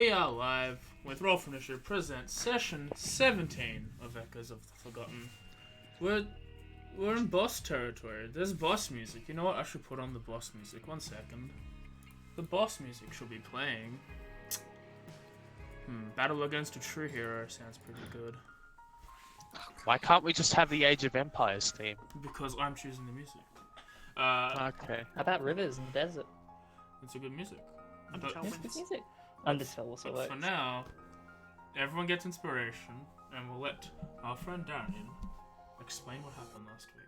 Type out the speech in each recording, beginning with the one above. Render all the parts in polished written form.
We are live with Roll for Initiative presents session 17 of Echoes of the Forgotten. We're in boss territory. There's boss music. You know what? I should put on the boss music. 1 second. The boss music should be playing. Battle Against a True Hero sounds pretty good. Why can't we just have the Age of Empires theme? Because I'm choosing the music. Okay. How about rivers and desert? It's a good music. It's good music. Underspell also But works. for now, everyone gets inspiration, and we'll let our friend Darian explain what happened last week.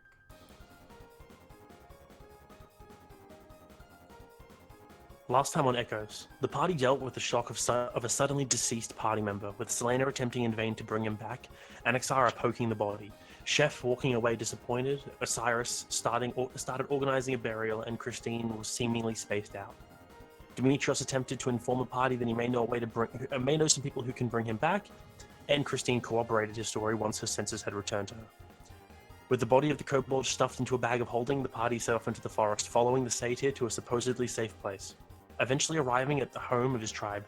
Last time on Echoes, the party dealt with the shock of a suddenly deceased party member, with Selena attempting in vain to bring him back, and Ixara poking the body, Chef walking away disappointed, Osiris started organizing a burial, and Christine was seemingly spaced out. Demetrios attempted to inform the party that he may know some people who can bring him back, and Christine corroborated his story once her senses had returned to her. With the body of the kobold stuffed into a bag of holding, the party set off into the forest, following the satyr to a supposedly safe place, eventually arriving at the home of his tribe.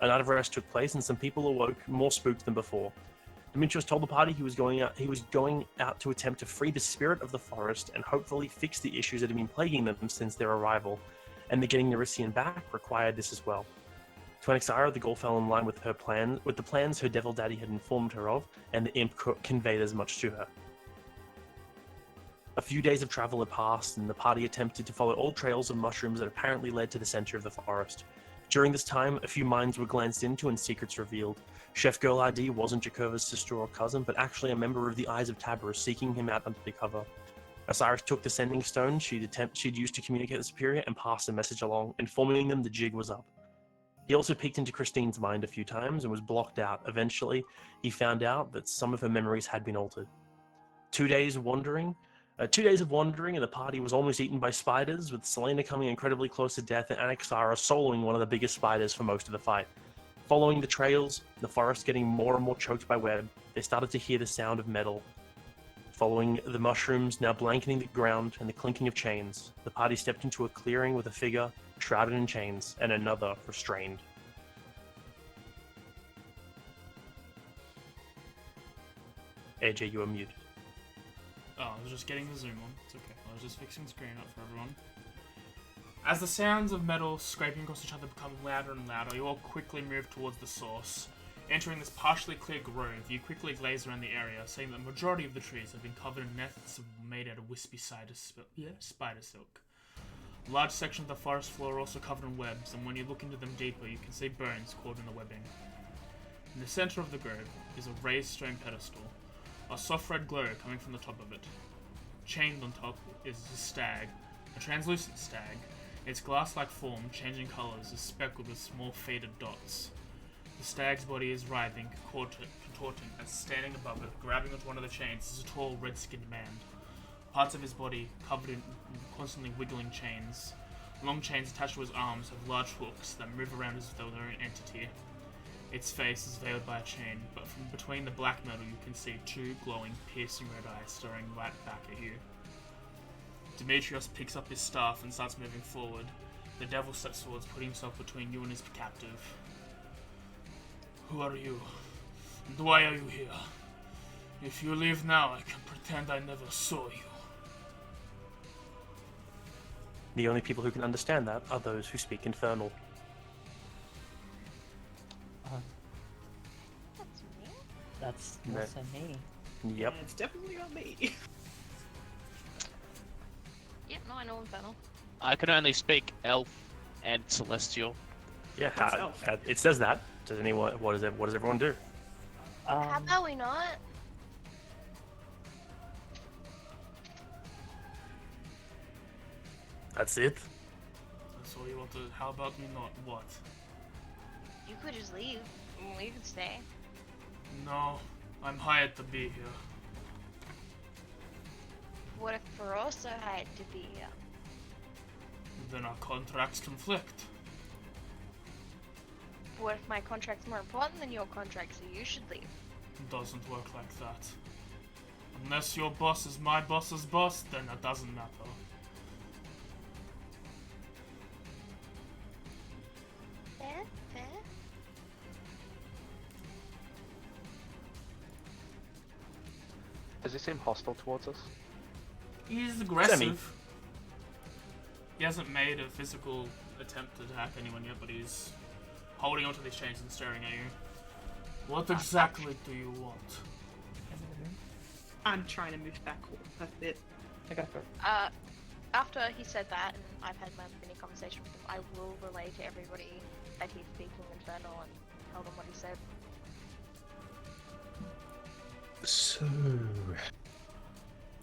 A night of rest took place, and some people awoke more spooked than before. Demetrios told the party he was going out to attempt to free the spirit of the forest and hopefully fix the issues that had been plaguing them since their arrival, and that getting Nerisian back required this as well. To Anixara, the goal fell in line with the plans her devil daddy had informed her of, and the imp conveyed as much to her. A few days of travel had passed, and the party attempted to follow old trails of mushrooms that apparently led to the center of the forest. During this time, a few mines were glanced into and secrets revealed. Chef Girl ID wasn't Jakova's sister or cousin, but actually a member of the Eyes of Tabra, seeking him out under the cover. Osiris took the sending stone she'd used to communicate with Superior and passed the message along, informing them the jig was up. He also peeked into Christine's mind a few times and was blocked out. Eventually, he found out that some of her memories had been altered. 2 days of wandering, and the party was almost eaten by spiders, with Selena coming incredibly close to death and Anixara soloing one of the biggest spiders for most of the fight. Following the trails, the forest getting more and more choked by web, they started to hear the sound of metal. Following the mushrooms now blanketing the ground and the clinking of chains, the party stepped into a clearing with a figure shrouded in chains and another restrained. AJ, you are muted. Oh, I was just getting the zoom on. It's okay. I was just fixing the screen up for everyone. As the sounds of metal scraping across each other become louder and louder, you all quickly move towards the source. Entering this partially clear grove, you quickly glaze around the area, seeing that the majority of the trees have been covered in nets made out of wispy spider silk. A large section of the forest floor are also covered in webs, and when you look into them deeper, you can see bones caught in the webbing. In the center of the grove is a raised stone pedestal, a soft red glow coming from the top of it. Chained on top is a stag, a translucent stag. Its glass-like form, changing colors, is speckled with small faded dots. The stag's body is writhing, contorting, and standing above it, grabbing onto one of the chains, is a tall, red-skinned man. Parts of his body covered in constantly wiggling chains. Long chains attached to his arms have large hooks that move around as if they were their own entity. Its face is veiled by a chain, but from between the black metal you can see two glowing, piercing red eyes staring right back at you. Demetrios picks up his staff and starts moving forward. The devil steps forwards, putting himself between you and his captive. Who are you? And why are you here? If you leave now, I can pretend I never saw you. The only people who can understand that are those who speak Infernal. That's me? That's also me. Yep. It's definitely not me. Yep, no, I know Infernal. I can only speak Elf and Celestial. Yeah, Myself. it says that. What does everyone do? How about we not? That's it? That's all you want to... How about me not? What? You could just leave. Well, you could stay. No, I'm hired to be here. What if we're also hired to be here? Then our contracts conflict. What if my contract's more important than your contract, so you should leave? It doesn't work like that. Unless your boss is my boss's boss, then that doesn't matter. Fair, fair. Does he seem hostile towards us? He's aggressive. He hasn't made a physical attempt to attack anyone yet, but he's holding onto these chains and staring at you. What exactly do you want? I'm trying to move back a bit. Okay, go. After he said that, and I've had my mini conversation with him, I will relay to everybody that he's speaking Infernal and tell them what he said. So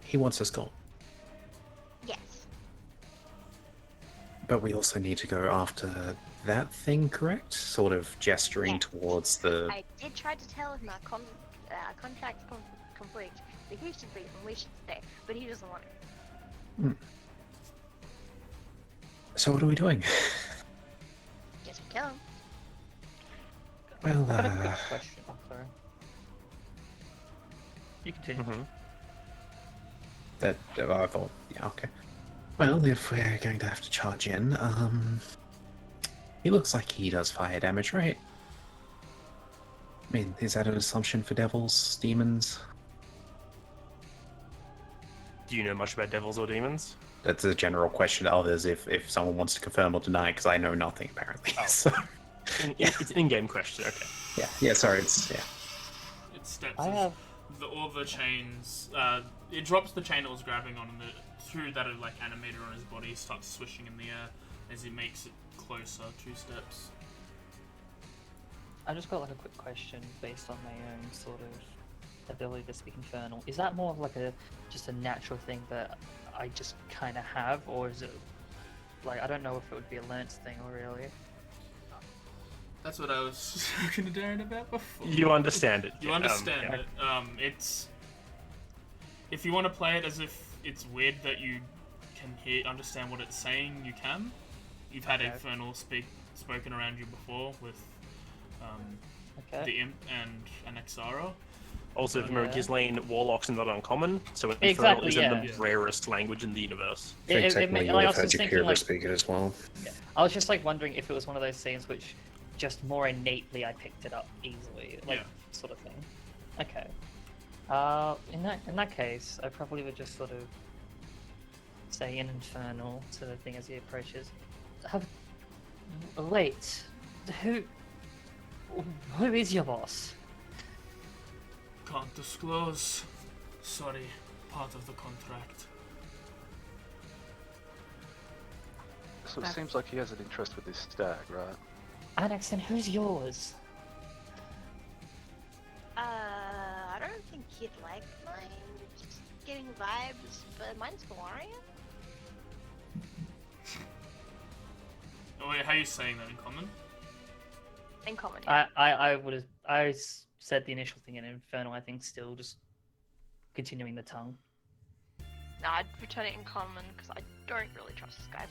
he wants us gone, Yes. but we also need to go after that thing, correct? Sort of gesturing Yeah. towards the. I did try to tell him our contract complete, that he should leave and we should stay, but he doesn't want it. So what are we doing? Guess we kill him. Well, I've got a quick question. Sorry. You continue. that I thought, yeah, okay. Well, if we're going to have to charge in, he looks like he does fire damage, right? I mean, is that an assumption for devils, demons? Do you know much about devils or demons? That's a general question to others if someone wants to confirm or deny, because I know nothing, apparently. Oh. So, It's an in-game question, okay. yeah, sorry, it's, yeah. It steps I have. all the chains. It drops the chain it was grabbing on, and through that it like animated on his body starts swishing in the air as it makes it closer 2 steps. I just got like a quick question based on my own sort of ability to speak Infernal. Is that more of like just a natural thing that I just kind of have, or is it like I don't know if it would be a learnt thing or really? That's what I was talking to Darren about before. You understand it. You yeah, understand yeah. it. It's if you want to play it as if it's weird that you can understand what it's saying, you can. You've had Okay. Infernal spoken around you before with Okay. the Imp and Exara. Also, if you remember, Yeah. Ghislaine, warlocks are not uncommon, so Infernal Exactly, isn't yeah. the rarest language in the universe. I think technically you would I have was heard just your thinking, like, speak it as well. I was just like wondering if it was one of those things which just more innately I picked it up easily, like Yeah. sort of thing. Okay. In that case, I probably would just sort of say in Infernal to the thing as he approaches. Wait, who is your boss? Can't disclose. Sorry, part of the contract. So it seems like he has an interest with this stag, right? Alex, and who's yours? I don't think he'd like mine. Just getting vibes, but mine's Galarian. Oh wait, how are you saying that in common? In common. I would have said the initial thing in Infernal. I think still just continuing the tongue. No, I'd return it in common because I don't really trust this guy.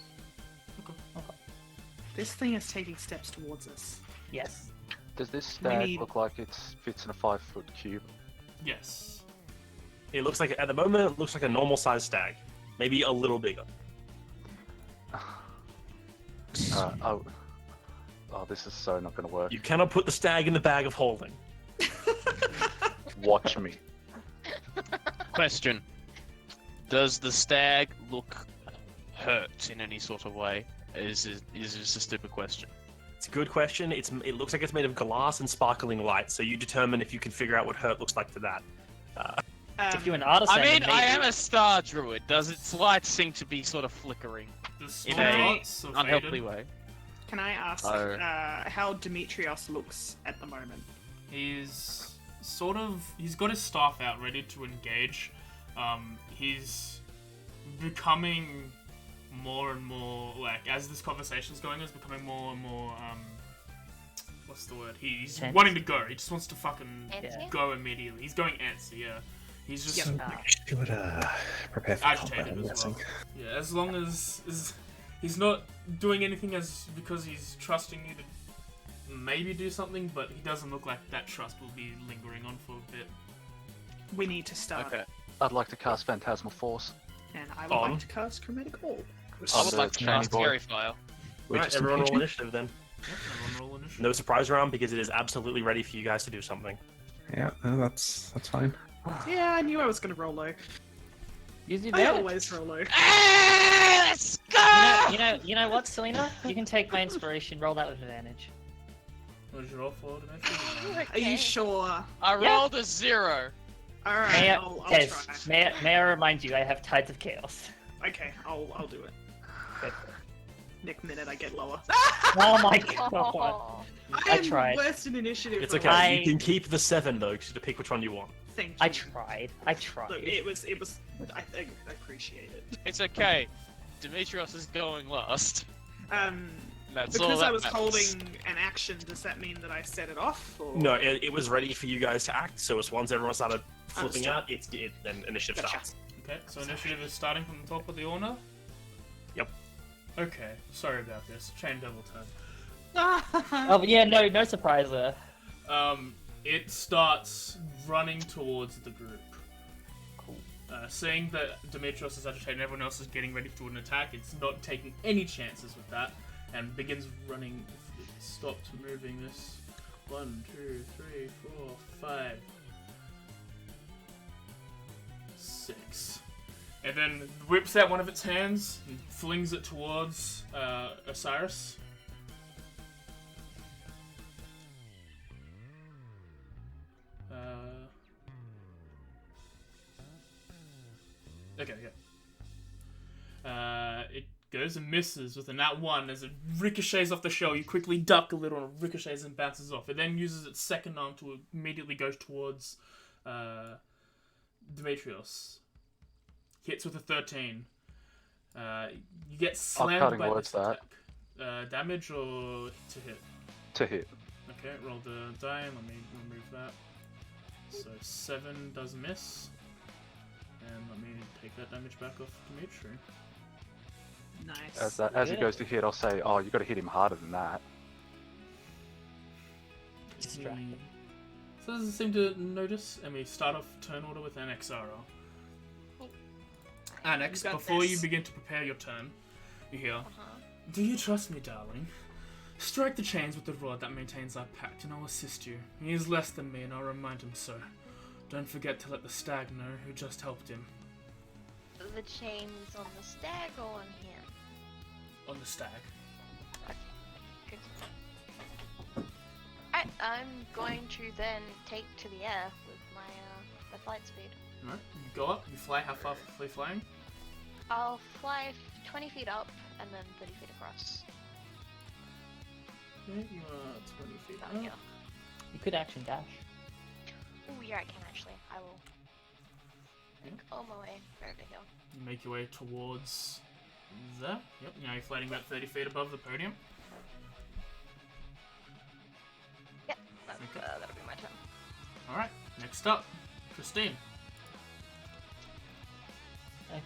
This thing is taking steps towards us. Yes. Does this stag need- look like it fits in a 5-foot cube? Yes. It looks like, at the moment, it looks like a normal-sized stag. Maybe a little bigger. Oh, this is so not going to work. You cannot put the stag in the bag of holding. Watch me. Question: does the stag look hurt in any sort of way? Is this a stupid question? It's a good question. It looks like it's made of glass and sparkling light, so you determine if you can figure out what hurt looks like to that. If you're an artisan, I mean, then I maybe. am a star druid. Does its light seem to be sort of flickering The in small a dots are unhealthy faded. way? Can I ask Oh. how Demetrios looks at the moment? He's he's got his staff out ready to engage. He's becoming more and more, like, as this conversation's going, he's becoming more and more, what's the word? He's Tense? wanting to go. He just wants to fucking Antsy? go immediately. He's going antsy, yeah. He's just So we should prepare for combat, agitated I'm as guessing. well. Yeah, as long as he's not doing anything as because he's trusting you to maybe do something, but he doesn't look like that trust will be lingering on for a bit. We need to start, Okay. I'd like to cast Phantasmal Force. and I would On. like to cast Chromatic Orb. I would the like to training cast boy. Fairy Fire. We're Alright, just everyone roll engaging? initiative then. Yep, everyone roll initiative. No surprise round because it is absolutely ready for you guys to do something. Yeah, no, that's fine. Yeah, I knew I was gonna roll low. Use your I advantage. always roll low. Let's go! You know what, Selena? You can take my inspiration. Roll that with advantage. What did you roll for, Dimitri? Are you sure? I Yeah. rolled a 0. Alright, May I, I'll Tez, try. may I remind you, I have Tides of Chaos. Okay, I'll do it. Good. Next minute I get lower. Oh my god. Oh, I am tried. worst in initiative. It's for okay. I- You can keep the 7 though, to pick which one you want. Thank you. I tried. Look, it was. I appreciate it. It's okay. Demetrios is going last. That's all Because that I was matters. holding an action, does that mean that I set it off? Or... No, it was ready for you guys to act. So as once everyone started flipping Understood. out, then initiative Gotcha. starts. Okay, so initiative is starting from the top of the order? Yep. Okay, sorry about this. Chain devil turn. Oh yeah, no surprise there. It starts running towards the group. Cool. Seeing that Demetrios is agitated and everyone else is getting ready for an attack, it's not taking any chances with that, and begins running. It stopped moving this. 1, 2, 3, 4, 5, 6. And then whips out one of its hands and flings it towards Osiris. Okay, yeah. It goes and misses with a nat 1 as it ricochets off the shell. You quickly duck a little and it ricochets and bounces off. It then uses its second arm to immediately go towards Demetrios. Hits with a 13. You get slammed cutting by words this that. attack. Damage or to hit? To hit. Okay, roll the die and let me remove that. So 7 does miss. And let me take that damage back off Dimitri. Nice. As he Yeah. goes to hit, I'll say, "Oh, you got to hit him harder than that." Distracted. So doesn't seem to notice, and we start off turn order with Anexara. Annex, You got before this. you begin to prepare your turn, you hear, uh-huh. "Do you trust me, darling? Strike the chains with the rod that maintains our pact, and I'll assist you. He is less than me, and I'll remind him so. Don't forget to let the stag know who just helped him." The chains on the stag or on him? On the stag. Good. Alright, I'm going to then take to the air with my flight speed. Alright, you go up, you fly. How far are you flying? I'll fly 20 feet up and then 30 feet across. Okay, you are 20 feet Down here. up. You could action dash. Oh yeah, I can actually. I will. Like, on my way over the hill. You make your way towards there. Yep, now you're floating about 30 feet above the podium. Yep, Okay. that'll be my turn. Alright, next up, Christine.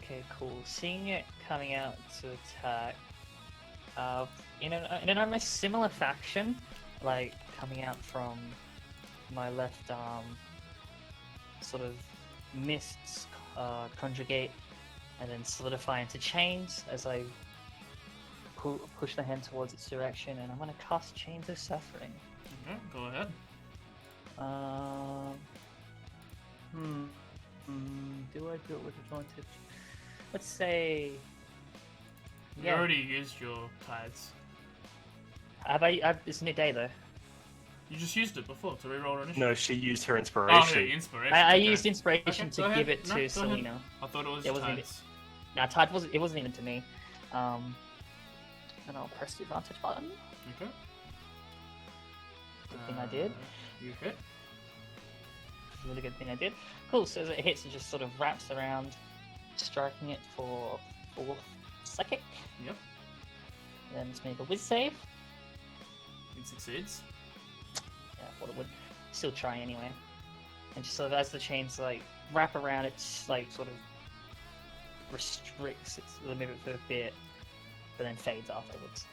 Okay, cool. Seeing it coming out to attack, in an almost similar faction, like coming out from my left arm, sort of mists conjugate and then solidify into chains as I push the hand towards its direction, and I'm going to cast Chains of Suffering. Okay, go ahead. Do I do it with advantage? Let's say. You already used your tides. Have I? It's a new day though. You just used it before to reroll her initiative. No, she used her Oh, inspiration. yeah, inspiration. I okay. used inspiration Okay, to go give ahead. it No, to go Selena. ahead. I thought it was It wasn't tides. Nah, Tide wasn't. It wasn't even to me. And I'll press the advantage button. Okay. Good thing I did. You hit. Really good thing I did. Cool. So as it hits, it just sort of wraps around, striking it for 4 psychic. Yep. Then let's make a whiz save. It succeeds. Yeah, I thought it would. Still try anyway. And just sort of as the chains like wrap around, it's like sort of restricts its movement for a bit, but then fades afterwards.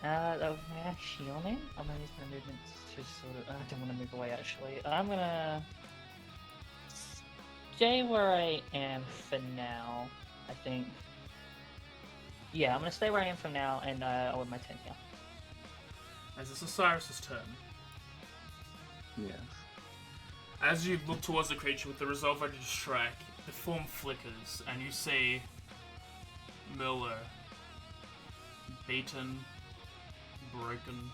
That was my action on it. I'm gonna use my movement to sort of. I don't want to move away actually. I'm gonna stay where I am for now. I think. Yeah, I'm gonna stay where I am for now, and I'll end my turn here. As it's Osiris' turn. Yes. As you look towards the creature with the resolve ready to strike, the form flickers, and you see Miller, beaten, broken.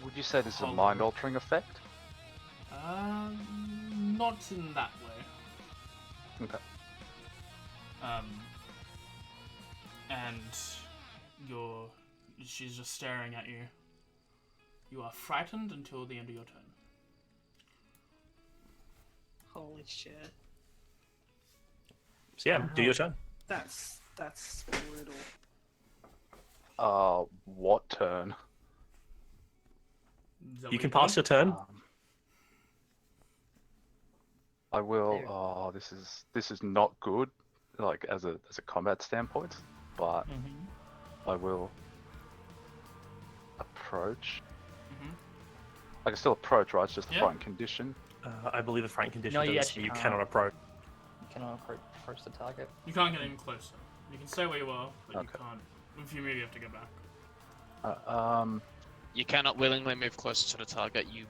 Would you say this is a Hollow. mind-altering effect? Not in that way. Okay. And she's just staring at you. You are frightened until the end of your turn. Holy shit. So yeah, do your turn. That's brutal. What turn? Is that You what can you're pass your doing? turn. I will. There. Oh, this is not good. Like as a combat standpoint, but I will approach. Mhm. I can still approach, right? It's just the Yeah. frightened condition. I believe the frightened condition No, you does, actually you can't. cannot approach. You cannot approach the target. You can't get any closer. You can stay where you are, but Okay. you can't. If you move, you have to go back. You cannot willingly move closer to the target. You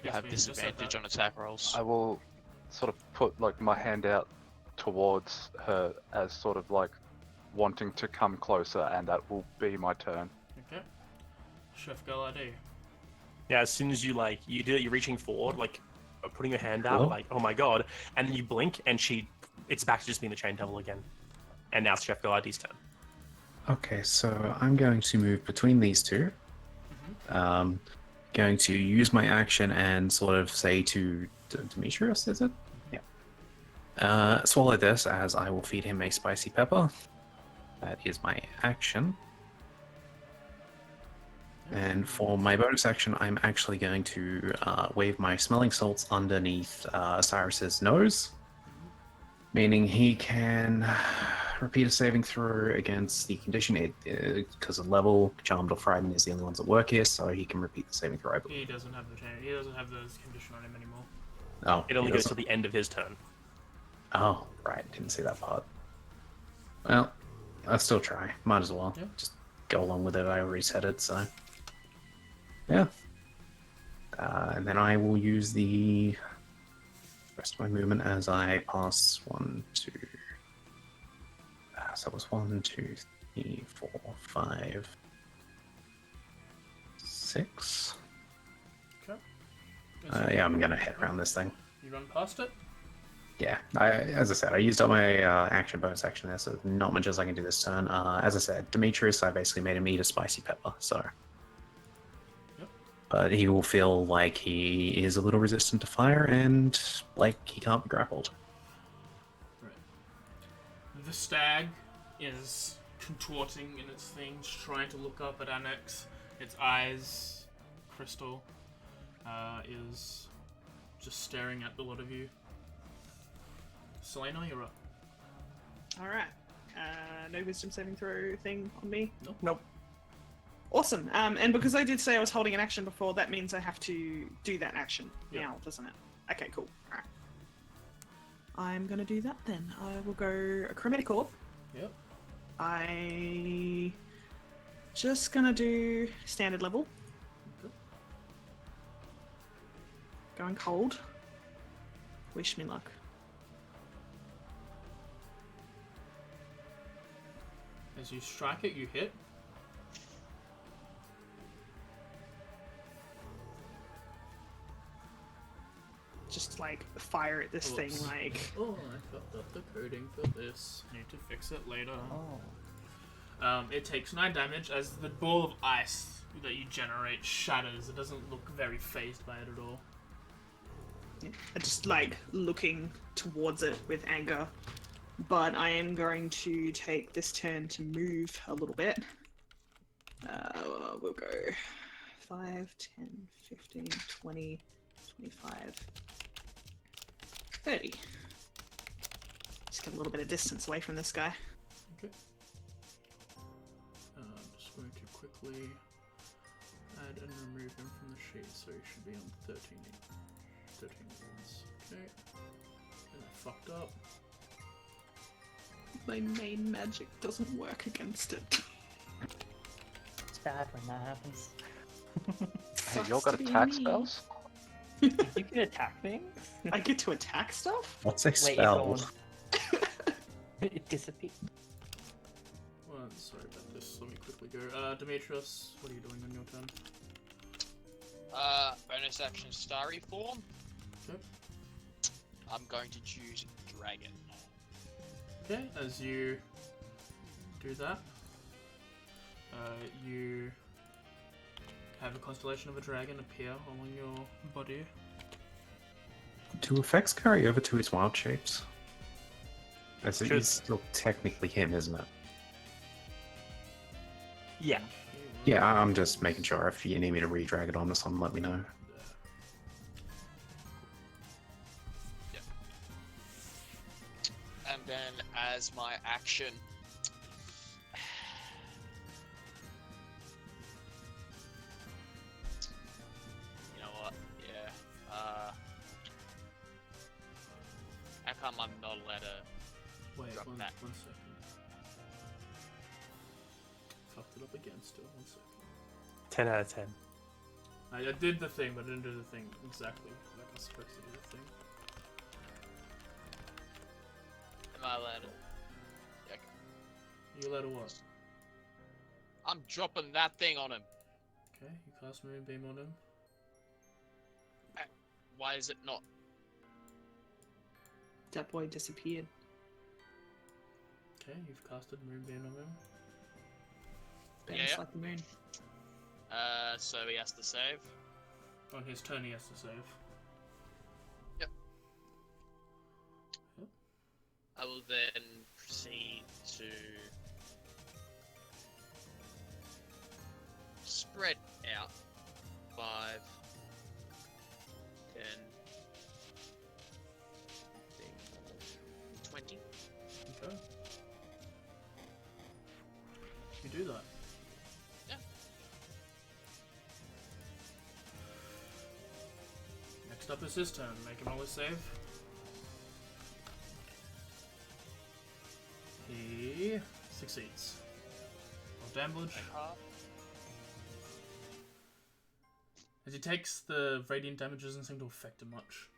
Yes, have we just said disadvantage that. on attack rolls. I will sort of put like my hand out towards her as sort of like wanting to come closer, and that will be my turn. Okay. Chef Galadi. Yeah, as soon as you you're reaching forward, like putting your hand out, Cool. like oh my god, and then you blink, and it's back to just being the chain devil again. And now it's Chef Galadi's turn. Okay, so I'm going to move between these two. Going to use my action and sort of say to Demetrius, is it? Yeah. Swallow this, as I will feed him a spicy pepper. That is my action. And for my bonus action, I'm actually going to wave my smelling salts underneath Cyrus's nose, meaning he can repeat a saving throw against the condition. Because of level, Charmed or Frightened is the only ones that work here, so he can repeat the saving throw. He doesn't have the chain. He doesn't have this condition on him anymore. Oh, It only he goes to doesn't. the end of his turn. Oh, right. Didn't see that part. Well, I'll still try. Might as well. Yeah. Just go along with it. I already said it, so. Yeah. And then I will use the rest of my movement as I pass 1, 2. So it was 1, 2, 3, 4, 5, 6. Okay. Yeah, I'm gonna head around this thing. You run past it. Yeah, as I said, I used up my action bonus action there, so not much else I can do this turn. As I said, Demetrius, I basically made him eat a spicy pepper, so. Yep. But he will feel like he is a little resistant to fire and like he can't be grappled. Right. The stag is contorting in its things, trying to look up at Annex. Its eyes, crystal, is just staring at the lot of you. Selena, you're up. Alright. No wisdom saving throw thing on me? Nope. Awesome. And because I did say I was holding an action before, that means I have to do that action Yep. now, doesn't it? Okay, cool. Alright. I'm gonna do that then. I will go a chromatic orb. Yep. I just gonna do standard level. Okay. Going cold. Wish me luck. As you strike it, you hit. Just like fire at this thing, Oops. like. Oh, I fucked up the coding for this. Need to fix it later. Oh. It takes 9 damage as the ball of ice that you generate shatters. It doesn't look very phased by it at all. Just like looking towards it with anger. But I am going to take this turn to move a little bit. We'll go 5, 10, 15, 20, 25, 30. Just get a little bit of distance away from this guy. Okay. I'm just going to quickly add and remove him from the sheet, so he should be on 13 units. Okay. And I fucked up. My main magic doesn't work against it. It's bad when that happens. Hey, y'all Sucks got to be attack me. spells? You can attack things. I get to attack stuff? What's a Wait, spell? It disappears. Well, sorry about this. Let me quickly go. Demetrius, what are you doing on your turn? Bonus action starry form. Okay. I'm going to choose dragon. Okay, as you do that, you have a constellation of a dragon appear along your body. Do effects carry over to his wild shapes? As it Should. is still technically him, isn't it? Yeah. Yeah, I'm just making sure. If you need me to re-drag it on this one, let me know. And then as my action, you know what? Yeah. How come I'm not allowed to? Wait, Drop one that. second. Fucked it up again still, 1 second. 10 out of 10. I did the thing, but I didn't do the thing exactly like I was supposed to do the thing. Am I allowed to? Yeah, You let her what? I'm dropping that thing on him. Okay, you cast Moonbeam on him. Why is it not? That boy disappeared. Okay, you've casted Moonbeam on him. Bounce Yeah. like the moon. So he has to save. On his turn, he has to save. I will then proceed to spread out 5, 10, 20. Okay. You do that. Yeah. Next up is his turn. Make him roll a save. He succeeds. Roll damage. As he takes the radiant damage, doesn't seem to affect him much.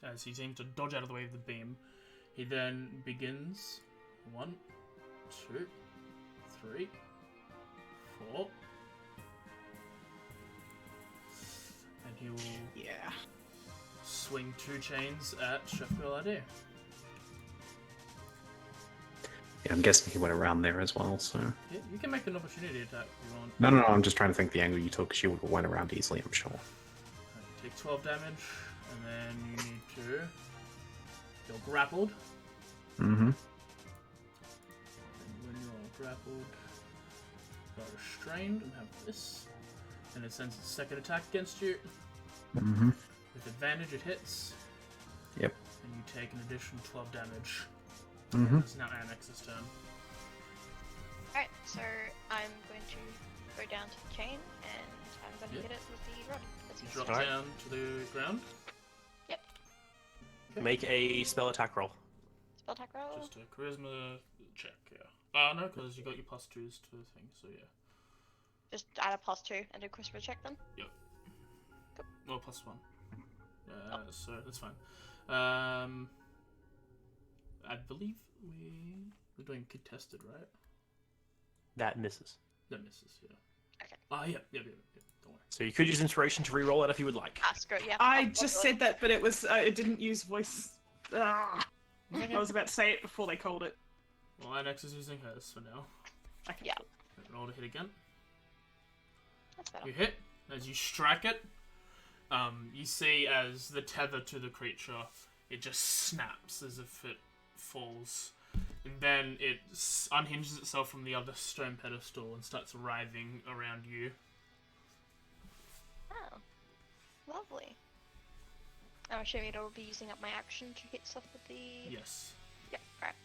As he seems to dodge out of the way of the beam. He then begins 1, 2, 3, 4. And he will Yeah. swing 2 chains at Chef Girl. Yeah, I'm guessing he went around there as well, so... Yeah, you can make an opportunity attack if you want. No, I'm just trying to think the angle you took, because you would have went around easily, I'm sure. Take 12 damage, and then you need to... You're grappled. Mm-hmm. And when you're grappled, you're restrained and have this. And it sends its second attack against you. Mm-hmm. With advantage, it hits. Yep. And you take an additional 12 damage. Mm-hmm. It's now Annex's turn. Alright, so I'm going to go down to the chain and I'm going to Yep. hit it with the rod. As You he drop says. down to the ground. Make a spell attack roll. Spell attack roll. Just a charisma check, yeah. No, because you got your +2s to the thing, so yeah. Just add a +2 and do charisma check then. Well, +1. So that's fine. I believe we're doing contested, right? That misses. That misses, yeah. Okay. Yeah. Don't worry. So you could use inspiration to re-roll it if you would like. Ah, screw it, yeah. I I'll just do it. said that, but it was it didn't use voice. I was about to say it before they called it. Well, Annex is using hers for now. Okay. Yeah. Roll to hit again. That's better. You hit. As you strike it, you see as the tether to the creature, it just snaps as if it falls. And then it unhinges itself from the other stone pedestal and starts writhing around you. Oh. Lovely. I'm assuming it'll be using up my action to hit stuff with the... Yes. Yeah, right.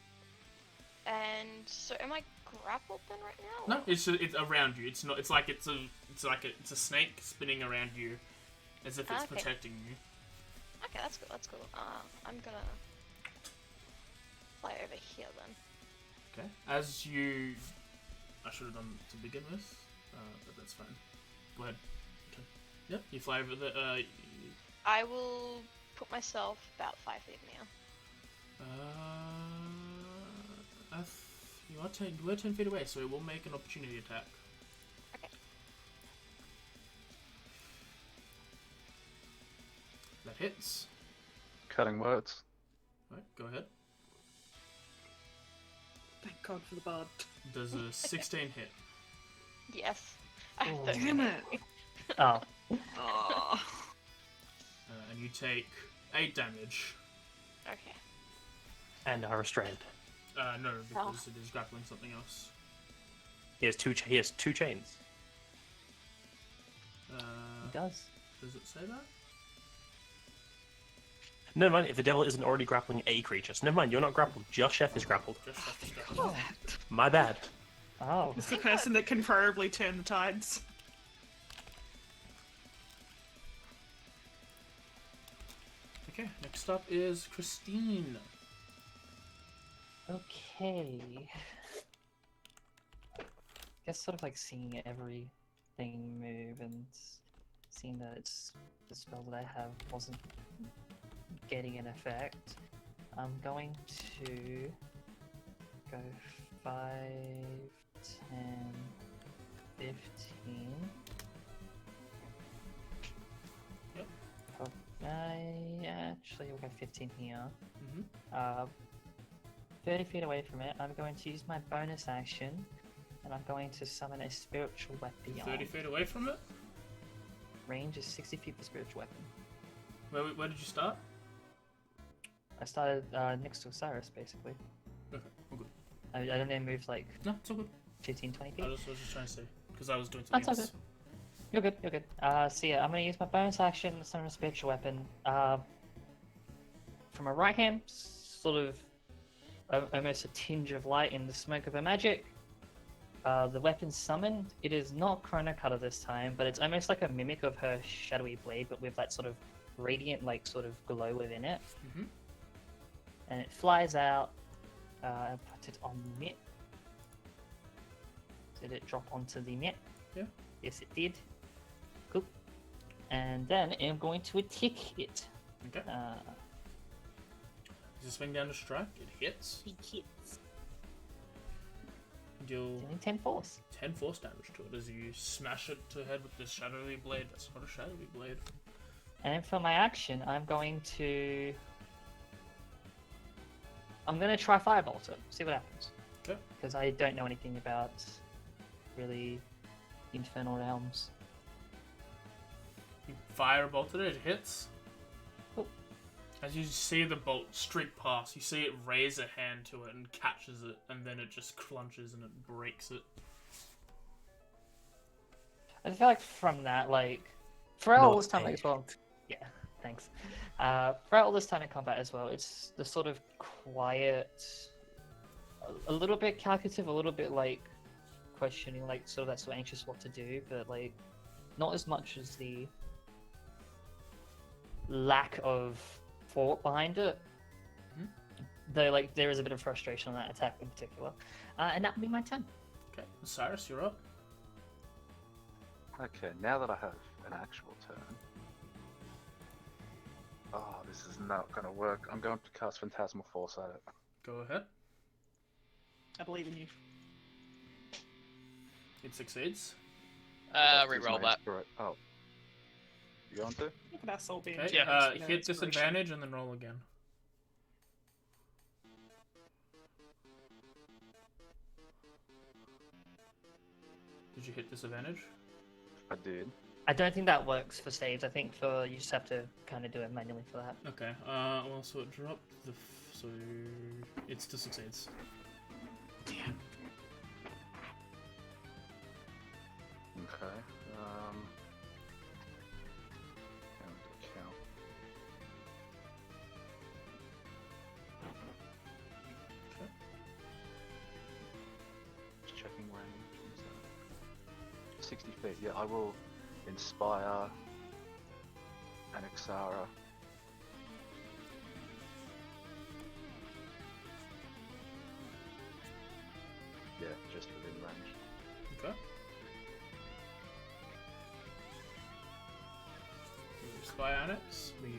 And so am I grappled then right now? No, it's around you. It's not. It's like it's a snake spinning around you, as if it's Okay. protecting you. Okay, that's cool, that's cool. I'm gonna fly over here then. Okay. As you, I should have done to begin with, but that's fine. Go ahead. Okay. Yep. You fly over the. I will put myself about 5 feet now. You are 10. You were 10 feet away, so it will make an opportunity attack. Okay. That hits. Cutting words. Right, go ahead. Thank God for the bard. Does a 16 hit? Yes. I Oh. don't Damn know. it. Oh, Oh. And you take 8 damage. Okay. And are restrained. No, because it is grappling something else. He has two chains. it does. Does it say that? Never mind, if the devil isn't already grappling a creature. So never mind, you're not grappled. Just Chef is grappled. Just have to step. Oh. My bad. Oh. It's the person that can preferably turn the tides. Okay, next up is Christine. Okay. Guess sort of like seeing everything move and seeing that it's the spell that I have wasn't getting an effect. I'm going to go 5, 10, 15. Yep. Actually, we'll go 15 here. Mm-hmm. 30 feet away from it, I'm going to use my bonus action, and I'm going to summon a spiritual weapon. 30 feet away from it? Range is 60 feet for spiritual weapon. Where did you start? I started next to Osiris, basically. Okay, all good. I don't know, moved like No, it's all good. 15, 20 feet. I was just trying to say, because I was doing something That's else. okay. You're good, you're good. So yeah, I'm going to use my bonus action, summon a spiritual weapon. From my right hand, sort of almost a tinge of light in the smoke of her magic. The weapon summoned, it is not Chrono Cutter this time, but it's almost like a mimic of her shadowy blade, but with that sort of radiant, like, sort of glow within it. Mm-hmm. And it flies out, and puts it on the net. Did it drop onto the net? Yeah. Yes, it did. Cool. And then I'm going to attack it. Okay. Does it swing down to strike? It hits. It hits. Deal Doing 10 force. 10 force damage to it as you smash it to head with this shadowy blade. That's not a shadowy blade. And then for my action, I'm going to try Firebolt it, see what happens. Okay. Because I don't know anything about really Infernal Realms. You firebolted it, it hits. Cool. As you see the bolt streak past, you see it raise a hand to it and catches it, and then it just crunches and it breaks it. I feel like from that, like, throughout all Not this time pain. as well. Yeah, thanks. Throughout all this time in combat as well, it's the sort of quiet, a little bit calculative, a little bit like questioning, like sort of that sort of anxious what to do, but like not as much as the lack of thought behind it. Mhm. Though, like, there is a bit of frustration on that attack in particular, and that will be my turn. Okay, Cyrus, you're up. Okay, now that I have an actual turn. Oh, this is not gonna work. I'm going to cast Phantasmal Force at it. Go ahead. I believe in you. It succeeds. Reroll that. Correct. Oh. You going to? Look at us all being Okay, generous with our hit inspiration. disadvantage and then roll again. Did you hit disadvantage? I did. I don't think that works for saves. I think for you just have to kind of do it manually for that. Okay, well, so it dropped the. So it still succeeds. Damn. Okay. Count. Okay. Just checking range. 60 feet. Yeah, I will inspire Anaxara. Yeah, just within range. Okay. You Sky Annex. We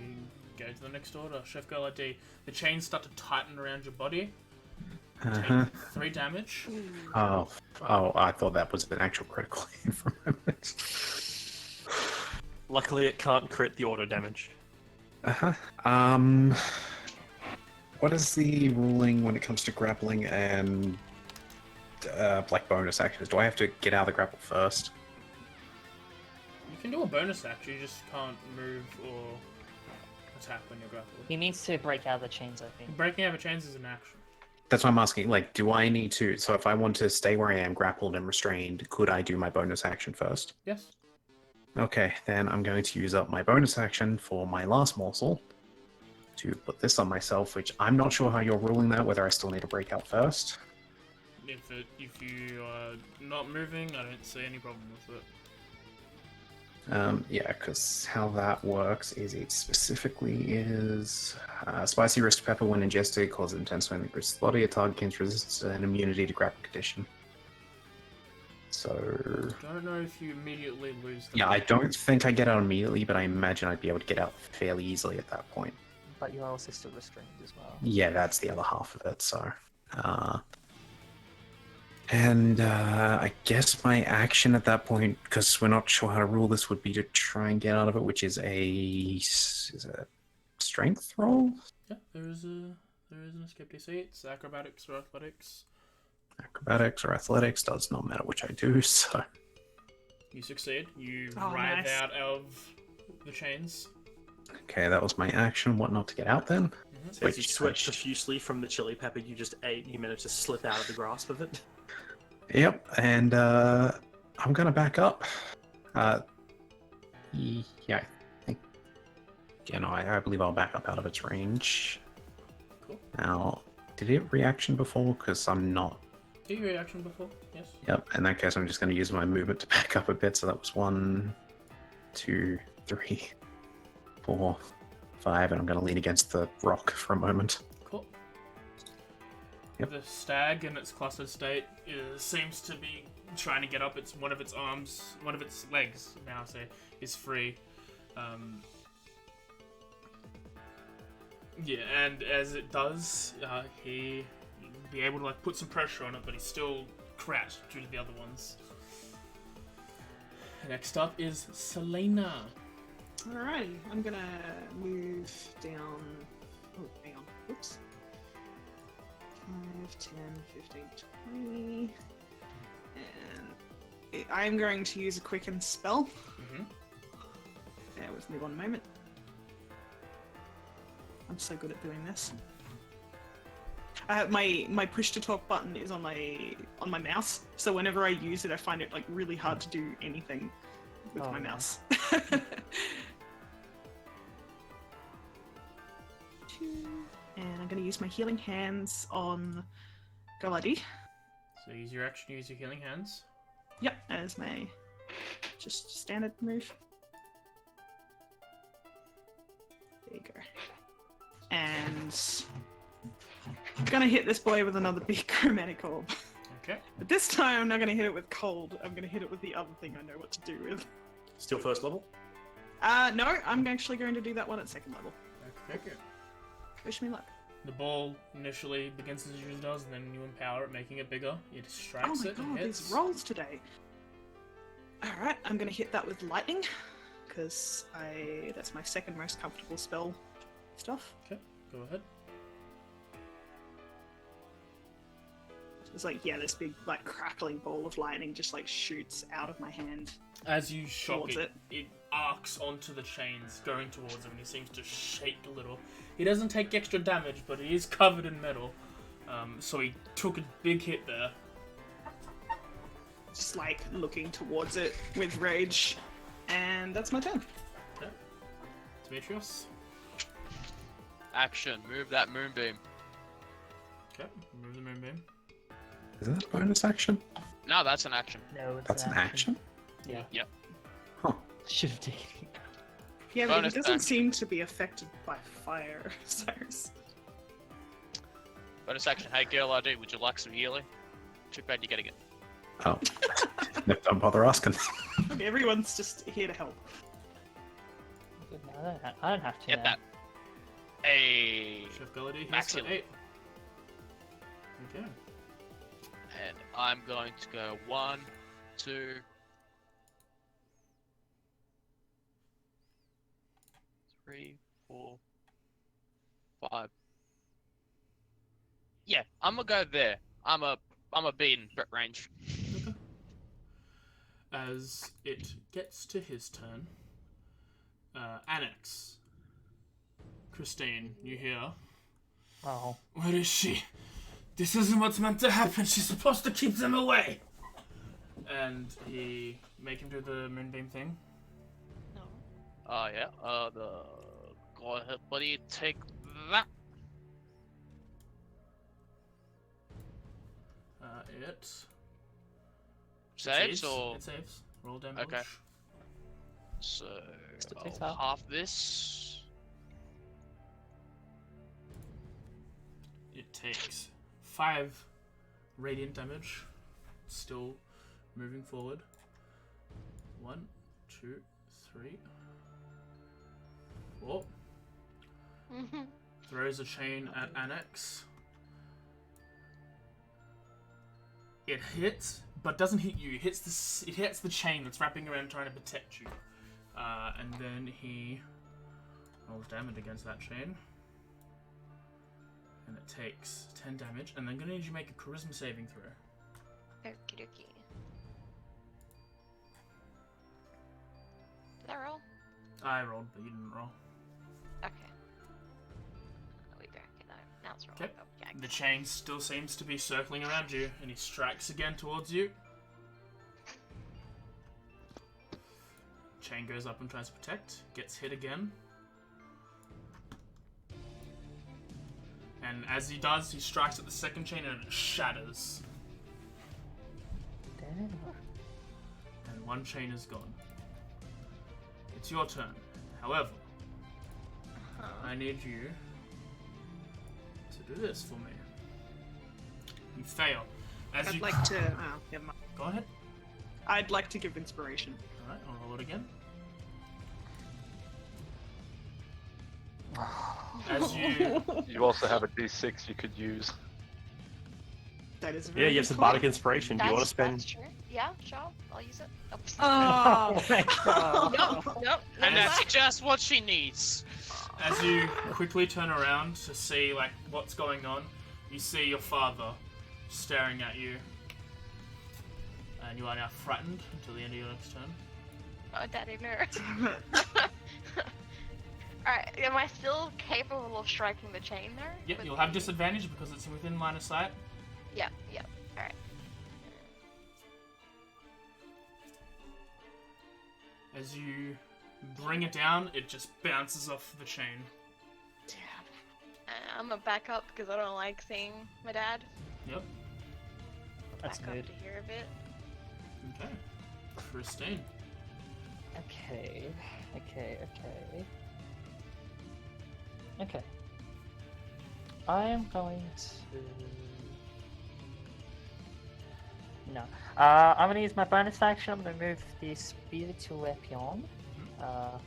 go to the next order. Chef Girl D. The chains start to tighten around your body. Uh-huh. Take 3 damage. Oh, I thought that was an actual critical hit for a moment. Luckily, it can't crit the auto damage. Uh-huh. What is the ruling when it comes to grappling and like bonus actions? Do I have to get out of the grapple first? You can do a bonus action, you just can't move or attack when you're grappled. He needs to break out of the chains, I think. Breaking out of chains is an action. That's what I'm asking. Like, do I need to? So if I want to stay where I am, grappled and restrained, could I do my bonus action first? Yes. Okay, then I'm going to use up my bonus action for my last morsel to put this on myself, which I'm not sure how you're ruling that, whether I still need to break out first. If you are not moving, I don't see any problem with it. Yeah, because how that works is it specifically is spicy roast pepper when ingested causes intense swelling that grips the body. A target gains resistance and immunity to grapple condition. So Don't know if you immediately lose the yeah, I don't think I get out immediately, but I imagine I'd be able to get out fairly easily at that point. But you're also still restrained as well. Yeah, that's the other half of it. So, I guess my action at that point, because we're not sure how to rule this, would be to try and get out of it, which is a strength roll. Yeah, there is an escape DC. It's acrobatics or athletics. Acrobatics or athletics does not matter which I do. So You succeed. You Oh, writhe nice. out of the chains. okay, that was my action. What not to get out then? So as you sweat profusely from the chili pepper you just ate, you managed to slip out of the grasp of it. Yep, and I'm gonna back up. Yeah, I think. Yeah, no, I believe I'll back up out of its range. Cool. Now, did it reaction before? Because I'm not. Do your reaction before? Yes. Yep. In that case, I'm just going to use my movement to back up a bit. So that was 1, 2, 3, 4, 5, and I'm going to lean against the rock for a moment. Cool. Yep. The stag in its clustered state seems to be trying to get up. It's one of its legs now, say, is free. Yeah, and as it does, he be able to like put some pressure on it, but he's still crouched due to the other ones. Next up is Selena. Alrighty, I'm gonna move down. Oh, hang on. Oops. 5, 10, 15, 20. And I'm going to use a quicken spell. Mm-hmm. Bear with me one moment. I'm so good at doing this. My push to talk button is on my mouse, so whenever I use it, I find it like really hard to do anything with Oh, my no. mouse. And I'm going to use my healing hands on Galadi. So use your action, use your healing hands. Yep, as my just standard move. There you go. And I'm gonna hit this boy with another big chromatic orb. Okay. But this time I'm not gonna hit it with cold, I'm gonna hit it with the other thing I know what to do with. Still first level? No, I'm actually going to do that one at second level. Okay. Wish me luck. The ball initially begins as it does, and then you empower it, making it bigger. It Oh strikes my it and god, hits. these rolls today. Alright, I'm gonna hit that with lightning, because that's my second most comfortable spell stuff. Okay, go ahead. It's like, yeah, this big, like, crackling ball of lightning just, like, shoots out of my hand. As you shock Towards it, it arcs onto the chains, going towards him, and he seems to shake a little. He doesn't take extra damage, but he is covered in metal. So he took a big hit there. Just, like, looking towards it with rage. And that's my turn. Okay. Demetrius. Action. Move that moonbeam. Okay, remove the moonbeam. Is that a bonus action? No, that's an action. No, it's That's an action? Yeah. Yep. Huh. Should have taken. Yeah, but Bonus he doesn't action. seem to be affected by fire, Cyrus. Bonus action. Hey, girl ID, would you like some healing? Too bad you're getting it. Oh. No, don't bother asking. Everyone's just here to help. Good now I don't have to. Get now. that. Hey. Chef Gullidy hits Max for heal. 8. Okay. And I'm going to go 1, 2, 3, 4, 5. Yeah, I'm gonna go there. I'm a be in threat range. Okay. As it gets to his turn, Annex. Christine, you hear? Oh. Where is she? This isn't what's meant to happen. She's supposed to keep them away. And he make him do the moonbeam thing. No. Yeah. Go ahead, buddy. Take that. It Saves or it saves. Roll damage. Okay. so Still takes I'll half. half this. It takes 5 radiant damage. Still moving forward. 1, 2, 3, 4. Throws a chain at Annex. It hits, but doesn't hit you. It hits the chain that's wrapping around trying to protect you. And then he rolls damage against that chain. And it takes 10 damage. And I'm going to need you to make a charisma saving throw. Okie dokie. Did I roll? I rolled, but you didn't roll. Okay. We back it out. Now it's rolling. Okay. Oh, yeah. The chain still seems to be circling around you, and he strikes again towards you. Chain goes up and tries to protect. Gets hit again. And as he does, he strikes at the second chain and it shatters. Damn. And one chain is gone. It's your turn. However, I need you to do this for me. You fail. As I'd you like to. Never mind. go ahead. I'd like to give inspiration. All right, I'll roll it again. As you You also have a D6 you could use. That is a Yeah, very you have good some point. bardic inspiration. Do you want to That's spend? true. Yeah, sure. I'll use it. Oh, Nope. And that's just what she needs. As you quickly turn around to see like what's going on, you see your father staring at you, and you are now frightened until the end of your next turn. Oh, Daddy, no. Alright, am I still capable of striking the chain there? Yep, With you'll have the- disadvantage because it's within line of sight. Yep. Alright. As you bring it down, it just bounces off the chain. I'm gonna back up because I don't like seeing my dad. Yep. That's Back good. up to hear a bit. Okay. Christine. Okay. I am going to. No. I'm gonna use my bonus action. I'm gonna move the spiritual weapon. 5,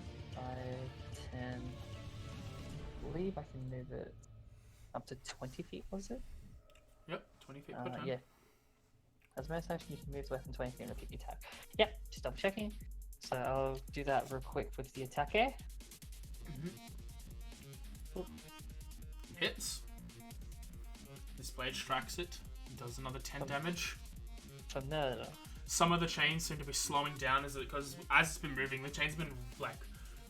10. I believe I can move it up to 20 feet, was it? Yep, 20 feet per turn. Yeah. As bonus action, you can move the weapon 20 feet and repeat the attack. Yep, just double checking. So I'll do that real quick with the attack here. Hits. This blade strikes it. Does another 10 damage. For murder. Some of the chains seem to be slowing down as it's been moving. The chain's been like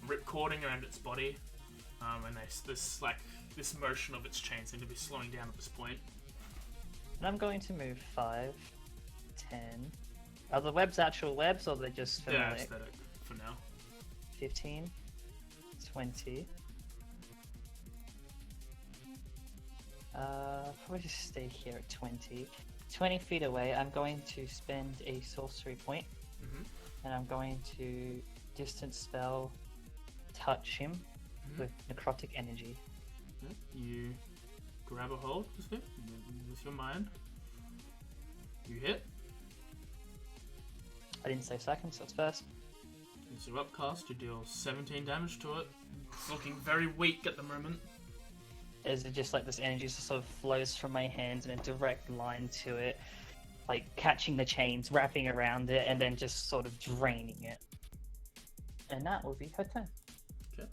ripcording around its body, and this motion of its chain seem to be slowing down at this point. And I'm going to move 5, 10. Are the webs actual webs or are they just Yeah, phonetic? aesthetic for now. 15, 20. Probably just stay here at 20. 20 feet away, I'm going to spend a sorcery point, and I'm going to distance spell touch him with necrotic energy. Yeah, you grab a hold of it with your mind. You hit. I didn't say second, so it's first. As you upcast, you deal 17 damage to it. It's looking very weak at the moment. Is it just like this energy sort of flows from my hands in a direct line to it, like catching the chains, wrapping around it, and then just sort of draining it? And that will be her turn. Okay.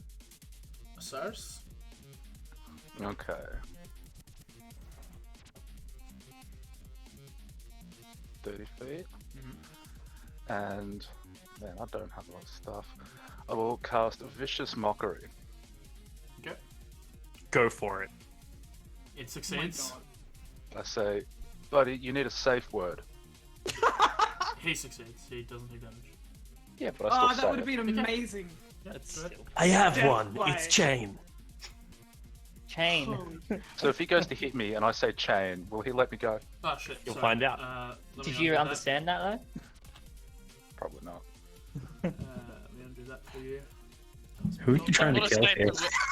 Osiris? Okay. $30 feet. And man, I don't have a lot of stuff. I will cast Vicious Mockery. Okay. Go for it. It succeeds. I say, buddy, you need a safe word. He succeeds. He doesn't take damage. Yeah, but I still Oh, say that would it. have been amazing. Yeah, That's go ahead. still I have Death one. Fly. It's chain. chain. Holy- So if he goes to hit me and I say chain, will he let me go? Oh shit. You'll sorry. find out. Let Did me you undo understand that though? Probably not. Let me undo that for you. Who are you trying to What kill here?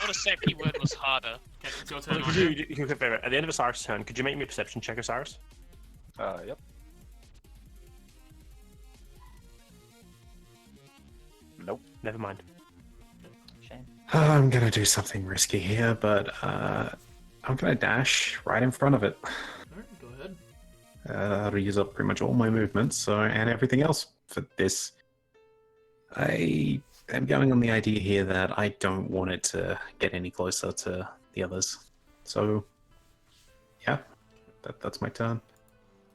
a safety word was harder. Okay, it's your turn. Could Mario. at the end of Osiris' turn, could you make me a perception check, Osiris? Yep. Nope. Never mind. Shame. I'm gonna do something risky here, but I'm gonna dash right in front of it. Alright, go ahead. That'll use up pretty much all my movements, so and everything else for this. I am going on the idea here that I don't want it to get any closer to the others. So, yeah, that's my turn.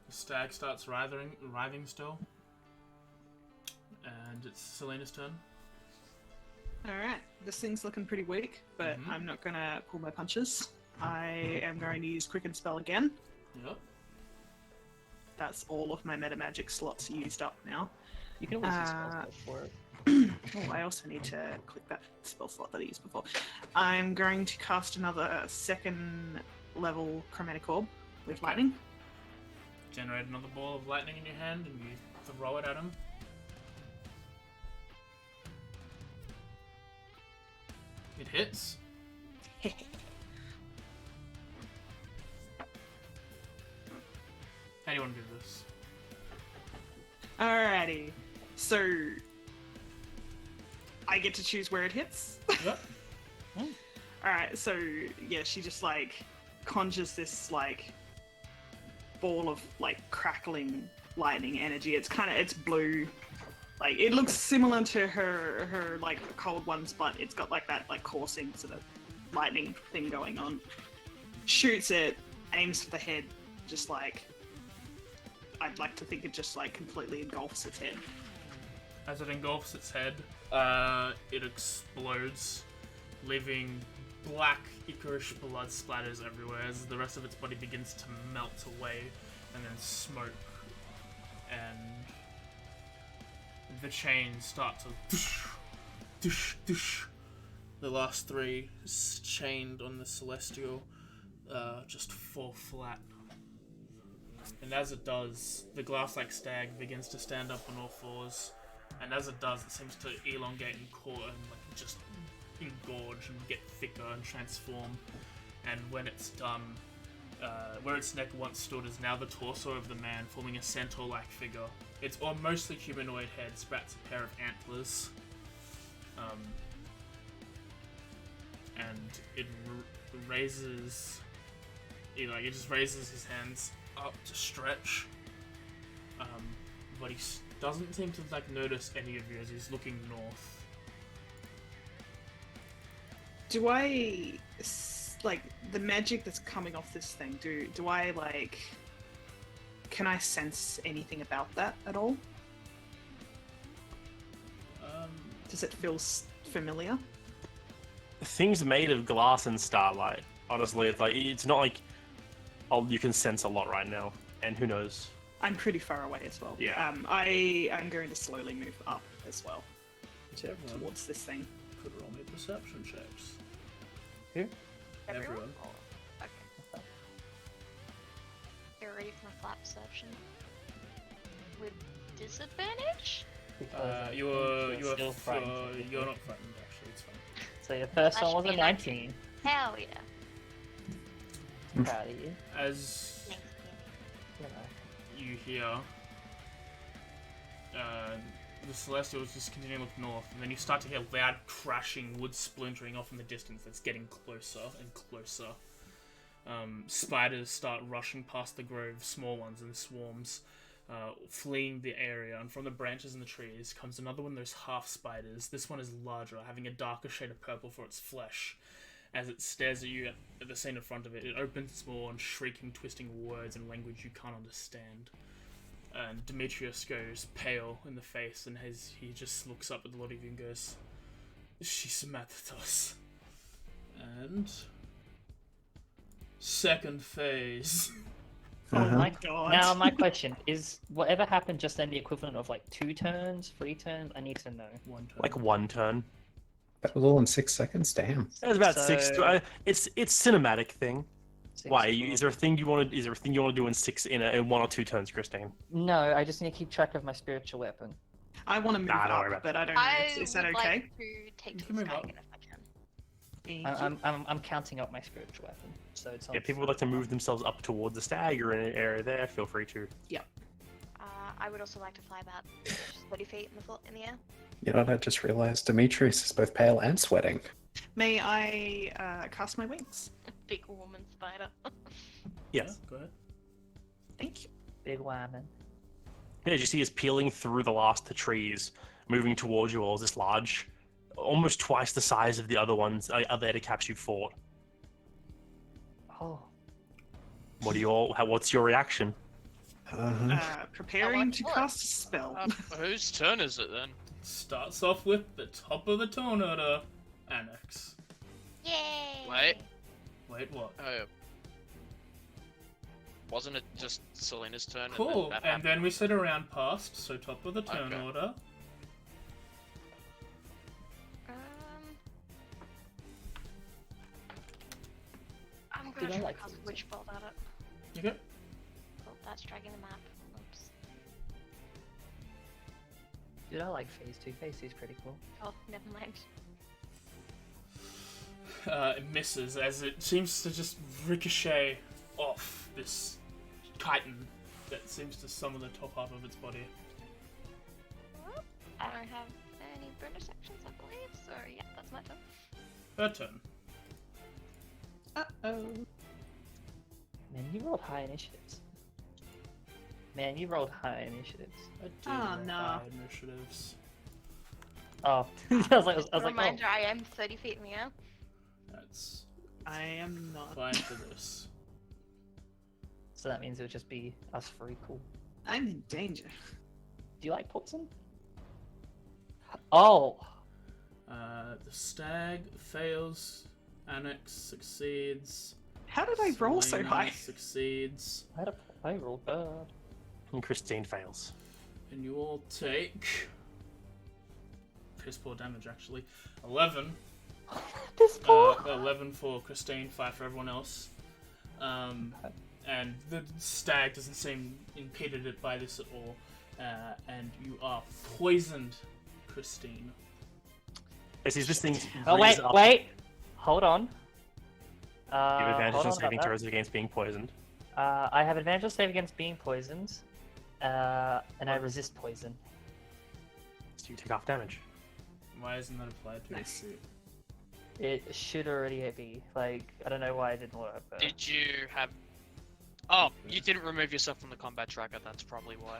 The stag starts writhing still. And it's Selena's turn. Alright, this thing's looking pretty weak, but Mhm. I'm not gonna pull my punches. I am going to use Quicken Spell again. Yep. That's all of my meta magic slots used up now. You can always use spell slot for it. Oh, I also need to click that spell slot that I used before. I'm going to cast another second level Chromatic Orb with lightning. Generate another ball of lightning in your hand and you throw it at him. It hits. How do you want to do this? Alrighty, so I get to choose where it hits. Yep. Alright, so yeah, she just like conjures this like ball of like crackling lightning energy. It's blue. Like it looks similar to her like cold ones, but it's got like that like coursing sort of lightning thing going on. Shoots it, aims for the head, just like I'd like to think it just like completely engulfs its head. As it engulfs its head, it explodes, leaving black, ichorish blood splatters everywhere as the rest of its body begins to melt away, and then smoke, and the chains start to doosh, doosh. The last three chained on the celestial just fall flat. And as it does, the glass-like stag begins to stand up on all fours. And as it does, it seems to elongate and core and like just engorge and get thicker and transform. And when it's done, where its neck once stood is now the torso of the man, forming a centaur-like figure. Its mostly humanoid head sprouts a pair of antlers. And it raises... it just raises his hands up to stretch. But he doesn't seem to like notice any of you as he's looking north. Do I like the magic that's coming off this thing? Do I like? Can I sense anything about that at all? Does it feel familiar? Things made of glass and starlight. Honestly, it's not like you can sense a lot right now, and who knows. I'm pretty far away as well. Yeah. I'm going to slowly move up as well Everyone towards this thing. could roll me perception checks. Everyone? Everyone. Okay. You're ready for my flat perception? With disadvantage? Because You're still frightened. you're not frightened actually. It's fine. So your first That one should was a be 19. Hell yeah. Proud of you. As Thanks, You know. you hear the Celestials just continue to look north, and then you start to hear loud crashing, wood splintering off in the distance that's getting closer and closer. Spiders start rushing past the grove, small ones in swarms, fleeing the area, and from the branches in the trees comes another one of those half spiders. This one is larger, having a darker shade of purple for its flesh. As it stares at you at the scene in front of it, it opens its maw and shrieking, twisting words in language you can't understand. And Demetrius goes pale in the face, and he just looks up at the lot of you and goes, "She's mad at us." And second phase. Oh my god. Now my question is: whatever happened just then the equivalent of like 2 turns, 3 turns? I need to know. 1 turn. Like 1 turn. That was all in 6 seconds. Damn. It was about So- 6. It's cinematic thing. 6 Why? turns. Is there a thing you want to? Is there a thing you want to do in 1 or 2 turns, Christine? No, I just need to keep track of my spiritual weapon. I want to move Nah, don't worry up, about but I don't know. I Is that would okay? like to take You to can the move sky up. again if I can. Thank you. I'm counting up my spiritual weapon, so it's on. If people would like to move themselves up towards the stag or in an area there, feel free to. I would also like to fly about 30 feet in the air. You know what? I just realized Demetrius is both pale and sweating. May I cast my wings? Big woman spider. Yes. Go ahead. Thank you. Big woman. Yeah, as you see, is peeling through the last trees, moving towards you all. This large, almost twice the size of the other ones, other Edicaps you fought. Oh, What do you all? What's your reaction? Preparing to What? cast a spell. Whose turn is it then? Starts off with the top of the turn order, Annex. Yay! Wait. Wait, what? Oh. Wasn't it just Selena's turn? Cool. And, And then we sit around past, so top of the turn Okay. order. I'm Dude, gonna I try like to cast these. Witch Bolt at it. Okay. Oh, that's dragging the map. Oops. dude, I like phase 2. Phase 2 is pretty cool. Oh, never mind. It misses as it seems to just ricochet off this chitin that seems to summon the top half of its body. Well, I don't have any bonus actions, I believe, so yeah, that's my turn. Third turn. Uh-oh. Man, you rolled high initiatives. Man, you rolled high initiatives. I did Oh, roll no. high initiatives. Oh, I was like, oh. Reminder, I am 30 feet in the air. That's I am not. fine for this. So that means it would just be us 3. Cool. I'm in danger. Do you like poison? Oh! The stag fails. Annex succeeds. How did I roll so Selena high? Succeeds. I rolled bad. And Christine fails. And you all take piss poor damage actually. 11. This poor! 11 for Christine, 5 for everyone else. And the stag doesn't seem impeded by this at all. And you are poisoned, Christine. As this thing Oh, breathes up, wait! Hold on. you have advantage hold on on saving about throws against being poisoned. that. I have advantage on save against being poisoned. And I resist poison. So you take half damage. Why isn't that applied to Nice. it? It should already be. Like, I don't know why it didn't work, but... Did you have... Oh, you didn't remove yourself from the combat tracker, that's probably why.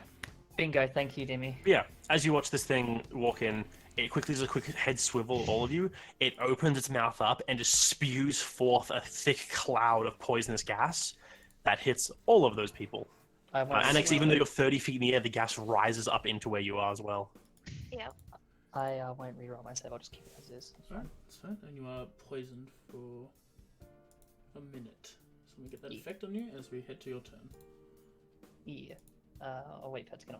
Bingo, thank you, Demi. Yeah, as you watch this thing walk in, it quickly does a quick head swivel, all of you. It opens its mouth up and just spews forth a thick cloud of poisonous gas that hits all of those people. Annex, even though you're 30 feet in the air, the gas rises up into where you are as well. Yep. I won't reroll my save, I'll just keep it as is. It's fine. That's fine. And you are poisoned for a minute. So we get that Yeah. effect on you as we head to your turn. Yeah. I'll wait for that to get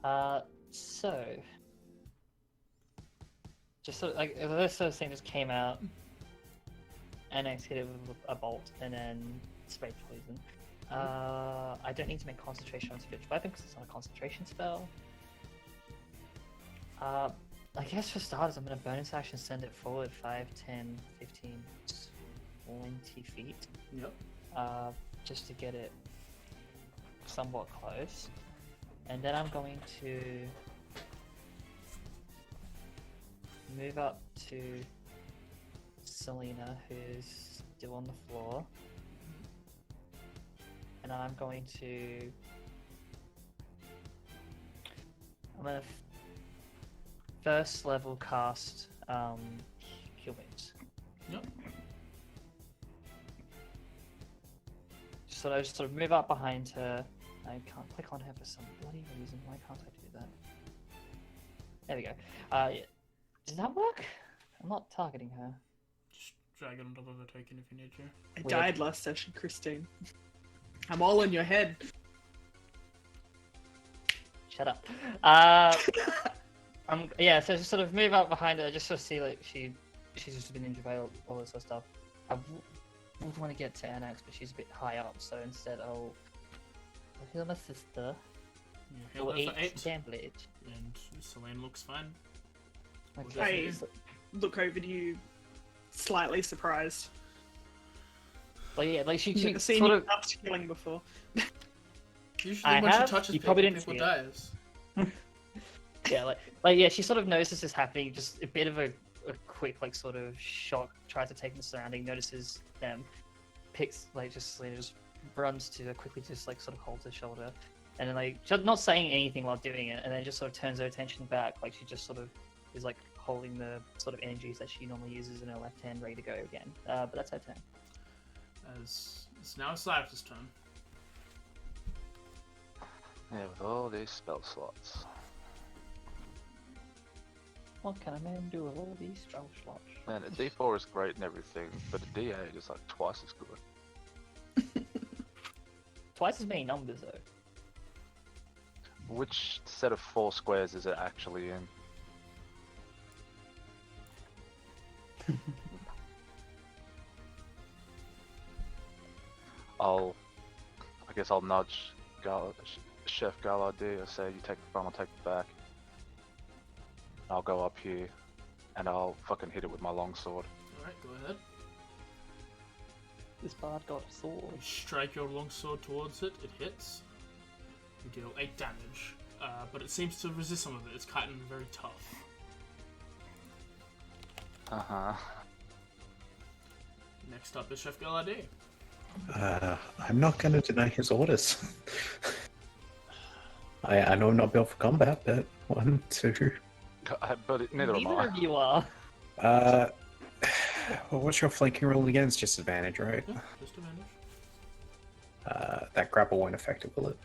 on. So... Just sort of, like, this sort of thing just came out, and I hit it with a bolt, and then sprayed poison. I don't need to make concentration on spiritual weapon because it's not a concentration spell. I guess for starters, I'm going to bonus action send it forward 5, 10, 15, 20 feet. Yep. Just to get it somewhat close. And then I'm going to move up to Selena, who's still on the floor. And I'm going to... I'm gonna first level cast Cure Wounds. Yep. So I just sort of move up behind her. I can't click on her for some bloody reason. Why can't I do that? There we go. Does that work? I'm not targeting her. Just drag it on top of a token if you need to. I Weird. died last session, Christine. I'm all in your head. Shut up. Yeah, so just sort of move up behind her, just sort of see like she's just been injured by all this sort of stuff. I would want to get to Anax, but she's a bit high up, so instead I'll heal my sister. You heal For her for 8 8, damage. and Selene looks fine. Okay, I so, look over to you, slightly surprised. like, yeah, like she Never seen sort you of upskilling before. Usually I when have, she touches you people, probably didn't people see dies. yeah, like yeah, she sort of notices this happening, just a bit of a quick like sort of shock, tries to take in the surrounding, notices them, picks like just runs to her, quickly just like sort of holds her shoulder, and then like just not saying anything while doing it, and then just sort of turns her attention back, like she just sort of is like holding the sort of energies that she normally uses in her left hand, ready to go again. But that's her turn. As it's now Cyrus's turn. Yeah, with all these spell slots. What can a man do with all these spell slots? Man, a D4 is great and everything, but a D8 is like twice as good. Twice as many numbers though. Which set of 4 squares is it actually in? I guess I'll nudge Chef Galardi or say you take the front, I'll take the back. I'll go up here and I'll fucking hit it with my longsword. Alright, go ahead. This bard got a sword. You strike your longsword towards it, it hits. You deal 8 damage, but it seems to resist some of it. It's kind of very tough. Next up is Chef Galardi. I'm not going to deny his orders. I know I'm not built for combat, but 1, 2. But neither am Neither I. of you are. Well, what's your flanking roll again? It's just advantage, right? Yeah, just advantage. That grapple won't affect it, will it?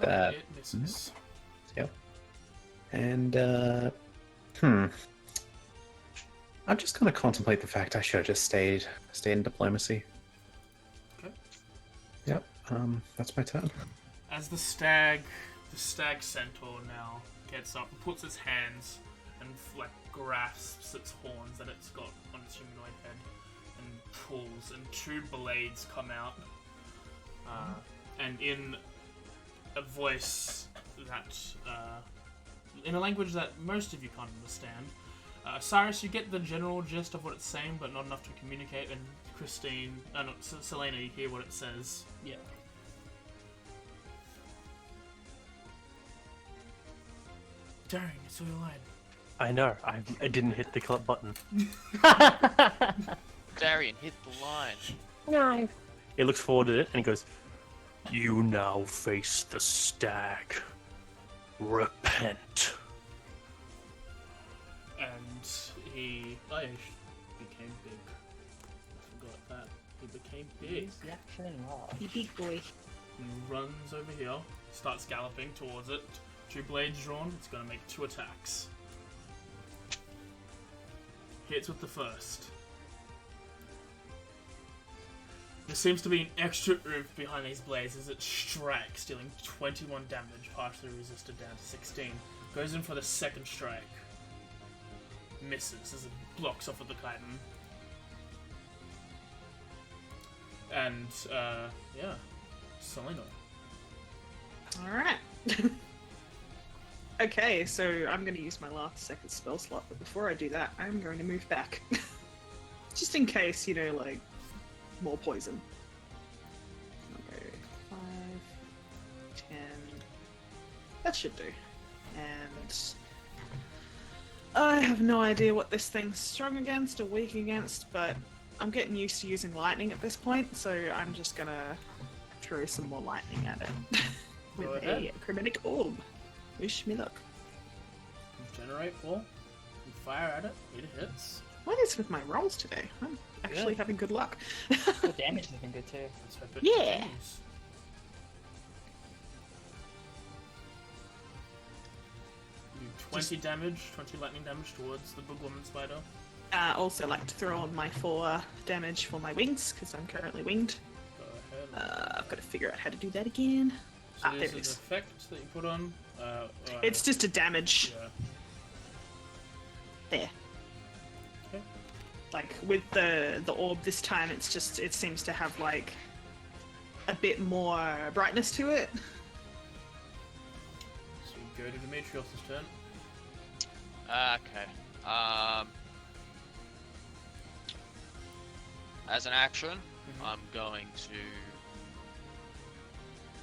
That- It misses. Yep. And, I'm just gonna contemplate the fact I should have just stayed in diplomacy. Okay. Yep, that's my turn. As the stag centaur now gets up and puts its hands and like grasps its horns that it's got on its humanoid head and pulls, and 2 blades come out, and in a voice that in a language that most of you can't understand. Cyrus, you get the general gist of what it's saying, but not enough to communicate, and Christine, Selena, you hear what it says. Yeah. Darian, you saw your line. I know. I didn't hit the club button. Darian, hit the line. No. He looks forward at it and he goes, "You now face the stag. Repent." And he became big. I forgot that. He became big. Use the action and roll. You big boy. And runs over here, starts galloping towards it. 2 blades drawn, it's gonna make 2 attacks. Hits with the first. There seems to be an extra oomph behind these blades as it strikes, dealing 21 damage, partially resisted down to 16. Goes in for the second strike. Misses as it blocks off with the chitin. And, yeah. Selena. Alright. Okay, so I'm going to use my last second spell slot, but before I do that, I'm going to move back. Just in case, like, more poison. Okay, 5, 10... That should do. And I have no idea what this thing's strong against or weak against, but I'm getting used to using lightning at this point, so I'm just gonna throw some more lightning at it Go with ahead. a chromatic orb. Wish me luck. Generate 4. You fire at it. It hits. What is with my rolls today? I'm actually Good. having good luck. Your damage has been good too. Let's hope it Yeah. continues. You do 20 damage, 20 lightning damage towards the big woman spider. Also like to throw on my 4 damage for my wings, because I'm currently winged. Go ahead. I've got to figure out how to do that again. So there this it is is. an effect that you put on. It's just a damage Yeah. there. Okay. Like with the orb this time, it seems to have like a bit more brightness to it. So you go to Demetrios' turn. Okay. As an action, I'm going to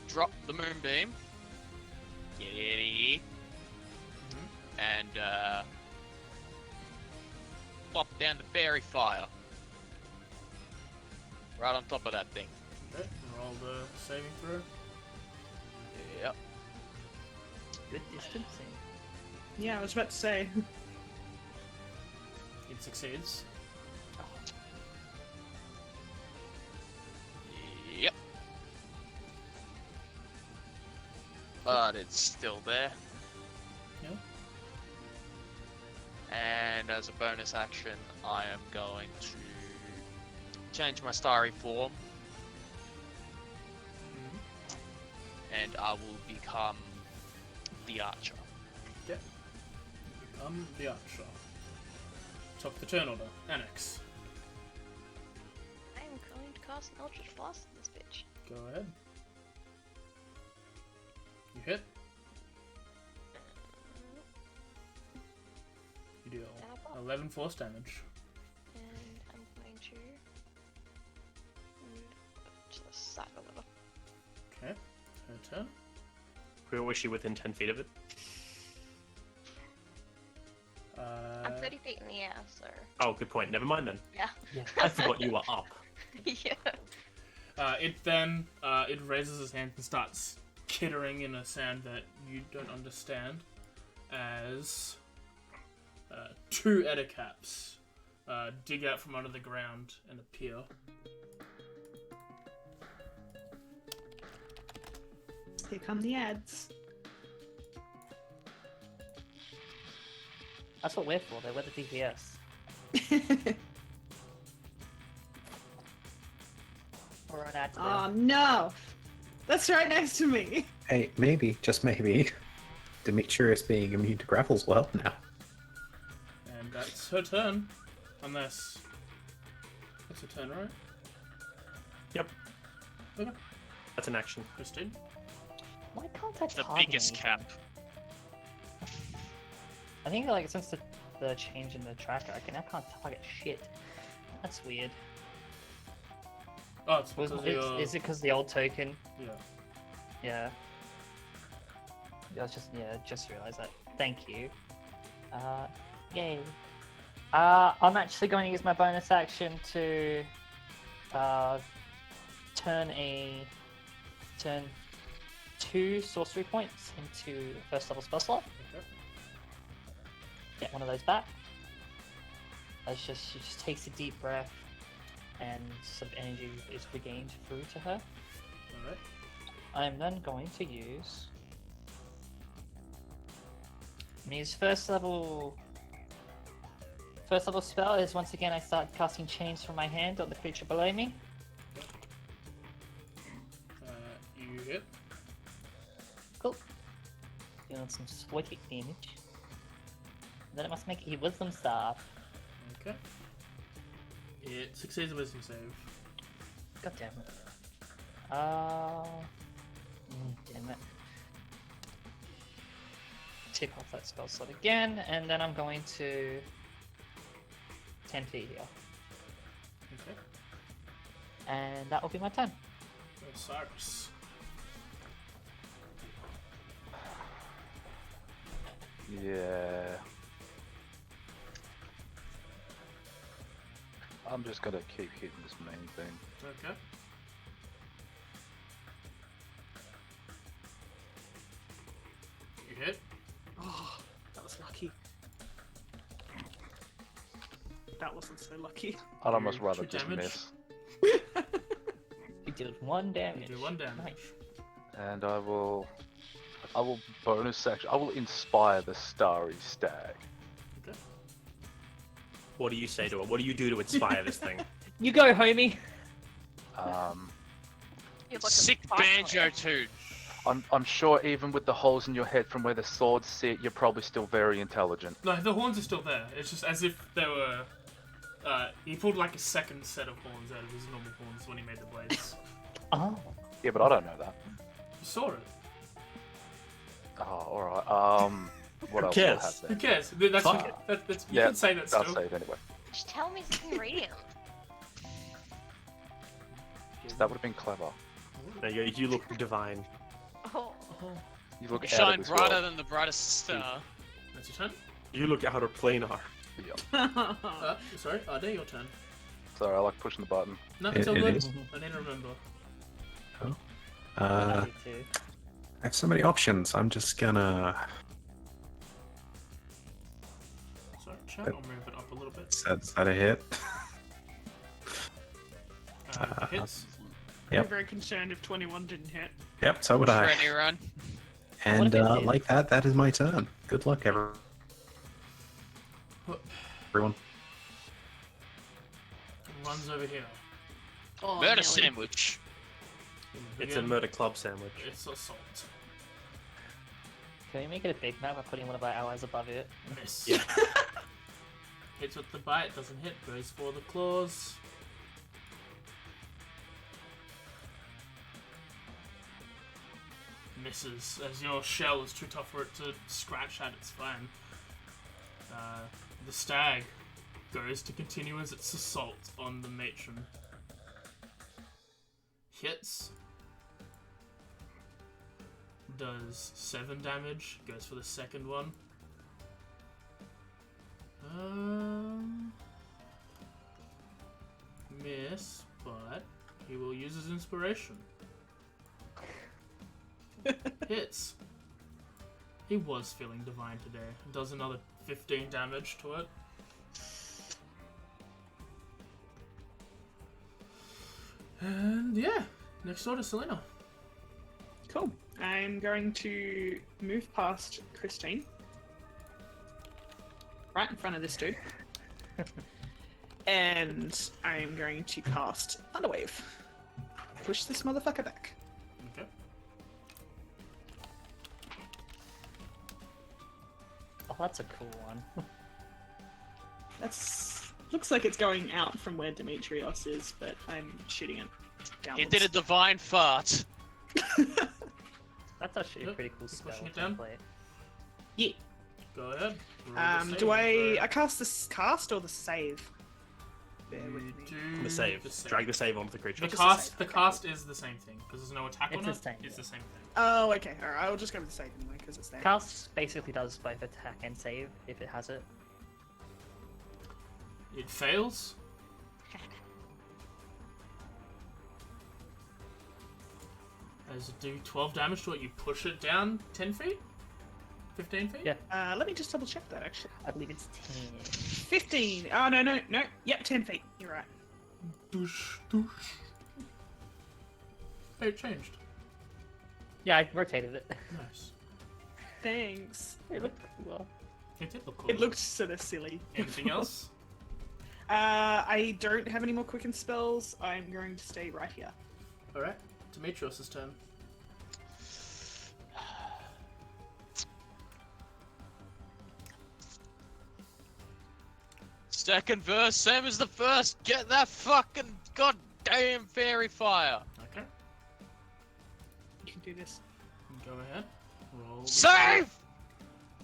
drop the moonbeam. Get out of here. And plop down the fairy fire. Right on top of that thing. Okay. Roll the saving throw. Yep. Good distancing. Yeah, I was about to say. It succeeds. Yep. But it's still there. Yeah. And as a bonus action, I am going to change my starry form. And I will become the archer. Okay. You become the archer. Top of the turn order. Annex. I'm going to cast an Eldritch Blast on this bitch. Go ahead. You hit. You deal Dab up. 11 force damage. And I'm going to move to the side a little. Okay. Her turn. Was she within 10 feet of it? I'm 30 feet in the air, so Oh, good point. Never mind then. yeah. Yeah. I forgot you were up. Yeah. It then it raises its hand and starts kittering in a sound that you don't understand, as 2 Edicaps dig out from under the ground and appear. Here come the ads. That's what we're for. We're the DPS. We're on ad. Oh no! That's right next to me! Hey, maybe, just maybe, Demetrius being immune to grapple's well now. And that's her turn. Unless... That's her turn, right? Yep. Okay. That's an action. Christine? Why can't I The target biggest anything? cap. I think like since the change in the tracker, I can't target shit. That's weird. Oh, it's because of your... Is it because the old token? Yeah. Yeah. I was just realized that. Thank you. Yay. I'm actually going to use my bonus action to turn 2 sorcery points into first level spell slot. Okay. Get one of those back. She just takes a deep breath, and some energy is regained through to her. Alright. I'm then going to use first level spell is once again I start casting chains from my hand on the creature below me. You hit. Cool. Doing some sweaty damage. Then it must make a wisdom save. Okay. It succeeds a wisdom save. God damn it. Damn it. Tick off that spell slot again, and then I'm going to 10 feet here. Okay. And that will be my turn. Osiris. Yeah. I'm just gonna keep hitting this main thing. Okay. You hit. Oh, that was lucky. That wasn't so lucky. I'd almost Do rather 2 just damage. miss. You did 1 damage. You do 1 damage. Nice. And I will bonus action. I will inspire the starry stag. Okay. What do you say to it? What do you do to inspire this thing? You go, homie. You're like a Sick fight banjo player. tune. I'm sure even with the holes in your head from where the swords sit, you're probably still very intelligent. No, the horns are still there. It's just as if they were. He pulled like a second set of horns out of his normal horns when he made the blades. Oh. Yeah, but I don't know that. You saw it. Oh, alright. What else do I cares? have Who there? cares? That's, Fuck. that's you Yeah, can say that I'll still. save anyway. Just tell me it's ingredient. That would have been clever. There you go. You look divine. Oh. You look You out shine of this brighter world. than the brightest star. That's your turn. You look out of planar. Yeah. Sorry, Ade, your turn. Sorry, I like pushing the button. No, it's all It good. is. I need to remember. I Me too. have so many options. I'm just gonna. Sorry, chat. I'll move it up a little bit. Is that a hit? Hits. Yep. I'm very concerned if 21 didn't hit. Yep, so would I. Shreddy run. And What if it did? like that is my turn. Good luck, everyone. Runs over here. Oh, Murder Nelly. sandwich. It's a murder club sandwich. It's assault. Can we make it a big map by putting one of our allies above it? Miss. Yeah. Hits with the bite, doesn't hit, goes for the claws. Misses, as your shell is too tough for it to scratch at, it's fine. The stag goes to continue as its assault on the matron. Hits. Does 7 damage, goes for the second one. Miss, but he will use his inspiration. Hits. He was feeling divine today. Does another 15 damage to it. And yeah, next order, Selena. Cool. I'm going to move past Christine. Right in front of this dude. And I'm going to cast Thunderwave. Push this motherfucker back. Okay. Oh, that's a cool one. That's looks like it's going out from where Demetrios is, but I'm shooting it He downwards. did a divine fart. That's actually a Yep, pretty cool keep spell. pushing it down. template. Yeah. Go ahead. Roll the Do save I for- cast the cast or the save? Bear with You me. do The save. Drag the save onto the creature. The Just cast. the The save, cast is the same thing because there's no attack It's on the it. same, It's yeah. the same thing. Oh, okay. Alright, I'll just go with the save anyway, because it's there. Cast basically does both attack and save if it has it. It fails. As it do 12 damage to it, you push it down 10 feet? 15 feet? Yeah. Let me just double check that, actually. I believe it's 10. 15! Oh, no. Yep, 10 feet. You're right. Doosh, doosh. Hey, it changed. Yeah, I rotated it. Nice. Thanks. It looked cool. It did look cool. It looked sort of silly. Anything else? I don't have any more quicken spells. I'm going to stay right here. Alright. Demetrios' turn. Second verse, same as the first. Get that fucking goddamn fairy fire. Okay. You can do this. Go ahead. Roll. the Save!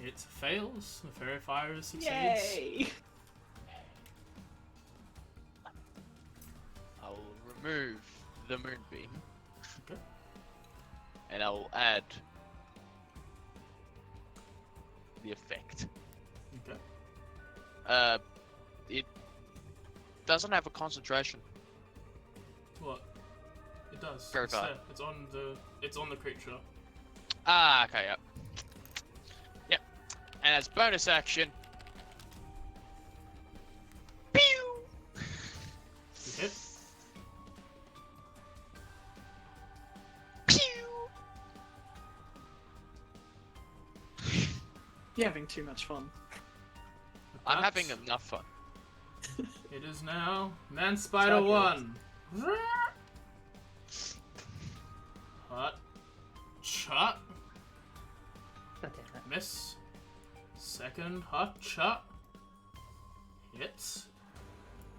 It fails. The fairy fire succeeds. Yay! I will remove the moonbeam. Okay. And I will add the effect. Okay. It doesn't have a concentration. What? It does. Very It's bad. there. It's on the creature. Ah, okay, yep. Yep. And as bonus action. Pew! You hit. Pew! You're having too much fun. I'm That's- having enough fun. It is now Man Spider Target. 1. Hot. Shot. God damn it. Miss. Second hot shot. Hits.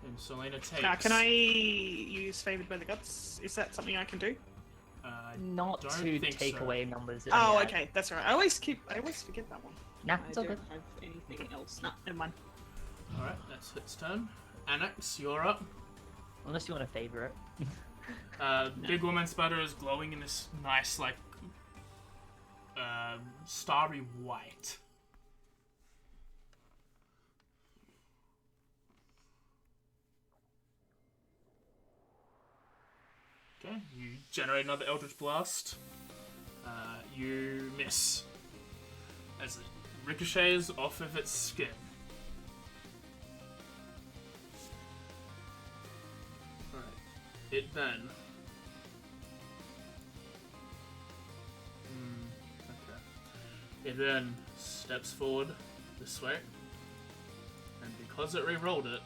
And Selena takes. Now, can I use Favored by the Gods? Is that something I can do? Not Don't to think take so. away numbers. Oh, yeah. okay, that's alright. I always forget that one. Nah, I it's all don't good. have anything else. Nah, never mind. Alright, that's its turn. Annex, you're up. Unless you want to favor it. Big Woman Spider is glowing in this nice, like, starry white. Okay, you generate another Eldritch Blast. You miss. As it ricochets off of its skin. Alright. It then. Okay. It then steps forward this way. And because it re-rolled it,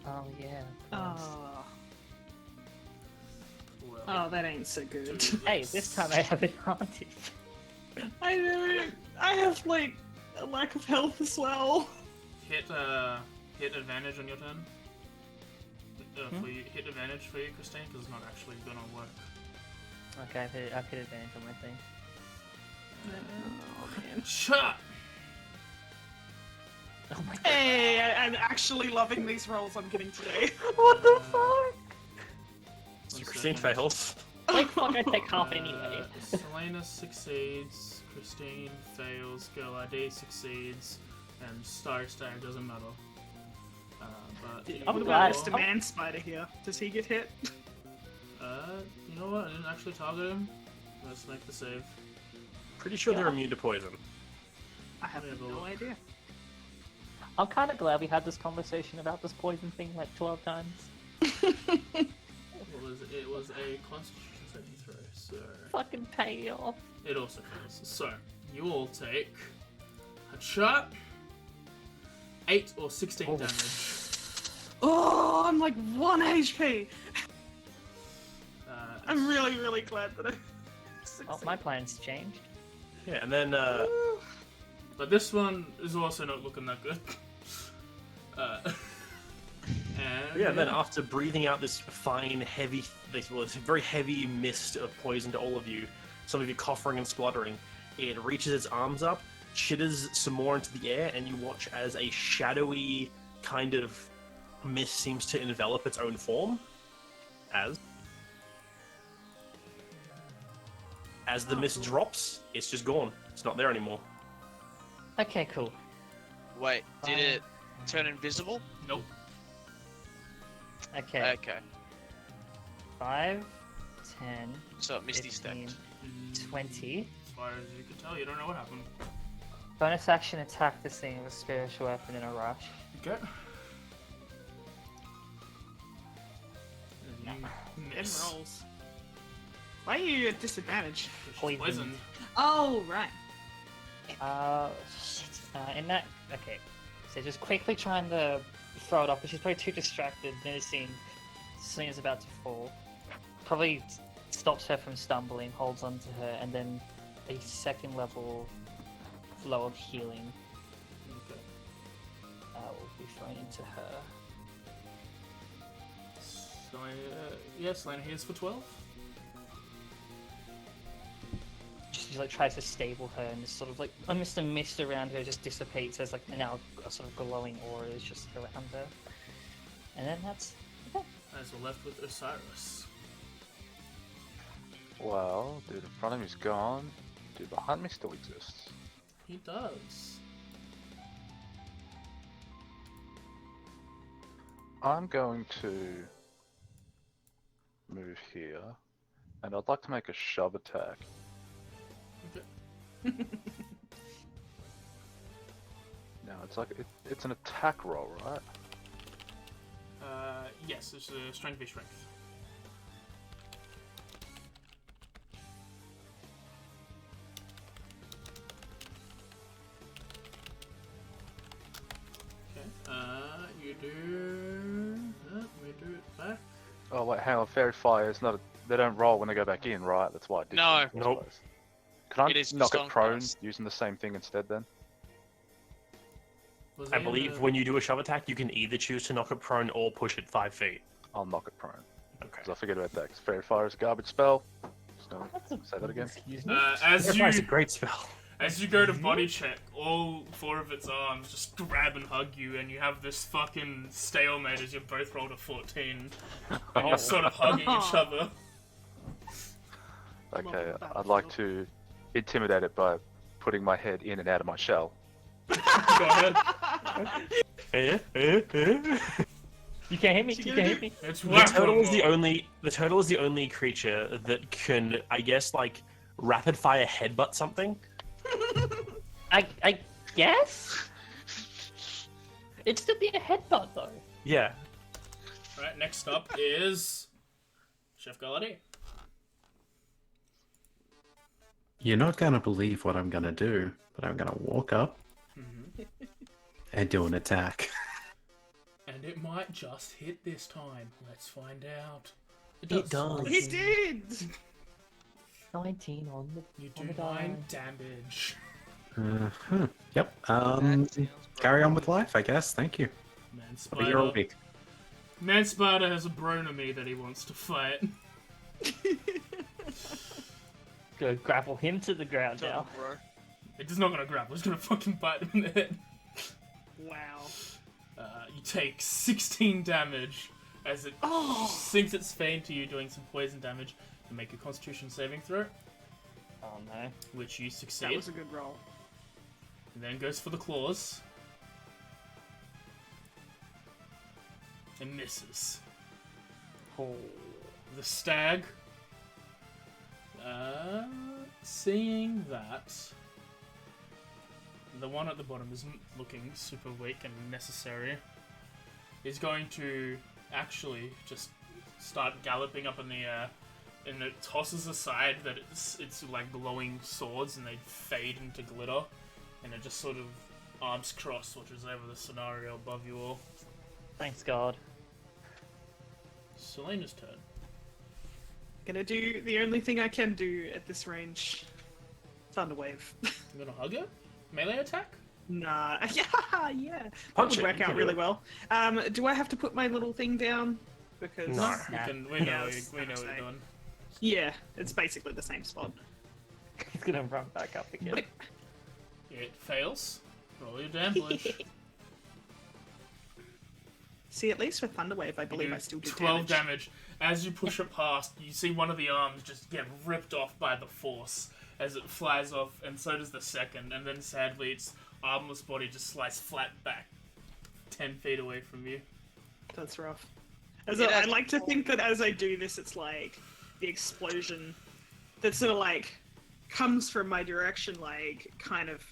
Oh yeah. of course. Oh, well, oh, that ain't so good. two Hey, hits. this time I have advantage. I know. I have like a lack of health as well. Hit advantage on your turn. For you, hit advantage for you, Christine, because it's not actually gonna work. Okay, I've hit advantage on my thing. Oh man. Shot. Oh my god. Hey, I'm actually loving these rolls I'm getting today. What the fuck? One Christine second. fails. Like fuck, I take half anyway. Selena succeeds. Christine fails. Girl ID succeeds. And Star doesn't matter. But I'm What glad- about Mr. Man Spider here? Does he get hit? You know what? I didn't actually target him. Let's make the save. Pretty sure they're immune to poison. I have Yeah, no but- idea. I'm kind of glad we had this conversation about this poison thing like 12 times. What was it? It was a Constitution saving throw, so Fucking pay off. it also fails. So you all take a shot, 8 or 16 Oh. damage. Oh, I'm like 1 HP. Uh, I'm really, really glad that I Oh, succeeded. my plans changed. Yeah, and then But this one is also not looking that good. And yeah, and then after breathing out this fine, heavy, this very heavy mist of poison to all of you, some of you coughing and spluttering, it reaches its arms up, chitters some more into the air, and you watch as a shadowy kind of mist seems to envelop its own form. As the mist drops, it's just gone. It's not there anymore. Okay, cool. Wait, did it turn invisible? nope. Okay. Okay. 5, 10, So Misty 15, stepped. 20. As far as you can tell, you don't know what happened. Bonus action attack this thing with a spiritual weapon in a rush. Okay. And you Them miss. rolls. Why are you at disadvantage? She's Poisoned. poisoned. Oh, right. Shit. In that. Okay. So just quickly trying to throw it off, but she's probably too distracted, noticing Selena's about to fall. Probably stops her from stumbling, holds onto her, and then a second level flow of healing Okay. will be thrown into her. Selena heals for 12. She like tries to stable her, and this sort of like almost a mist around her just dissipates as like now a sort of glowing aura is just around her. And then that's As we're left with Osiris. Well, dude in front of me's gone. Dude behind me still exists. He does. I'm going to move here, and I'd like to make a shove attack. Now it's like it's an attack roll, right? Yes, it's a strength v strength. Okay. You do. We do it back. Oh wait, hang on. Fairy fire is not. They don't roll when they go back in, right? That's why I did. No. that, I Nope. suppose. Can I It is knock it stone prone cast. using the same thing instead then? Was I he believe in when you do a shove attack, you can either choose to knock it prone or push it 5 feet. I'll knock it prone. Okay. Because I forget about that. Because fairy fire is a garbage spell. Just gonna say that again. Excuse me. As It's a you great spell. as you go to body check, all 4 of its arms just grab and hug you, and you have this fucking stalemate as you both rolled a 14, and you're sort of hugging each other. Okay, Love I'd like battlefield. to intimidate it by putting my head in and out of my shell. Go ahead. You can't hit me. You can't hit me. It's The whack turtle is one the more. only creature that can, I guess, like rapid fire headbutt something. I guess. It'd still be a headbutt though. Yeah. Alright, next up is Chef Galladay. You're not gonna believe what I'm gonna do, but I'm gonna walk up and do an attack. And it might just hit this time. Let's find out. It does. He did! 19 on the. You on do the die. 9 damage. Yep. That sounds Carry on with probable. life, I guess. Thank you. Man But you're Spider. weak. Man Spider has a Bronemy that he wants to fight. Go grapple him to the ground now. Bro. It's not gonna grapple, it's gonna fucking bite him in the head. Wow. You take 16 damage as it sinks its fang to you, doing some poison damage, and make a Constitution saving throw, Oh no. which you That succeed. was a good roll. And then goes for the claws. And misses. Oh. The stag, seeing that the one at the bottom isn't looking super weak and necessary, is going to actually just start galloping up in the air, and it tosses aside that it's like glowing swords and they fade into glitter, and it just sort of arms crossed watches over the scenario above you all. Thanks God. Selena's turn. Gonna do the only thing I can do at this range. Thunderwave. You gonna hug her? Melee attack? Nah. Yeah. That Punch would it, work you can out do really it. well. Do I have to put my little thing down? Because No. We know, Yeah, we it's know what insane. you're doing. yeah, it's basically the same spot. He's gonna run back up again. It fails. Roll your damage. See, at least with Thunderwave, I believe I still do 12 damage. As you push it past, you see one of the arms just get ripped off by the force as it flies off, and so does the second, and then sadly its armless body just slides flat back 10 feet away from you. That's rough. I Yeah, like to think that as I do this, it's like the explosion that sort of like comes from my direction, like kind of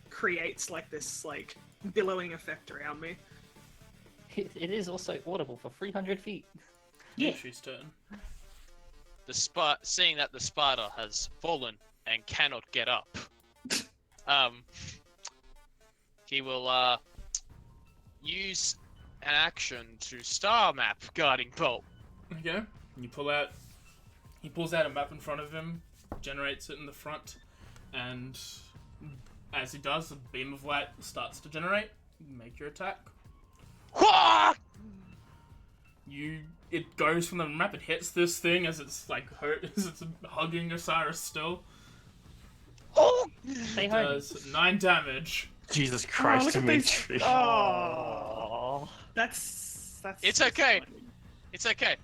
creates like this like billowing effect around me. It is also audible for 300 feet. Yeah. She's turn. Seeing that the spider has fallen and cannot get up, he will use an action to star map guarding bolt. Okay. You pull out. He pulls out a map in front of him, generates it in the front, and as he does, a beam of light starts to generate. Make your attack. It goes from the map, it hits this thing as it's like hurt, as it's hugging Osiris still. Say hi. Does 9 damage. Jesus Christ, look at these- Dimitri. Oh, Oh. that's. It's okay. It's okay.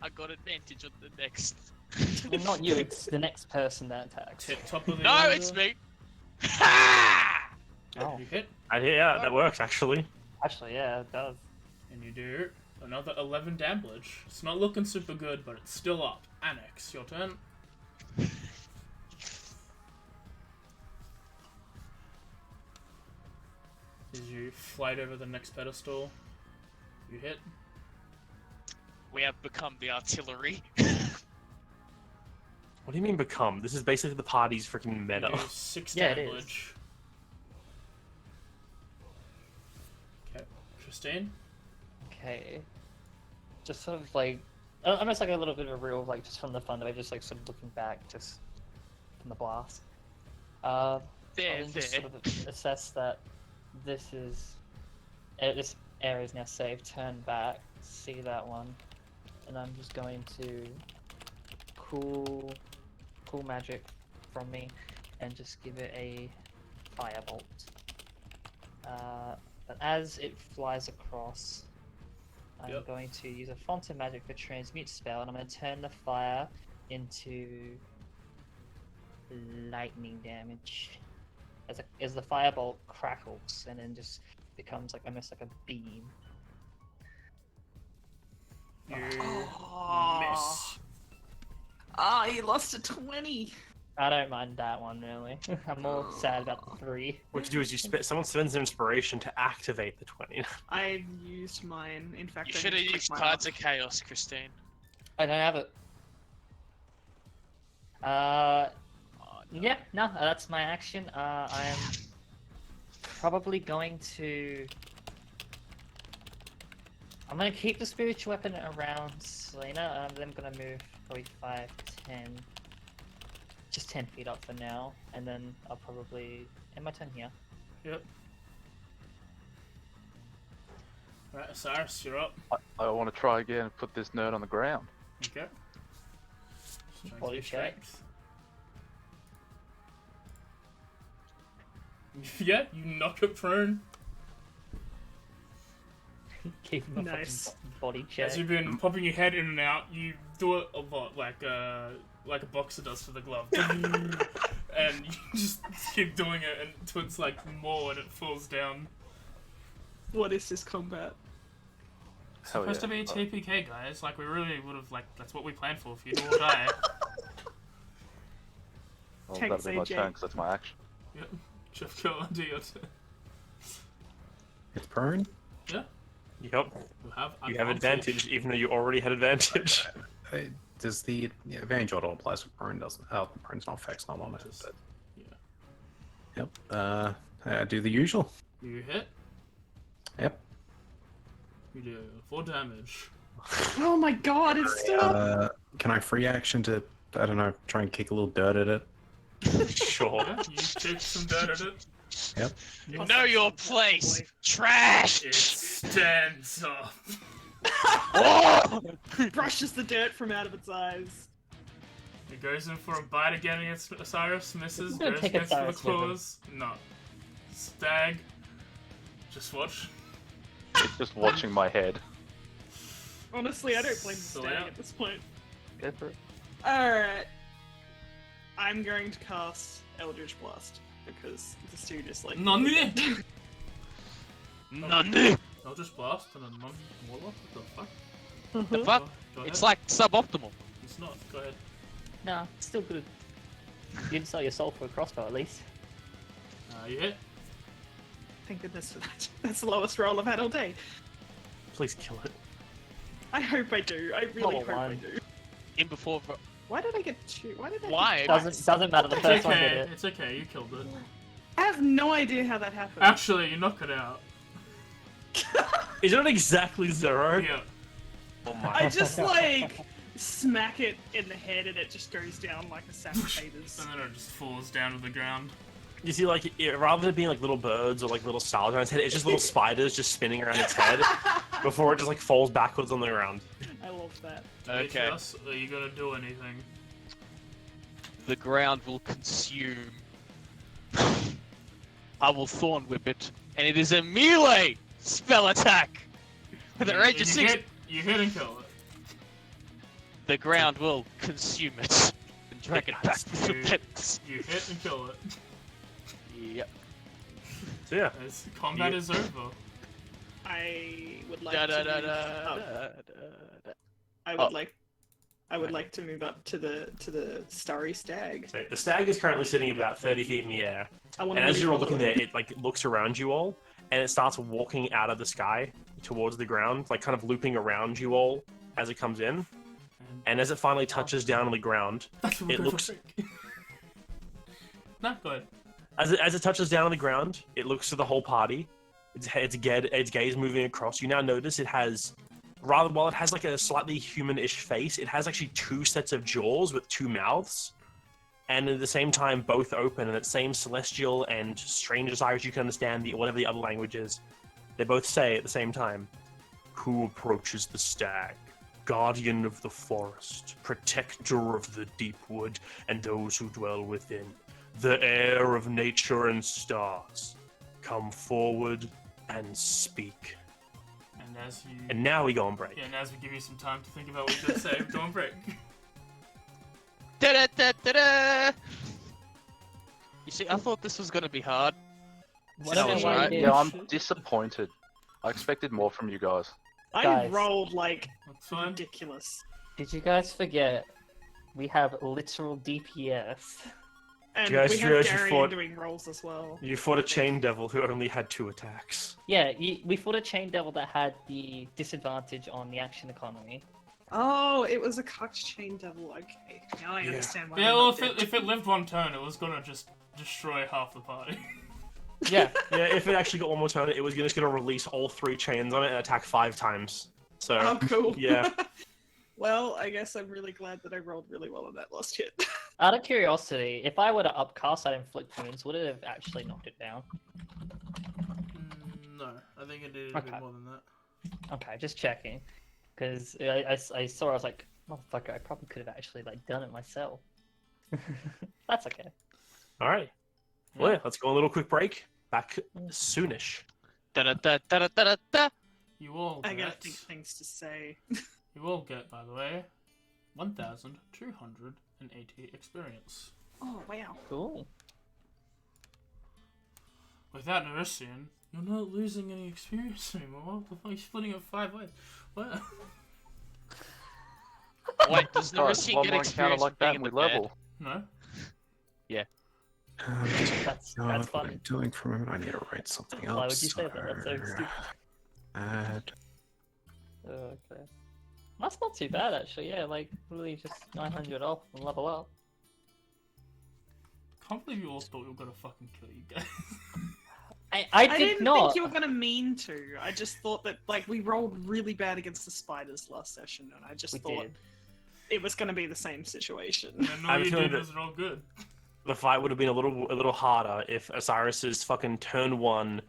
I got advantage on the next Well, not you, it's the next person that attacks. Tip top of the No, order. it's me. Ha! Oh. You hit, Yeah, that works actually. Actually, yeah, it does. and you do another 11 damage. It's not looking super good, but it's still up. Annex, your turn. As you flight over the next pedestal, you hit. We have become the artillery. What do you mean become? This is basically the party's freaking meta. You do 6 Yeah, it is. damage. Okay, Christine. Okay. Just sort of like, almost like a little bit of a real, like, just from the fun of it, just like sort of looking back, just from the blast. I'll then just sort of assess that this area is now safe, turn back, see that one, and I'm just going to cool magic from me and just give it a firebolt. But as it flies across, I'm going to use a font of magic for transmute spell, and I'm going to turn the fire into lightning damage. As the firebolt crackles and then just becomes like almost like a beam. You Oh. miss. Ah, he lost a 20. I don't mind that one really. I'm more sad about the 3. What you do is someone spends their inspiration to activate the 20. I've used mine. In fact, You I should need have to used click mine Cards up. of Chaos, Christine. I don't have it. Oh, no. Yeah, no, that's my action. I am probably going to. I'm gonna keep the spiritual weapon around Selena, and then I'm gonna move probably 5, 10, just 10 feet up for now, and then I'll probably end my turn here. Yep. Alright, Cyrus, you're up. I want to try again and put this nerd on the ground. Okay. Strength Body v check. strength. Yeah, you knock it prone. Keep him a Nice. fucking body check. As you've been popping your head in and out, you do it a lot like a boxer does for the glove. And you just keep doing it until it's like more and it falls down. What is this combat? It's Hell supposed to yeah. be a TPK, guys. Like, we really would have, like, that's what we planned for. If you do or die. Well, Thanks, that'll be my AJ. turn because that's my action. Yep. Chef Kill, do your turn. It's prone. Yeah. Yep. You have advantage, even though you already had advantage. Does the advantage auto applies for prone? Doesn't? Oh, prone's not fixed, not on it. Just- But, yeah. yep. I do the usual. You hit. Yep. You do 4 damage. Oh my god, it's still up. Can I free action to, I don't know, try and kick a little dirt at it? Sure. Yeah, you kick some dirt at it. Yep. You know your place! Trash! It stands up. Oh! Brushes the dirt from out of its eyes. It goes in for a bite again against Osiris, misses, I'm gonna goes take against for the Osiris with him. claws. No. Stag. Just watch. Just watching my head. Honestly, I don't blame the So, stag yeah. at this point. Go for it. Alright. I'm going to cast Eldritch Blast because the dude is like. Nani? None. I'll just blast and a non-warlock? What the fuck? The fuck? Go It's ahead. like suboptimal. It's not. Go ahead. Nah, it's still good. You didn't sell your soul for a crossbow at least. You hit. Thank goodness for that. That's the lowest roll I've had all day. Please kill it. I hope I do. I really Level hope I 1. do. In before. Why did I get 2? Why did I? Why? Get Doesn't matter. The It's first one did okay. it. It's okay. You killed it. I have no idea how that happened. Actually, you knock it out. Is it exactly 0? Yeah. Oh my. I just like smack it in the head and it just goes down like a sack of taters. And then it just falls down to the ground. You see, like, rather than being like little birds or like little stars around its head, it's just little spiders just spinning around its head before it just like falls backwards on the ground. I love that. Okay. Demetrius, are you gonna do anything? The ground will consume. I will thorn whip it, and it is a melee spell attack with a range of 6. You hit and kill it. the ground will consume it and drag it back to the You- pits. You hit and kill it. Yep. So yeah, As combat is over. I would like Da, da, to da, move da, up. da, da. I Oh. would like. I would like to move up to the starry stag. so the stag is currently sitting about 30 feet in the air, I want and to as you're all looking there, it like looks around you all, and it starts walking out of the sky towards the ground, like kind of looping around you all as it comes in. And as it finally touches down on the ground, That's what it we're looks going for. No, go ahead. as it touches down on the ground, it looks to the whole party. Its gaze moving across. You now notice it has, rather while it has like a slightly human-ish face, it has actually two sets of jaws with two mouths, and at the same time both open. And that same celestial and strange desires you can understand, whatever the other language is, they both say at the same time, "Who approaches the stag? Guardian of the forest, protector of the deep wood and those who dwell within, the heir of nature and stars. Come forward and speak." And as you... And now we go on break. Yeah, and as we give you some time to think about what you're going to say, we go on break. Da, da, da, da, da. You see, I thought this was gonna be hard. Whatever was way right. it Yeah, is. I'm disappointed. I expected more from you guys. I Guys. rolled like That's fine. ridiculous. Did you guys forget? We have literal DPS. And You guys we have realize you Darian fought- doing rolls as well. You fought a chain devil who only had 2 attacks. Yeah, we fought a chain devil that had the disadvantage on the action economy. Oh, it was a cocked chain devil. Okay, now I Yeah. understand why. Yeah, they're well, not dead. if it lived one turn, it was going to just destroy half the party. Yeah, Yeah, if it actually got one more turn, it was just going to release all 3 chains on it and attack 5 times. So, Oh, cool. yeah. Well, I guess I'm really glad that I rolled really well on that last hit. out of curiosity, if I were to upcast that inflict wounds, would it have actually knocked it down? No, I think it did a bit Okay. more than that. Okay, just checking. Because I saw, I was like, motherfucker, I probably could have actually like done it myself. That's okay. All right. Well, yeah, let's go on a little quick break. Back soonish. Da, da, da, da, da, da, da. You all I gotta get... think things to say. You all get, by the way, 1,280 experience. Oh wow. Cool. Without Nerisian, you're not losing any experience anymore. What the fuck? You're splitting it 5 ways. What? Wait, does Guys, Nerisian one get more encounter experience like for being that in we the bed? level. No? That's God, what fun. I'm doing for a moment. I need to write something up. Why would you say that? That's so stupid. Add. Okay. That's not too bad actually. Yeah, like really just 900 off and level up. Can't believe you all thought we were gonna fucking kill you guys. I I did didn't not. think you were gonna mean to. I just thought that like we rolled really bad against the spiders last session, and I just We thought did. it was gonna be the same situation. And I all have a you feeling did that- was roll good. The fight would have been a little harder if Osiris's fucking turn 1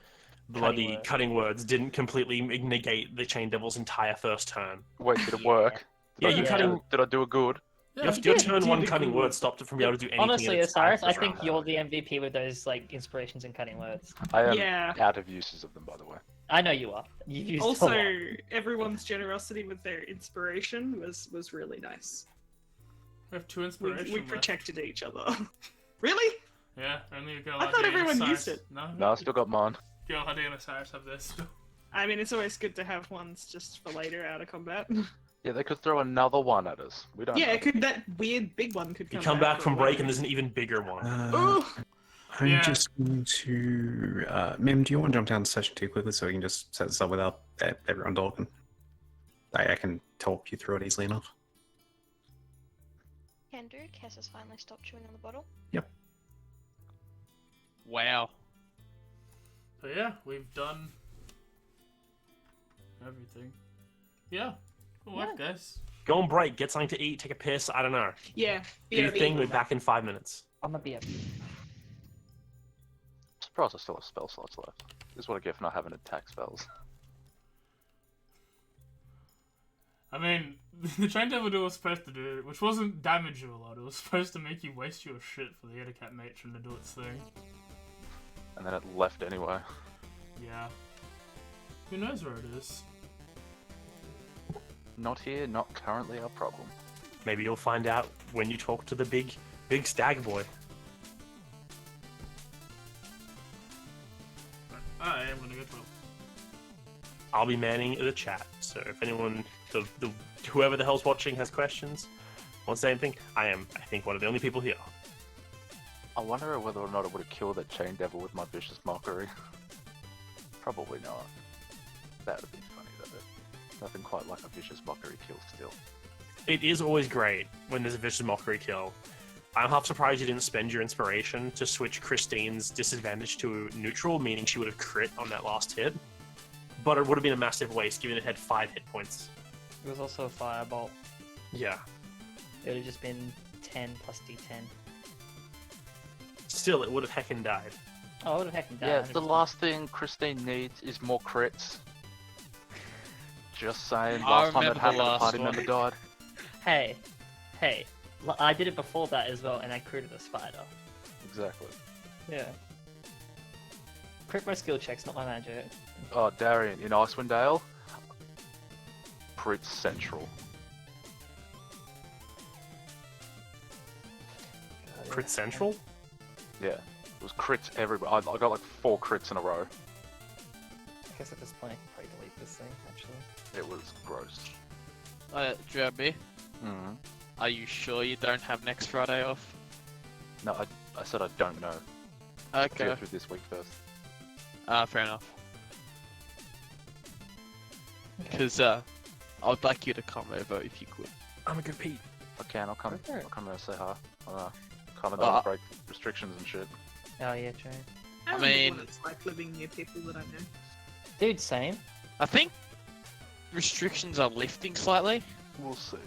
bloody Word. cutting words didn't completely negate the Chain Devil's entire first turn. Wait, did it work? Yeah, Did I you do- cutting. Did I do it good? Yeah, Your, you your did. turn did 1 a cutting good word one. stopped it from being able to do anything. Honestly, in its Osiris, I first think round. you're the MVP with those like inspirations and cutting words. I am Yeah. out of uses of them, by the way. I know you are. You've used a Also, lot. everyone's generosity with their inspiration was really nice. We have 2 We, inspiration we left. protected each other. Really? Yeah, only a girl I thought Hadi and everyone Osiris. used it. No, No, I still got mine. Girl Hadi and Osiris have this. I mean, it's always good to have ones just for later out of combat. Yeah, they could throw another one at us. We don't. Yeah, know. could that weird big one could You come come back from break and later. there's an even bigger one. Ooh. I'm Yeah. just going to. Mim, do you want to jump down to session 2 quickly so we can just set this up without everyone talking? I can talk you through it easily enough. Can do. Cass has finally stopped chewing on the bottle. Wow. But yeah, we've done everything. Yeah. Good work, guys. Go on break, get something to eat, take a piss, I don't know. Yeah. Do your BRB. thing, we're back in 5 minutes. I'm gonna be a Surprised I still have spell slots left. This is what I get for not having attack spells. I mean, the Chain Devil was supposed to do, which wasn't damage you a lot, it was supposed to make you waste your shit for the Edicat Matron to do its thing. And then it left anyway. Yeah. Who knows where it is? Not here, not currently our problem. Maybe you'll find out when you talk to the big stag boy. I am gonna go 12. I'll be manning the chat, so if anyone, whoever the hell's watching has questions, wants to say anything, I think, one of the only people here. I wonder whether or not it would have killed that chain devil with my vicious mockery. Probably not. That would be funny though. Nothing quite like a vicious mockery kill still. It is always great when there's a vicious mockery kill. I'm half surprised you didn't spend your inspiration to switch Christine's disadvantage to neutral, meaning she would have crit on that last hit. But it would have been a massive waste, given it had 5 hit points. It was also a firebolt. Yeah. It would have just been 10 plus d10. Still, it would have heckin' died. Oh, it would have heckin' died. Yeah, the last thing Christine needs is more crits. Just saying, I last time that remember the happened, a last party one. member died. Hey. I did it before that as well, and I critted a spider. Exactly. Yeah. Crit my skill checks, not my magic. Oh, Darian, in Icewind Dale, crit central. Crit Central? Yeah, it was crits everywhere. I got like 4 crits in a row. I guess at this point I can probably delete this thing, actually. It was gross. Jeremy, Mm. are you sure you don't have next Friday off? No, I said I don't know. Okay. Go through this week first. Fair enough. Because I'd like you to come over if you could. I'm a good Pete. I can. I'll come. Go for it. I'll come and say hi. Kind of Uh, don't break restrictions and shit. Oh yeah, true. I I remember mean- what it's like living near people that I know. Dude, same. I think restrictions are lifting slightly. We'll see.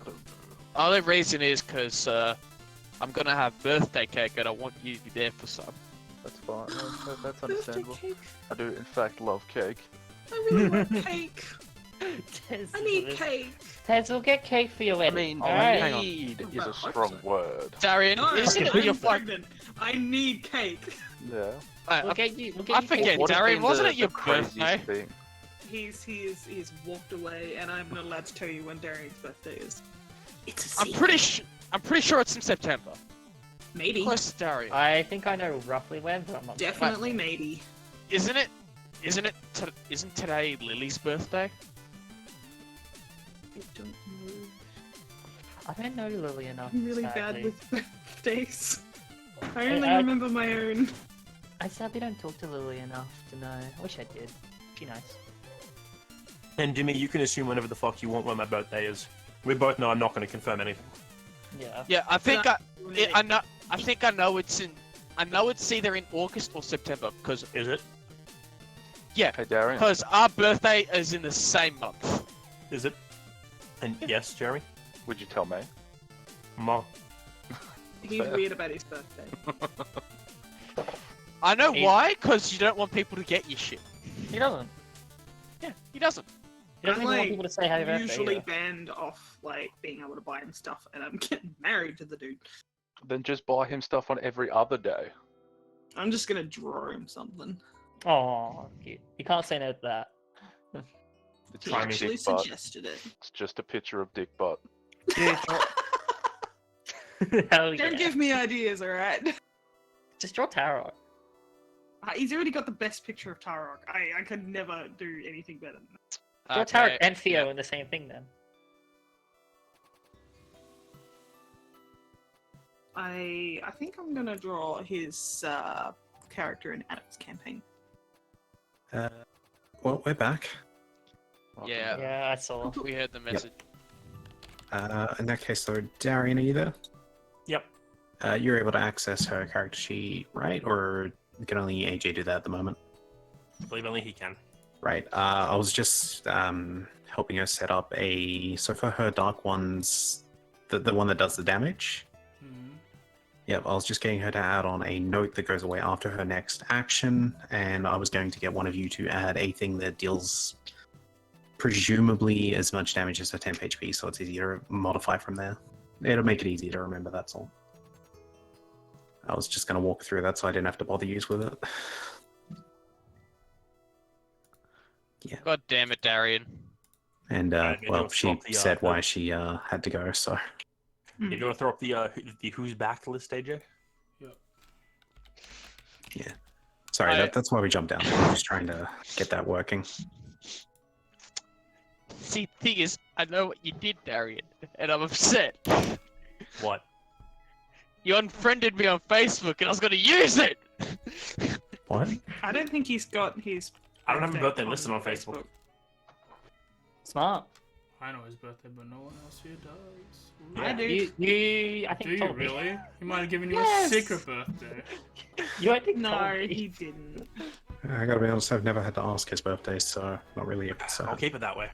I don't know. Only reason is because I'm gonna have birthday cake and I want you to be there for some. That's fine. That's Birthday understandable. cake. I do, in fact, love cake. I really want cake. Tez, I need cake. Tez, we'll get cake for your I wedding. mean, Alright. hang on. need is Well, a strong word. Darian, No, isn't it I'm your fun? pregnant. I need cake. Yeah. We'll get you. We'll get I you forget, cake. What has Darian, been wasn't the- it your the craziest birthday? thing? He's walked away, and I'm not allowed to tell you when Darian's birthday is. It's a I'm pretty sure it's in September. Maybe. Close to Darian. I think I know roughly when, but I'm not. Definitely maybe. Isn't it? Isn't today Lily's birthday? I don't know. I don't know Lily enough. I'm really sadly. bad with birthdays. I only I- remember my own. I sadly don't talk to Lily enough to know. I wish I did. She nice. And Jimmy, you can assume whenever the fuck you want when my birthday is. We both know I'm not going to confirm anything. Yeah. Yeah, I think Yeah. I know. I think I know it's in. I know it's either in August or September because Is it? Hey, Darian. our birthday is in the same month. Is it? And yes, Jeremy? Would you tell me? Ma. He's weird about his birthday. I know He- why, because you don't want people to get you shit. He doesn't. Yeah, he doesn't. He doesn't I'm, even want like, people to say happy birthday. Usually either. banned off like being able to buy him stuff, and I'm getting married to the dude. Then just buy him stuff on every other day. I'm just gonna draw him something. Oh, cute. You can't say no to that. It's He just actually dick butt. suggested it. It's just a picture of dick butt. Dude, hell Don't yeah. give me ideas, alright? Just draw tarot. He's already got the best picture of Tarok. I could never do anything better than that. Draw Tarot and Theo in the same thing then. I think I'm gonna draw his character in Adam's campaign. Well, we're back. Yeah, Yeah, I saw. we heard the message. In that case, though, Darian, are you there? Yep. You're able to access her character sheet, right? Or can only AJ do that at the moment? I believe only he can. Right. I was just helping her set up so for her dark ones, the one that does the damage. Yep, I was just getting her to add on a note that goes away after her next action, and I was going to get one of you to add a thing that deals presumably as much damage as a temp HP, so it's easier to modify from there. It'll make it easier to remember, that's all. I was just going to walk through that so I didn't have to bother you with it. God damn it, Darian. And Alright, maybe well, we'll she swap the, said why she had to go. So Do you want to throw up the who's back list, AJ? yeah, sorry, that's why we jumped down. I'm just trying to get that working. See, thing is, I know what you did, Darian, and I'm upset. What? You unfriended me on Facebook, and I was gonna use it. What? I don't think he's got his. I don't have a birthday listed on Facebook. Smart. I know his birthday, but no one else here does. I do. You I think Do you told me. really? He might have given you Yes! a secret birthday. You I think No, told me. he didn't. I gotta be honest, I've never had to ask his birthday, so not really a concern. I'll keep it that way.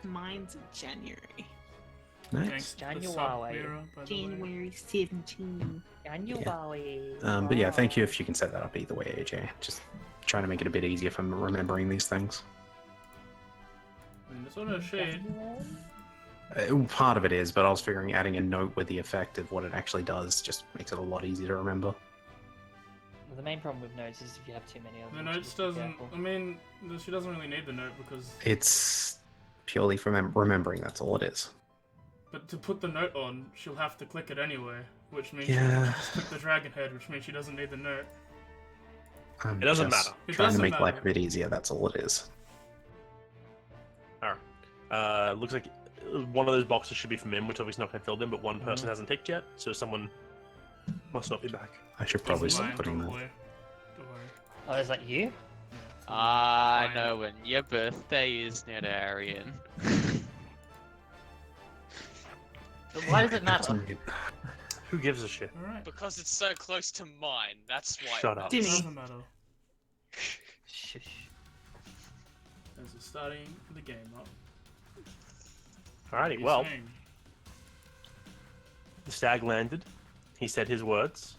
Mine's in January. Nice. Thanks to the January. sub mirror, by the way. January 17. January. But yeah, thank you if you can set that up either way, AJ. Just trying to make it a bit easier for remembering these things. I mean, it's not a shade. Part of it is, but I was figuring adding a note with the effect of what it actually does just makes it a lot easier to remember. Well, the main problem with notes is if you have too many of The them. notes just be doesn't. careful. I mean, she doesn't really need the note because. It's purely for remembering, that's all it is. But to put the note on, she'll have to click it anyway, which means Yeah. she'll just click the dragon head, which means she doesn't need the note. I'm It doesn't just matter. It trying to doesn't make life matter. a bit easier, that's all it is. Alright. Looks like one of those boxes should be from him, which obviously not going to fill them, but one person hasn't ticked yet, so someone must not be back. I should probably It's stop mine, putting that. probably. Don't worry. Oh, is that you? I Fine. know when your birthday is now, Darian. Why does it Got some matter? good- Who gives a shit? Alright. Because it's so close to mine. That's why. Shut up. Dimmy. Doesn't matter. Shush. As we're starting the game up. Alrighty, What are you well, saying? the stag landed. He said his words.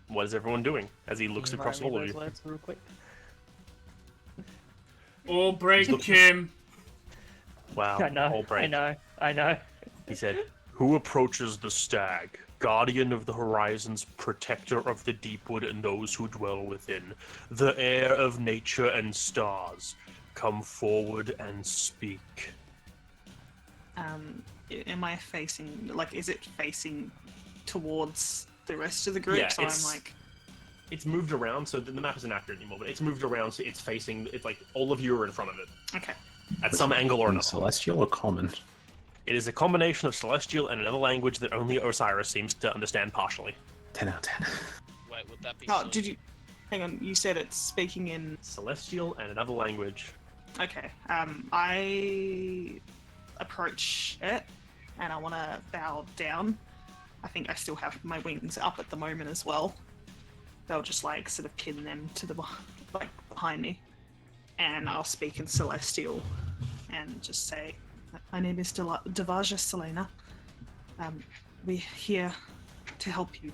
What is everyone doing as he looks Can you across remind all me of those you? words real quick? All break Look- him. Wow, I know. all break. I know. He said, "Who approaches the stag? Guardian of the horizons, protector of the deep wood and those who dwell within, the heir of nature and stars. Come forward and speak." Am I facing, like, is it facing towards the rest of the group? Yeah, So it's- I'm like, It's moved around, so the map isn't accurate anymore, but it's moved around, so it's facing, it's like all of you are in front of it, okay. at some angle or another. Celestial or common? It is a combination of Celestial and another language that only Osiris seems to understand partially. 10 out of 10. Wait, would that be? Oh, did you? Hang on, you said it's speaking in. Celestial and another language. Okay. I approach it, and I want to bow down. I think I still have my wings up at the moment as well. They'll just like sort of pin them to the like behind me, and I'll speak in Celestial, and just say, "My name is Devaja Selena. We're here to help you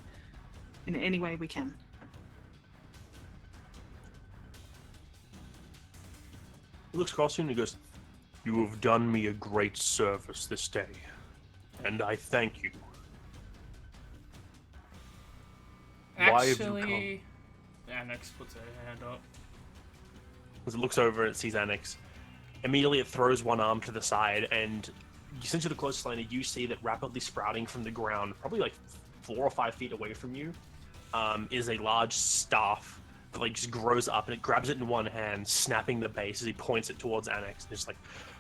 in any way we can." He looks across you and he goes, "You have done me a great service this day, and I thank you. Why have you Actually, Annex puts her hand up. As it looks over and it sees Annex, immediately it throws one arm to the side, and since you're the closest liner, you see that rapidly sprouting from the ground, probably like 4 or 5 feet away from you, is a large staff that like just grows up, and it grabs it in one hand, snapping the base as he points it towards Annex. And it's like,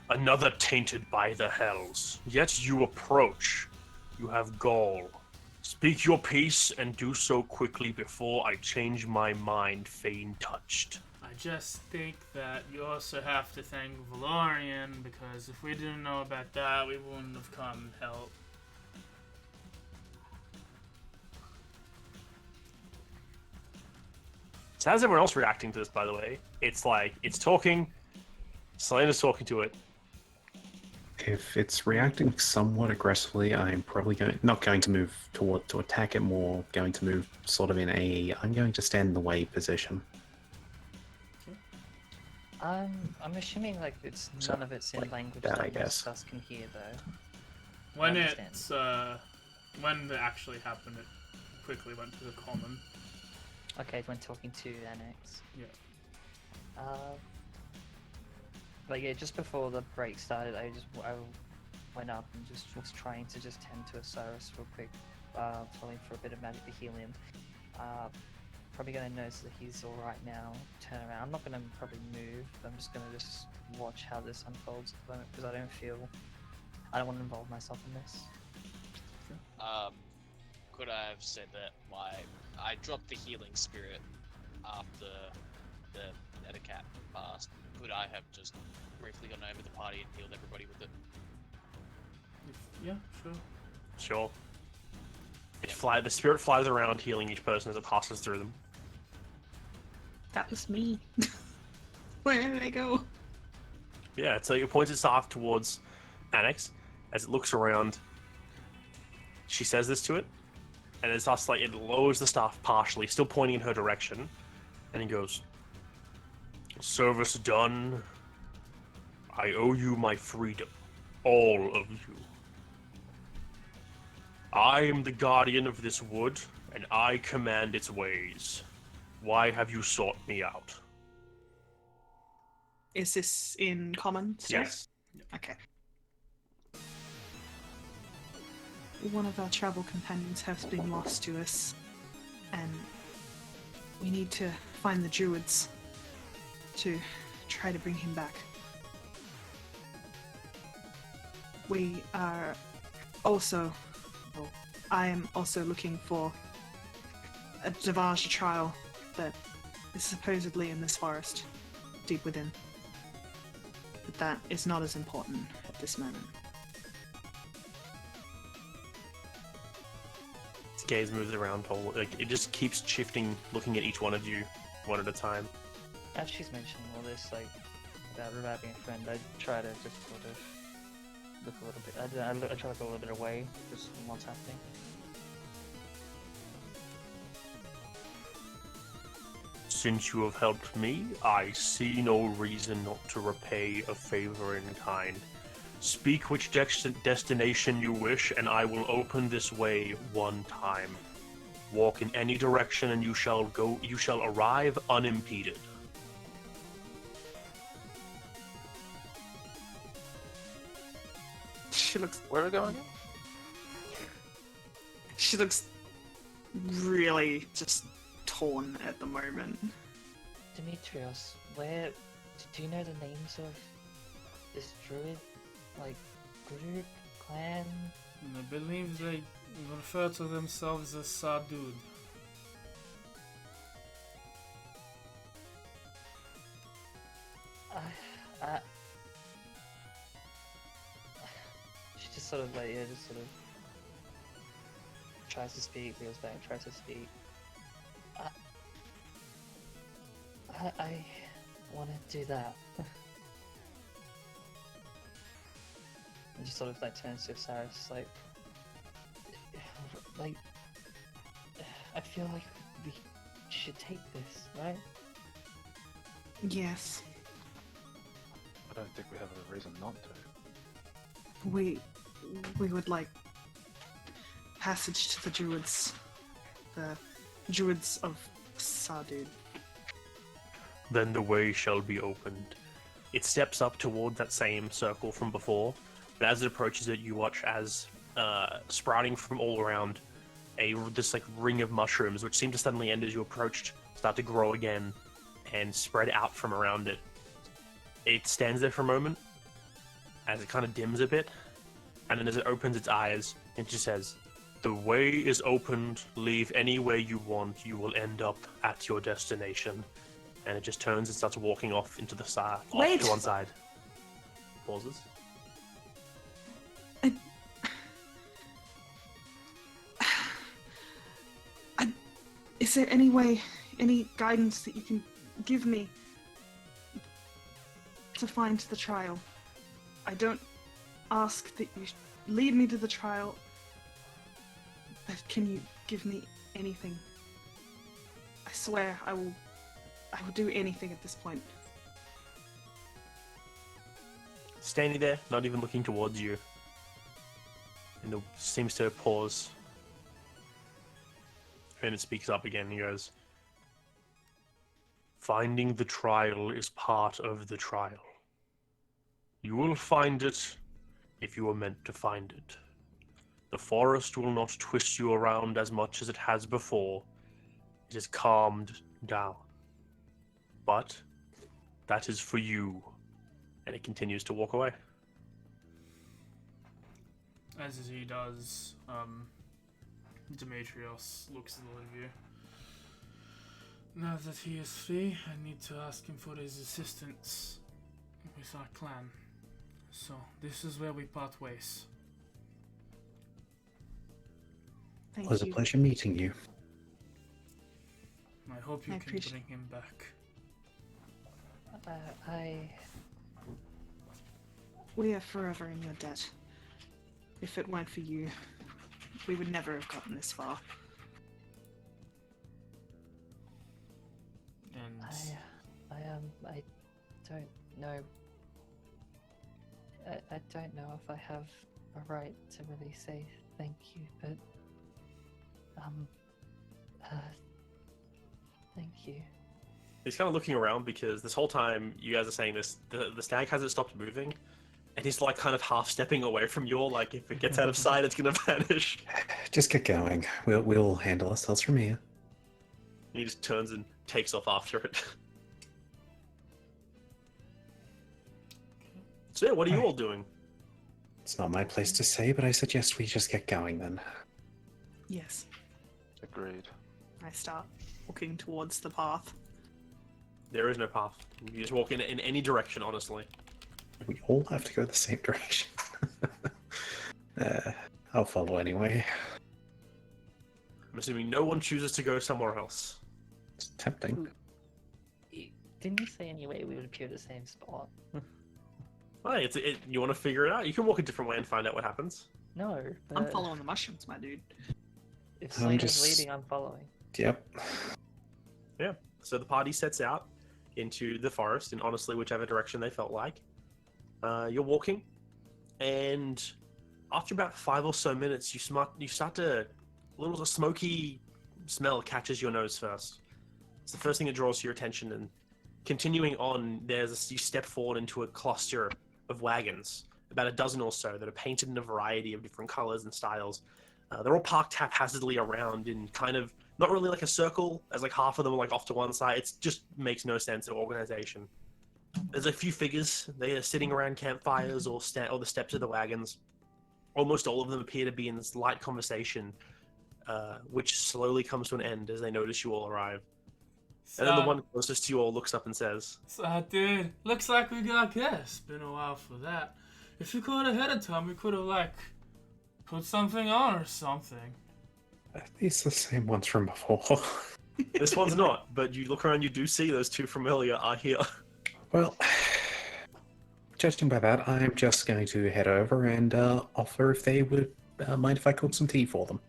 "Another tainted by the hells. Yet you approach. You have gall. Speak your peace, and do so quickly before I change my mind, fain touched." I just think that you also have to thank Valorian, because if we didn't know about that, we wouldn't have come and helped. So how's everyone else reacting to this, by the way? It's like, it's talking, Selena's talking to it. If it's reacting somewhat aggressively, I'm probably not going to move toward to attack it, more going to move sort of in a I'm going to stand in the way position. I'm assuming like it's So, none of it's in like language that, that I most guess. of us can hear though. When understand. it's when it actually happened, it quickly went to the common. Okay, when talking to Annex. Yeah. But yeah, just before the break started, I went up and just was trying to just tend to Osiris real quick, falling for a bit of magic helium. Probably gonna notice that he's all right now. Turn around. I'm not gonna probably move. I'm just gonna watch how this unfolds at the moment because I don't want to involve myself in this. Could I have said that I dropped the healing spirit after the etiquette passed? Could I have just briefly gone over the party and healed everybody with it? Yeah, sure. Sure. The spirit flies around, healing each person as it passes through them. That was me. Where did I go? Yeah, so it points its staff towards Annex as it looks around. She says this to it, and it starts it lowers the staff partially, still pointing in her direction, and he goes, "Service done. I owe you my freedom, all of you. I am the guardian of this wood, and I command its ways. Why have you sought me out?" Is this in common? Sir? Yes. Okay. One of our travel companions has been lost to us, and we need to find the druids to try to bring him back. We are also... well, I am also looking for a Devage trial that is supposedly in this forest, deep within. But that is not as important at this moment. Its gaze moves around, it just keeps shifting, looking at each one of you, one at a time. As she's mentioning all this, about reviving a friend, I try to just sort of look a little bit. I try to look a little bit away just from what's happening. Since you have helped me, I see no reason not to repay a favor in kind. Speak which destination you wish, and I will open this way one time. Walk in any direction, and you shall arrive unimpeded. She looks... Where are we going again? She looks really just torn at the moment. Demetrios, do you know the names of this druid? Group, clan? I believe they refer to themselves as Sadud. She just sort of tries to speak, reels back, tries to speak. I want to do that. And just sort of turns to Osiris, I feel like we should take this, right? Yes. I don't think we have a reason not to. We would like passage to the druids. The druids of Sadud. Then the way shall be opened. It steps up toward that same circle from before, but as it approaches it, you watch as, sprouting from all around, this ring of mushrooms, which seem to suddenly end as you approached, start to grow again and spread out from around it. It stands there for a moment, as it kind of dims a bit, and then as it opens its eyes, it just says, "The way is opened, leave any way you want, you will end up at your destination." And it just turns and starts walking off into the side, off to one side. Pauses. Is there any way, any guidance that you can give me to find the trial? I don't ask that you lead me to the trial, but can you give me anything? I swear I will do anything at this point. Standing there, not even looking towards you. And it seems to pause. And it speaks up again. He goes, Finding the trial is part of the trial. You will find it if you are meant to find it. The forest will not twist you around as much as it has before. It is calmed down. But that is for you. And it continues to walk away. As he does, Demetrios looks at all of you. Now that he is free, I need to ask him for his assistance with our clan. So, this is where we part ways. It was a pleasure meeting you. I hope you I can appreciate- bring him back. We are forever in your debt. If it weren't for you, we would never have gotten this far. And I don't know. I don't know if I have a right to really say thank you, but thank you. He's kind of looking around because this whole time you guys are saying this, the stag hasn't stopped moving, and he's like kind of half stepping away from you all. Like if it gets out of sight, it's gonna vanish. Just get going. We'll handle ourselves from here. And he just turns and takes off after it. So yeah, what are you all doing? It's not my place to say, but I suggest we just get going then. Yes. Agreed. I start walking towards the path. There is no path. You just walk in any direction, honestly. We all have to go the same direction. I'll follow anyway. I'm assuming no one chooses to go somewhere else. It's tempting. Didn't you say anyway we would appear at the same spot? Hey, you want to figure it out? You can walk a different way and find out what happens. No, but I'm following the mushrooms, my dude. if I'm Selena's just- leading, I'm following. Yep. Yeah. So the party sets out into the forest in honestly whichever direction they felt like. You're walking, and after about 5 or so minutes, you start to a little smoky smell catches your nose first. It's the first thing that draws your attention, and continuing on, you step forward into a cluster of wagons, about a dozen or so, that are painted in a variety of different colors and styles. They're all parked haphazardly around in kind of not really like a circle, as like half of them are like off to one side. It just makes no sense of organization. There's a few figures. They are sitting around campfires or the steps of the wagons. Almost all of them appear to be in this light conversation, which slowly comes to an end as they notice you all arrive. And then the one closest to you all looks up and says, So, dude, looks like we got guests. Been a while for that. If you called ahead of time, we could have, put something on or something. Are these the same ones from before? this one's not, but you look around, you do see those two from earlier are here. Well, judging by that, I'm just going to head over and offer if they would mind if I cooked some tea for them.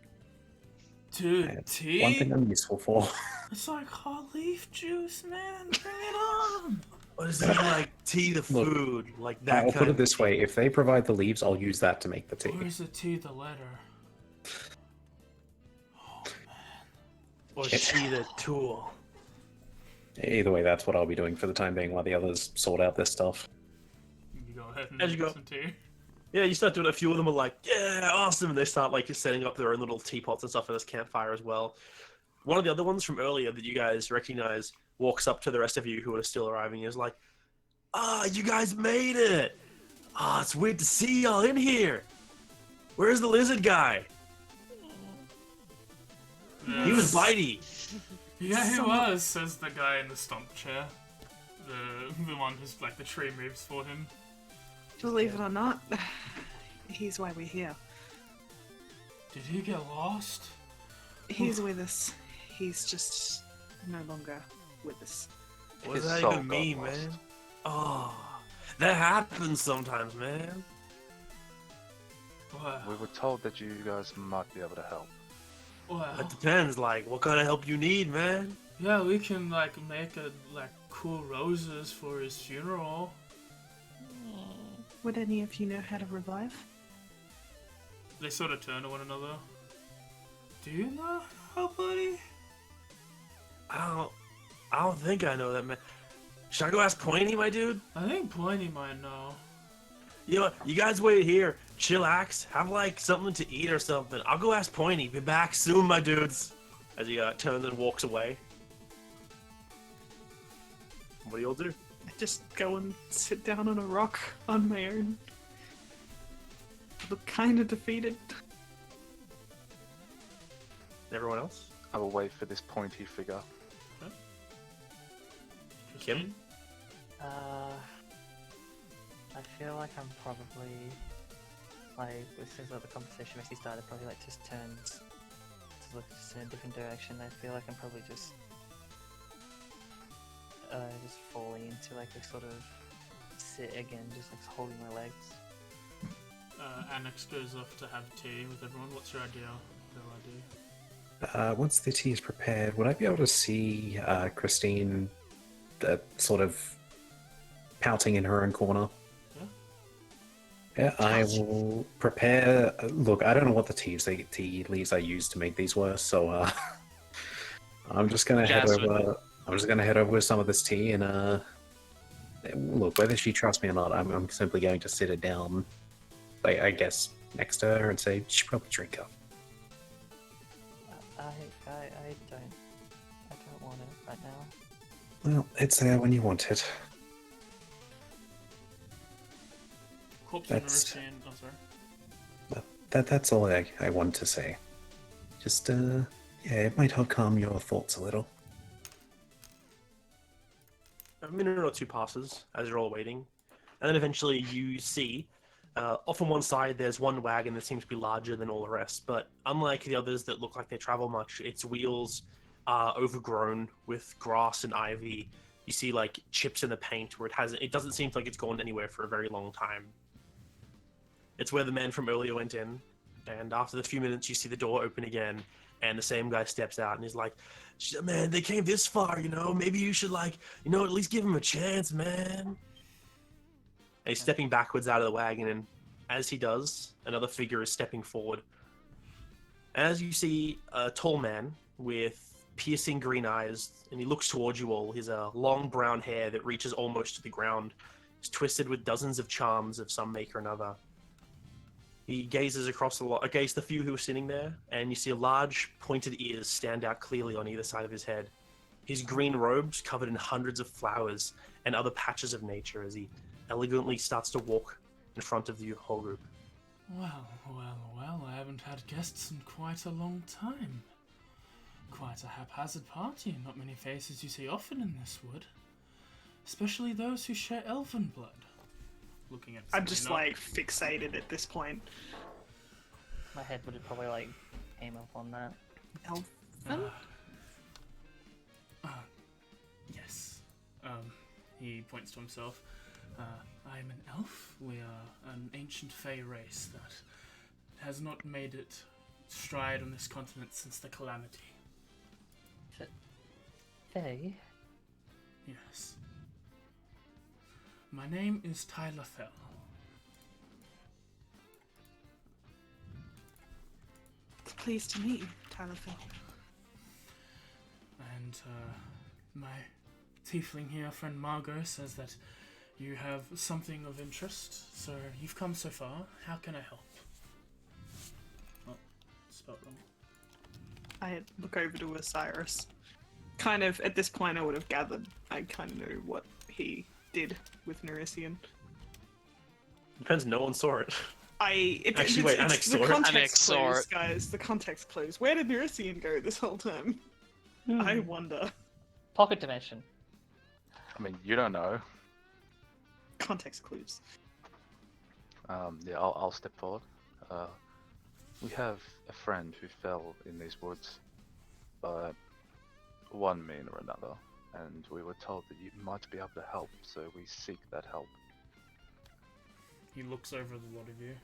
Dude, It's tea? one thing I'm useful for. It's like hot leaf juice, man. Bring it on. What is that like? Tea the Look, food, like that I'll kind put it of this way, if they provide the leaves, I'll use that to make the tea. Or is the tea the letter? or tea the tool. Either way, that's what I'll be doing for the time being while the others sort out this stuff. You go ahead and As you make go. some tea. Yeah, you start doing a few of them are like, yeah, awesome, and they start like setting up their own little teapots and stuff for this campfire as well. One of the other ones from earlier that you guys recognize walks up to the rest of you who are still arriving and is like, you guys made it! It's weird to see y'all in here! Where's the lizard guy? He was bitey! Yeah, he was, says the guy in the stump chair. The one who's like the tree moves for him. Believe it or not, he's why we're here. Did he get lost? He's with us. He's just no longer with us. What does His that soul even got mean, lost. man? That happens sometimes, man. Well, We were told that you guys might be able to help. It depends, like, what kind of help you need, man? yeah, we can make cool roses for his funeral. Would any of you know how to revive? They sort of turn to one another. Do you know how, buddy? I I don't think I know that man. Should I go ask Pointy, my dude? I think Pointy might know. You know, you guys wait here, chillax, have like something to eat or something. I'll go ask Pointy. Be back soon, my dudes. As he turns and walks away. What do y'all do? I just go and sit down on a rock on my own. I look kind of defeated. Everyone else? I will wait for this pointy figure. Kim? I feel like I'm probably like since like the conversation actually started, probably like just turned to look just in a different direction. I feel like I'm probably just falling into like a sort of sit again, just like holding my legs. Annex goes off to have tea with everyone. What's your idea? What do I do? Once the tea is prepared, would I be able to see Christine sort of pouting in her own corner? Yeah, I will prepare. Look, I don't know what the tea leaves I used to make these were, so I'm just gonna head Jasmine. over. I'm just gonna head over with some of this tea and look. Whether she trusts me or not, I'm simply going to sit her down, I guess, next to her and say she should probably drink her. I don't want it right now. Well, it's there when you want it. Corpse That's- Nourishing. Oh, sorry. That's all I want to say. Just yeah, it might help calm your thoughts a little. A minute or two passes as you're all waiting, and then eventually you see, off on one side there's one wagon that seems to be larger than all the rest, but unlike the others that look like they travel much, its wheels are overgrown with grass and ivy. You see like chips in the paint where it doesn't seem like it's gone anywhere for a very long time. It's where the man from earlier went in, and after the few minutes you see the door open again, and the same guy steps out and he's like, man, they came this far, maybe you should at least give them a chance, man. And he's stepping backwards out of the wagon, and as he does, another figure is stepping forward. As you see a tall man with piercing green eyes, and he looks towards you all. His long brown hair that reaches almost to the ground is twisted with dozens of charms of some make or another. He gazes across the few who are sitting there, and you see large, pointed ears stand out clearly on either side of his head. His green robes covered in hundreds of flowers and other patches of nature as he elegantly starts to walk in front of the whole group. Well, I haven't had guests in quite a long time. Quite a haphazard party, not many faces you see often in this wood. Especially those who share elven blood. Looking at I'm just Selena. like fixated at this point. My head would have probably like came up on that. Elven? Yes. He points to himself. I am an elf. We are an ancient Fey race that has not made it stride on this continent since the calamity. Faye? Yes. My name is Tyler Fell. Pleased to meet you, Tyler Phil. And my tiefling here, friend Margot, says that you have something of interest. So you've come so far. How can I help? Oh, spelled wrong. I look over to Osiris. Kind of, at this point I would have gathered I kind of knew what he did with Nerisian. Depends, no one saw it. Actually, wait, Annex the saw it. context Annex saw clues, it. guys. The context clues. Where did Nerisian go this whole time? I wonder. Pocket dimension. I mean, you don't know. Context clues. Yeah, I'll step forward. We have a friend who fell in these woods by one mean or another, and we were told that you might be able to help, so we seek that help. He looks over the lot of you.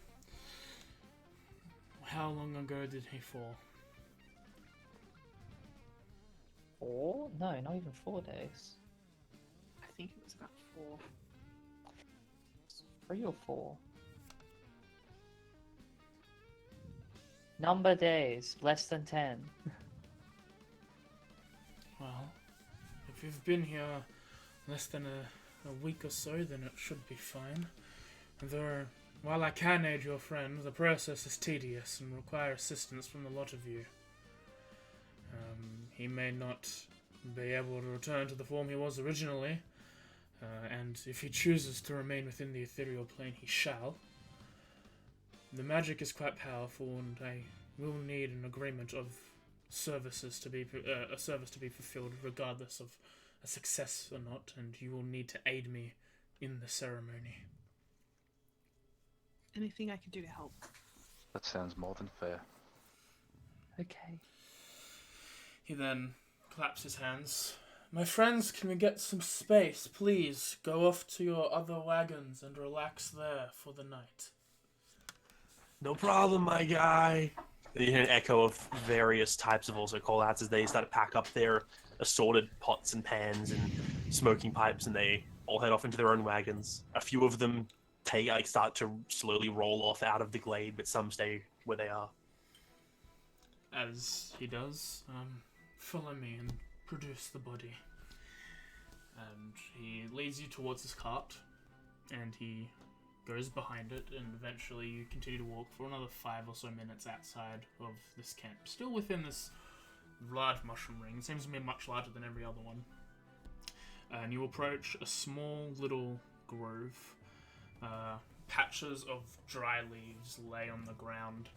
How long ago did he fall? 4? No, not even 4 days. I think it was about 4. 3 or 4. Number days, less than 10. Well, if you've been here less than a week or so, then it should be fine. Though, while I can aid your friend, the process is tedious and requires assistance from the lot of you. He may not be able to return to the form he was originally, and if he chooses to remain within the ethereal plane, he shall. The magic is quite powerful, and I will need an agreement of services to be a service to be fulfilled, regardless of a success or not, and you will need to aid me in the ceremony. Anything I can do to help? That sounds more than fair. Okay. He then claps his hands. My friends, can we get some space, please? Go off to your other wagons and relax there for the night. No problem, my guy. You hear an echo of various types of also call-outs as they start to pack up their assorted pots and pans and smoking pipes, and they all head off into their own wagons. A few of them start to slowly roll off out of the glade, but some stay where they are. As he does, follow me and produce the body. And he leads you towards his cart, and he goes behind it, and eventually you continue to walk for another 5 or so minutes outside of this camp, still within this large mushroom ring. It seems to be much larger than every other one. And you approach a small little grove. Patches of dry leaves lay on the ground,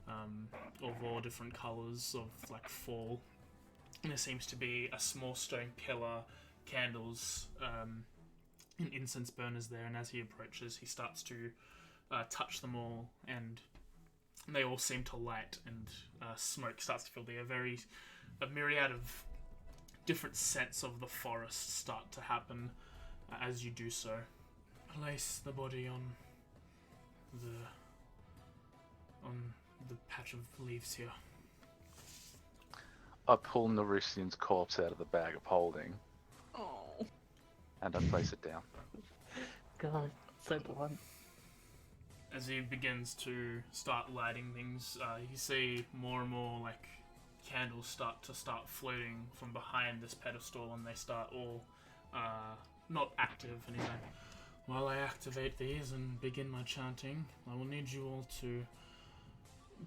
of all different colours of like fall. And there seems to be a small stone pillar, candles, and incense burners there, and as he approaches, he starts to touch them all, and they all seem to light, and smoke starts to fill the air. A myriad of different scents of the forest start to happen as you do so. Place the body on the patch of leaves here. I pull Nourisian's corpse out of the bag of holding, Oh. and I place it down. God, so blunt. As he begins to start lighting things, you see more and more like candles start floating from behind this pedestal, and they start all not active. And he's like, while I activate these and begin my chanting, I will need you all to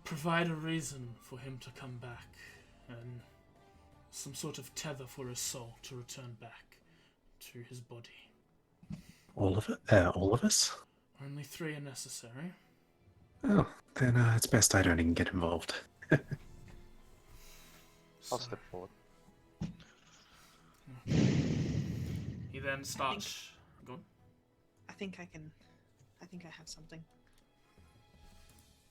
provide a reason for him to come back, and some sort of tether for his soul to return back to his body. All of it? All of us? Only 3 are necessary. Oh, then it's best I don't even get involved. I'll step forward. He then starts... Go on. I think I have something.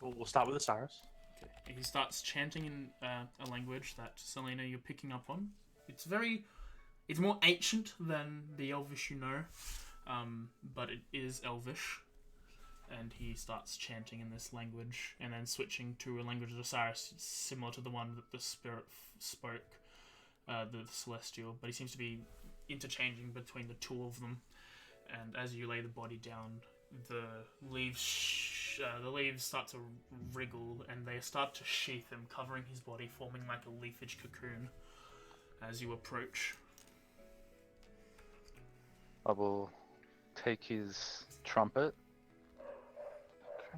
We'll start with Osiris. Okay. He starts chanting in a language that, Selena, you're picking up on. It's more ancient than the Elvish you know, but it is Elvish. And he starts chanting in this language, and then switching to a language of Osiris similar to the one that the spirit spoke, the celestial. But he seems to be interchanging between the two of them. And as you lay the body down, the leaves start to wriggle, and they start to sheath him, covering his body, forming like a leafage cocoon as you approach. I will take his trumpet,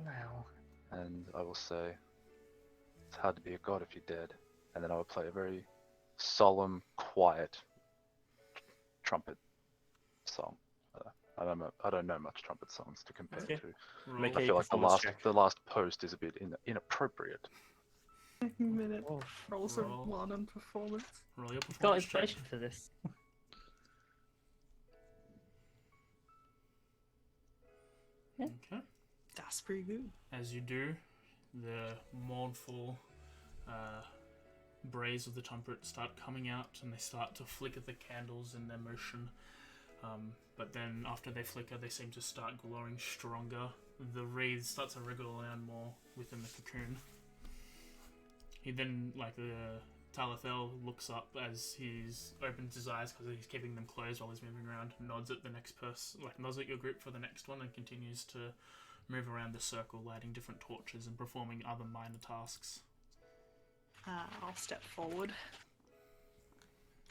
Now. and I will say, it's hard to be a god if you're dead. And then I will play a very solemn, quiet trumpet song. I don't know much trumpet songs to compare Okay. to. Roll, Make I a feel like performance check. the last post is a bit inappropriate. Minute. Oh, Rolls Roll. of 1 on performance. roll your got performance check. inspiration for this. Okay. That's pretty good. As you do, the mournful brays of the trumpet start coming out, and they start to flicker the candles in their motion. But then after they flicker, they seem to start glowing stronger. The wreaths start to wriggle around more within the cocoon. He then, Talathel looks up as he's opens his eyes because he's keeping them closed while he's moving around, nods at the next person, nods at your group for the next one, and continues to move around the circle, lighting different torches and performing other minor tasks. I'll step forward.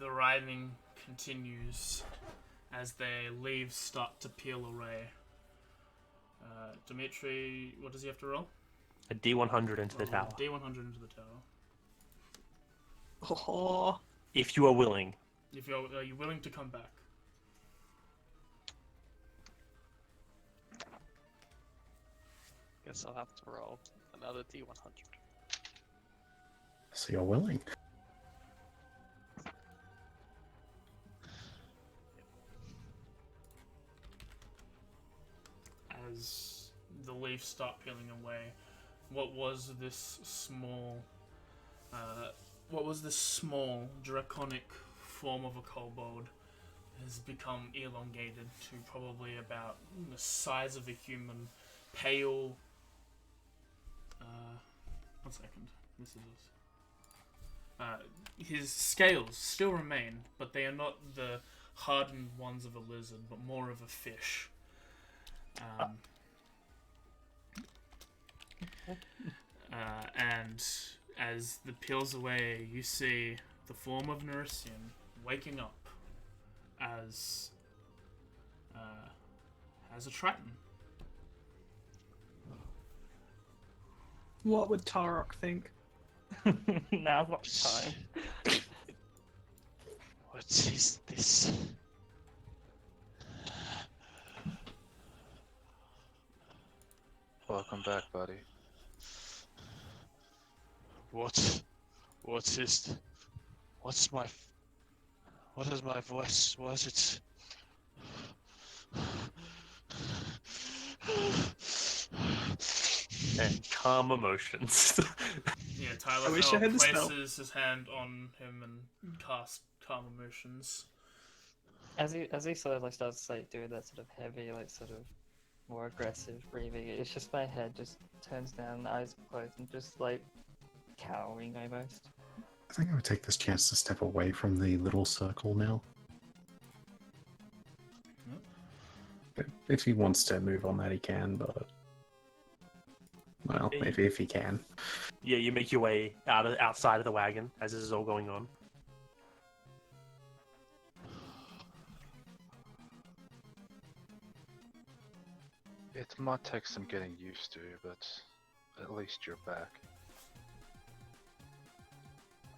the writhing continues as their leaves start to peel away. Dimitri, what does he have to roll? A D100 into the tower. D100 into the tower. Oh, If you are willing. If are you willing to come back? Guess I'll have to roll another D100. So you're willing. As the leaves start peeling away, what was this small draconic form of a kobold has become elongated to probably about the size of a human, pale. 1 second. This is his scales still remain, but they are not the hardened ones of a lizard, but more of a fish. And as the peels away, you see the form of Nersian waking up as a Triton. what would Tarok think? Now's not the time. What is this? Welcome back, buddy. What is my voice? Was it? And calm emotions. Yeah, Tyler I wish I had the spell. places his hand on him and casts calm emotions. As he sort of like starts to like do that sort of heavy, like sort of more aggressive breathing, it's just my head just turns down, eyes closed, and just like cowering almost. I think I would take this chance to step away from the little circle now. If he wants to move on that, he can, but... Well, maybe if he can. Yeah, you make your way outside of the wagon as this is all going on. It might take some getting used to, but at least you're back.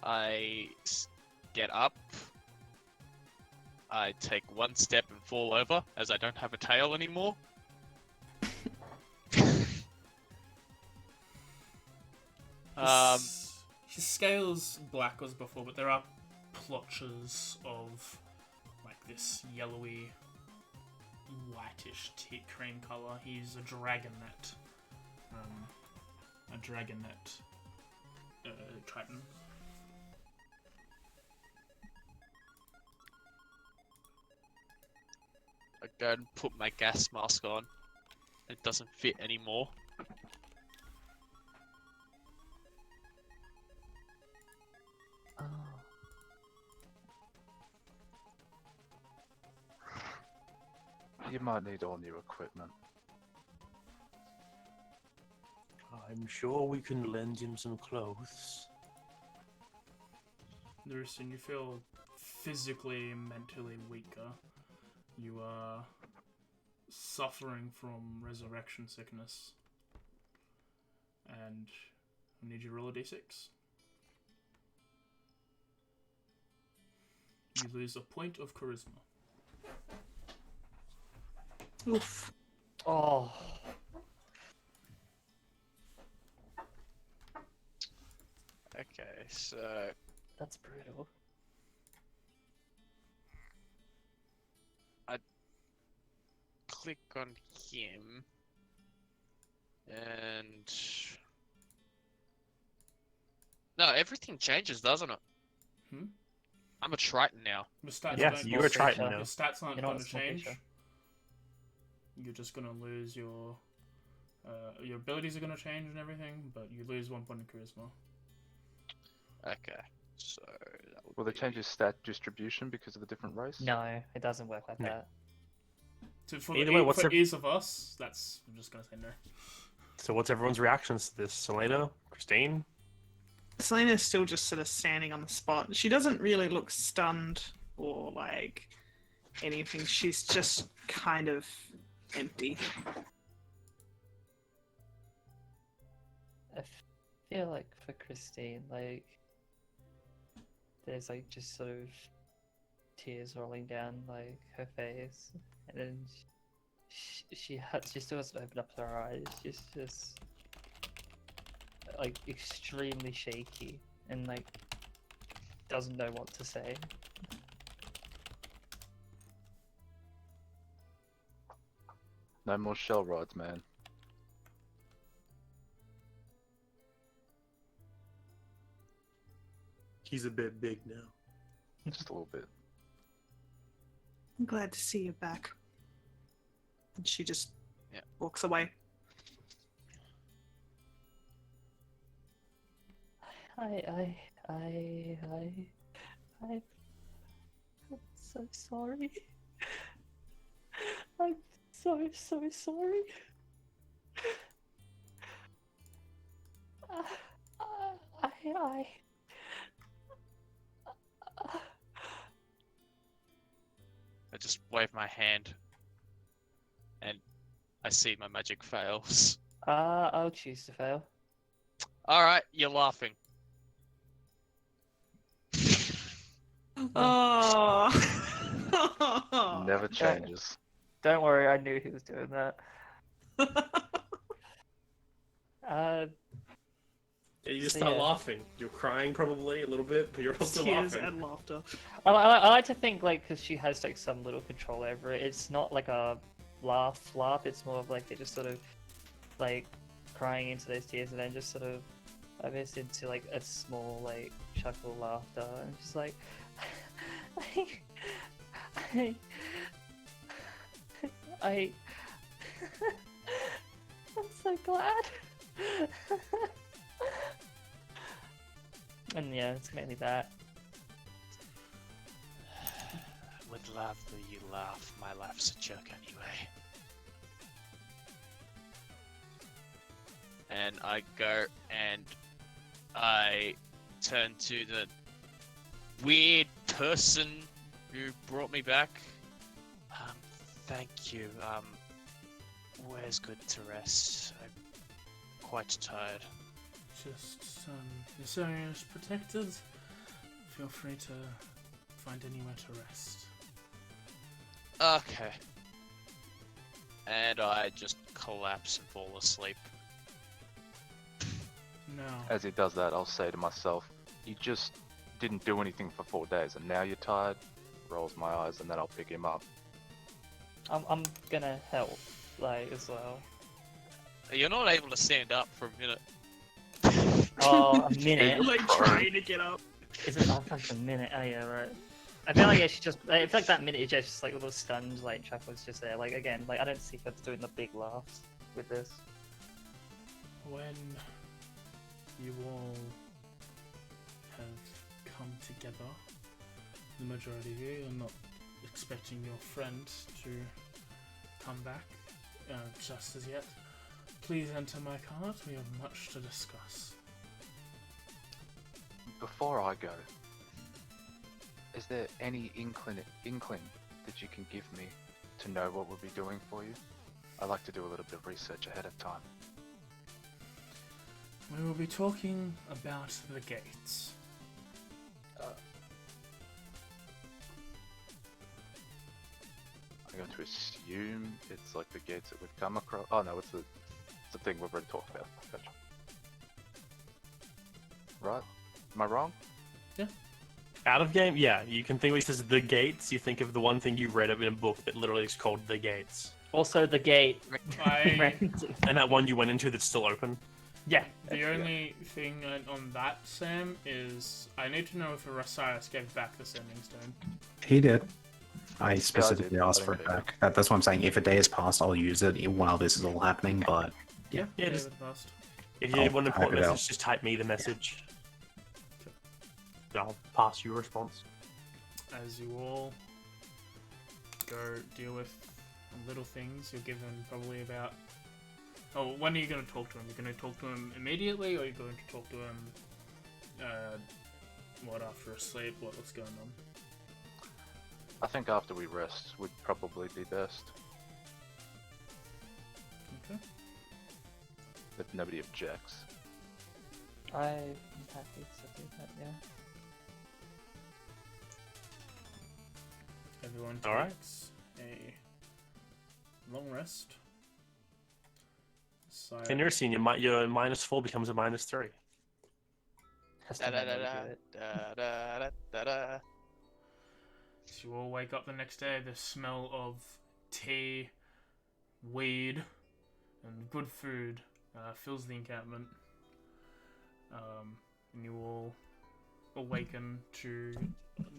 I get up. I take one step and fall over as I don't have a tail anymore. His scale's black as before, but there are plotches of like this yellowy, whitish cream color. He's a dragonet. Triton. I go and put my gas mask on. It doesn't fit anymore. Oh. You might need all new equipment. I'm sure we can lend him some clothes. Nursing, you feel physically and mentally weaker. You are suffering from resurrection sickness. And I need you to roll a d6. You lose a point of charisma. Oof. Oh. Okay, so That's brutal. click on him and no, everything changes, doesn't it? Hmm? I'm a Triton now. Your stats Yes, don't- you're a Triton Your now. stats aren't You're not going a to small change. creature. You're just going to lose your abilities are going to change and everything, but you lose 1 point of charisma. Okay, so that would Will they be- change his stat distribution because of the different race? No, it doesn't work like No. that. So for Either way, what's for their- ease of us, I'm just going to say no. So what's everyone's reactions to this? Selena? Christine? Selena's still just sort of standing on the spot. She doesn't really look stunned or like anything. She's just kind of empty. I feel like for Christine, like there's like just sort of tears rolling down like her face, and then she still hasn't opened up her eyes. She's just like extremely shaky and like doesn't know what to say. No more shell rods, man. He's a bit big now. Just a little bit. I'm glad to see you back. And she just Yeah. walks away. I'm so sorry. I'm so sorry. I I just wave my hand, and I see my magic fails. I'll choose to fail. All right, you're laughing. Oh. Never changes. Don't worry, I knew he was doing that. Yeah, you just So, start yeah. laughing. You're crying probably a little bit, but you're also Tears laughing. and laughter. I like to think like because she has like some little control over it. It's not like a laugh. It's more of like they just sort of like crying into those tears and then just sort of I guess into like a small like chuckle laughter and just like I I'm so glad. And yeah, it's mainly that. Would love that you laugh. My laugh's a joke anyway. And I go and I turn to the weird person who brought me back. Thank you. Where's good to rest? I'm quite tired. Just, this area is protected. Feel free to find anywhere to rest. Okay. And I just collapse and fall asleep. No. As he does that, I'll say to myself, you just didn't do anything for 4 days and now you're tired? Rolls my eyes and then I'll pick him up. I'm gonna help, like, as well. You're not able to stand up for a minute. Oh, a minute? Like trying to get up. Is it? Oh, like a minute. Oh yeah, right. I feel like she just. I feel like that minute is just like a little stunned, like chuckles just there. Like again, like I don't see her doing the big laughs with this. When you all have come together, the majority of you are not expecting your friend to come back just as yet. Please enter my cart, we have much to discuss. Before I go, is there any inkling that you can give me to know what we'll be doing for you? I like to do a little bit of research ahead of time. We will be talking about the gates. I'm going to assume it's like the gates that we've come across. Oh no, it's the thing we've already talked about. Gotcha. Right? Am I wrong? Out of game, yeah. You can think when he says the gates, you think of the one thing you read in a book that literally is called the gates. Also, the gate. I, And that one you went into that's still open. Yeah. the only thing on that, Sam, is I need to know if Osiris gave back the Sending Stone. He did. I specifically I asked for didn't it do back. That's what I'm saying. If a day has passed, I'll use it while this is all happening, but Yeah, Gave just it first. if you I'll need one type important it out. message, just type me the message. I'll pass you a response. As you all go deal with little things, you're given probably about... Oh, when are you going to talk to him? You're going to talk to him immediately, or are you going to talk to him What, after a sleep? What's going on? I think after we rest would probably be best, Okay. if nobody objects. I'm happy to do that, yeah. Everyone All right. takes a long rest. So, Fenrisian, your -4 becomes a -3. Has Da to da da manually da do it. da da da da. so you all wake up the next day. The smell of tea, weed, and good food fills the encampment. And you all awaken to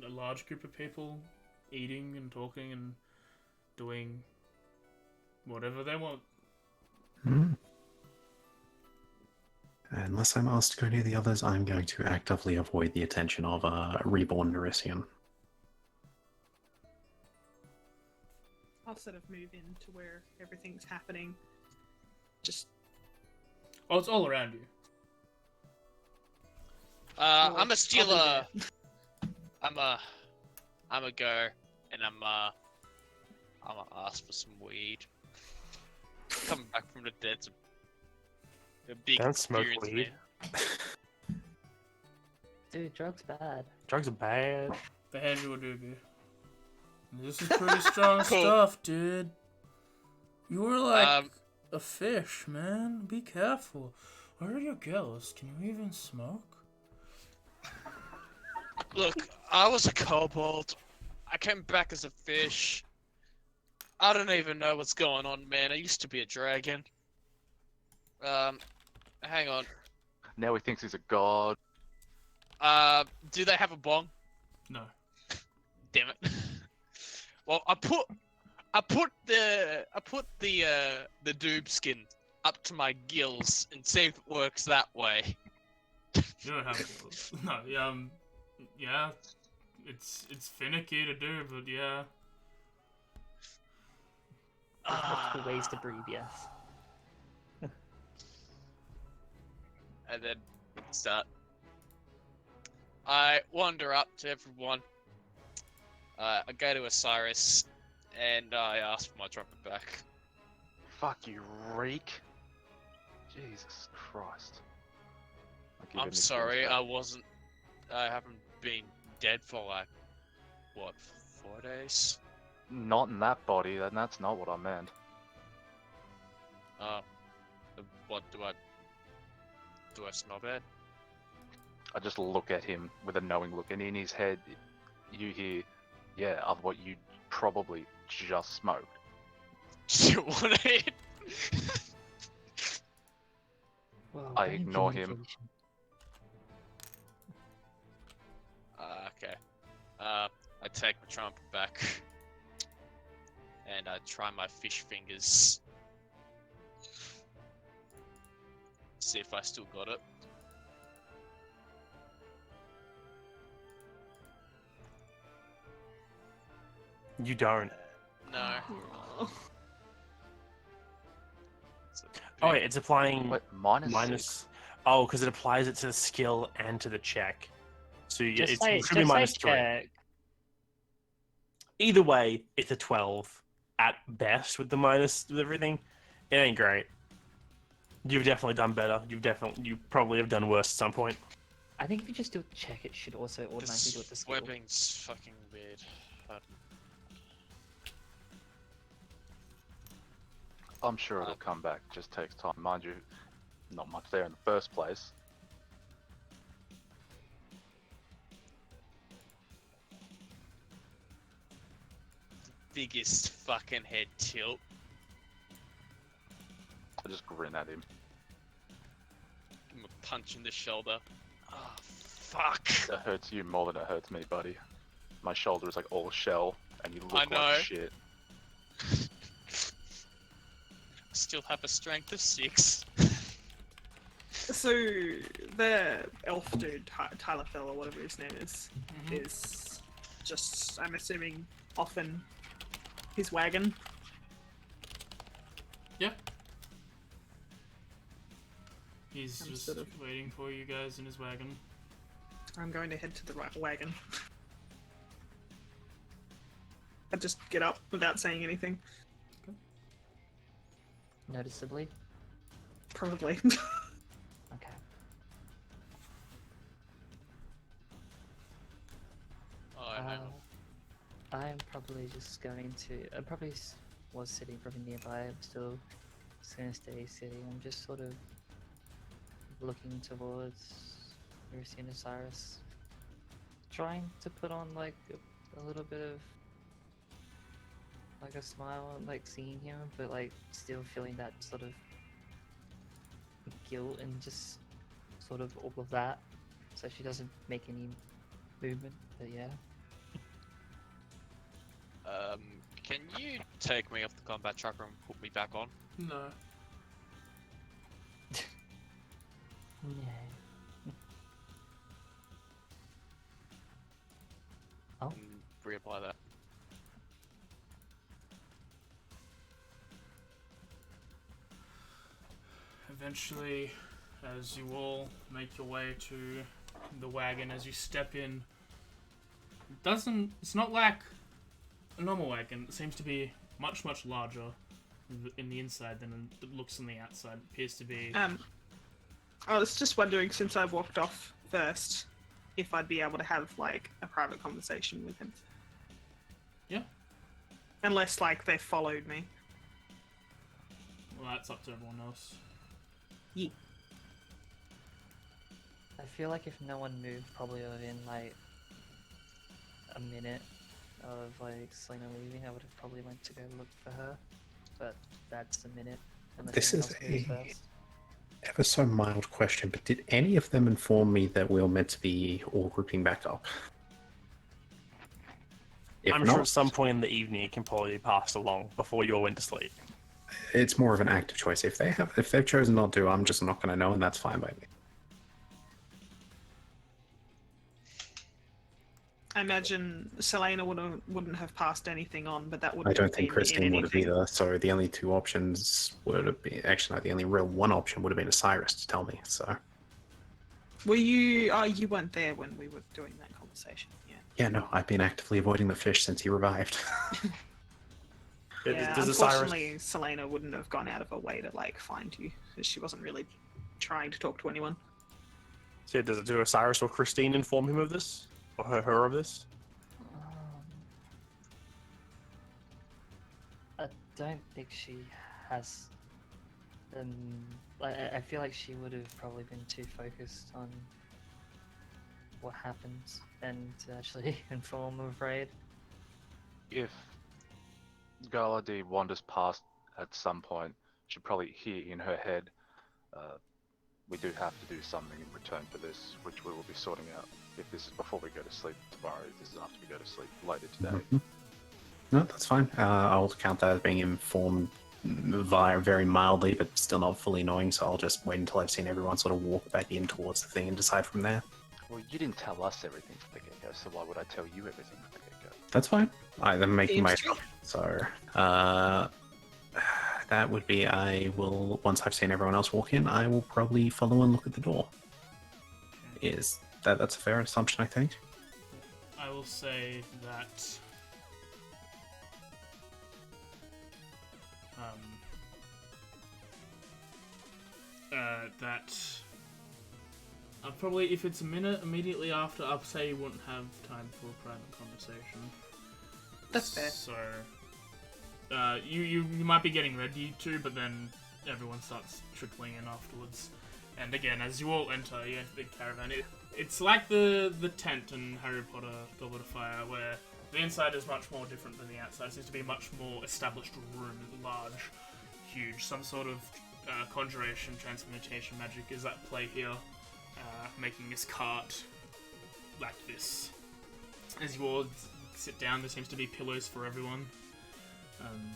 a large group of people eating and talking and doing whatever they want. Hmm. Unless I'm asked to go near the others, I'm going to actively avoid the attention of a reborn Nerisian. I'll sort of move in to where everything's happening. Just Oh, it's all around you. Well, I'm a stealer. I'll be I'm a go, and I'm gonna ask for some weed. Coming back from the dead's a big Don't smoke experience, weed. man. Dude, drugs bad. Drugs are bad. The hand you a doobie. This is pretty strong Cool. stuff, dude. You were like Um, a fish, man. Be careful. Where are your gills? Can you even smoke? Look, I was a kobold. I came back as a fish. I don't even know what's going on, man. I used to be a dragon. Hang on. Now he thinks he's a god. Do they have a bong? No. Damn it. Well, I put the doob skin up to my gills and see if it works that way. You don't have gills. No, yeah. It's finicky to do, but yeah. There's multiple ways to breathe, yes. And then start. I wander up to everyone. I go to Osiris, and I ask for my trumpet back. Fuck you, reek. Jesus Christ. I'll give him I'm his sorry, things back. I haven't been dead for like, what, 4 days? Not in that body, and that's not what I meant. What do I smell bad? I just look at him with a knowing look, and in his head, you hear, yeah, of what you probably just smoked. Do you want it? Well, I bad ignore him. communication. Okay. I take my trumpet back, and I try my fish fingers. See if I still got it. You don't. No. Oh. It's a Oh, big- wait, it's applying Wait, minus. six? Oh, because it applies it to the skill and to the check. So Just it say, should be just say -3. check. Either way, it's a 12 at best with the minus with everything. It ain't great. You've definitely done better. You probably have done worse at some point. I think if you just do a check, it should also automatically do it the This skill. webbing's fucking weird. I'm sure it'll come back, just takes time. Mind you, not much there in the first place. Biggest fucking head tilt. I just grin at him. Give him a punch in the shoulder. Oh, fuck. That hurts you more than it hurts me, buddy. My shoulder is like all shell, and you look I know. like shit. Still have a strength of 6. So the elf dude, Tyler Fell or whatever his name is just, I'm assuming, off in his wagon. Yeah. He's I'm just sort of- waiting for you guys in his wagon. I'm going to head to the right wagon. I just get up without saying anything. Noticeably. Probably. Okay. Oh, I know. I'm probably just going to. I probably was sitting probably nearby. I'm still just gonna stay sitting. I'm just sort of looking towards Lucy and Osiris, trying to put on like a little bit of like a smile, like seeing him, but like still feeling that sort of guilt and just sort of all of that. So she doesn't make any movement. But yeah. Can you take me off the combat tracker and put me back on? No. Yeah. Oh. And reapply that. Eventually, as you all make your way to the wagon, as you step in, it's not like a normal wagon. It seems to be much, much larger in the inside than it looks on the outside. It appears to be... I was just wondering, since I walked off first, if I'd be able to have, like, a private conversation with him. Yeah. Unless, like, they followed me. Well, that's up to everyone else. Yeah. I feel like if no one moved, probably within like a minute of like Selena leaving, I would have probably went to go look for her. But that's a minute. Unless This anyone is else moves a first. ever so mild question, but did any of them inform me that we were meant to be all grouping back up? If I'm not, sure at some point in the evening it can probably be passed along before you all went to sleep. it's more of an active choice. If they've chosen not to, I'm just not going to know, and that's fine by me. I imagine Selena wouldn't have passed anything on, but that I wouldn't don't have think been Christine in would have anything. either. So the only two options would have been actually no, the only real one option would have been Osiris to tell me. So Were you? Oh, you weren't there when we were doing that conversation. Yeah. yeah, no, I've been actively avoiding the fish since he revived. Yeah. Does Osiris... Unfortunately, Selena wouldn't have gone out of her way to like find you, because she wasn't really trying to talk to anyone. So do Osiris or Christine inform him of this? Or her of this? I don't think she has. I feel like she would have probably been too focused on what happens and to actually inform. I'm afraid. If Galadi wanders past at some point, she'll probably hear in her head, we do have to do something in return for this, which we will be sorting out. If this is before we go to sleep tomorrow, if this is after we go to sleep later today. Mhm. No, that's fine. I'll count that as being informed via very mildly, but still not fully knowing. So I'll just wait until I've seen everyone sort of walk back in towards the thing and decide from there. Well, you didn't tell us everything from the get-go, so why would I tell you everything from the get-go? That's fine. I'm making my Seems so that would be once I've seen everyone else walk in, I will probably follow and look at the door. Is that's a fair assumption, I think. I will say that I'll probably, if it's a minute immediately after, I'll say you wouldn't have time for a private conversation. That's fair. So, you might be getting ready to, but then everyone starts trickling in afterwards. And again, as you all enter, you enter the caravan. It's like the tent in Harry Potter Goblet of Fire, where the inside is much more different than the outside. It seems to be a much more established room, large, huge. Some sort of conjuration, transmutation magic is at play here, making this cart like this. As you all sit down, there seems to be pillows for everyone. And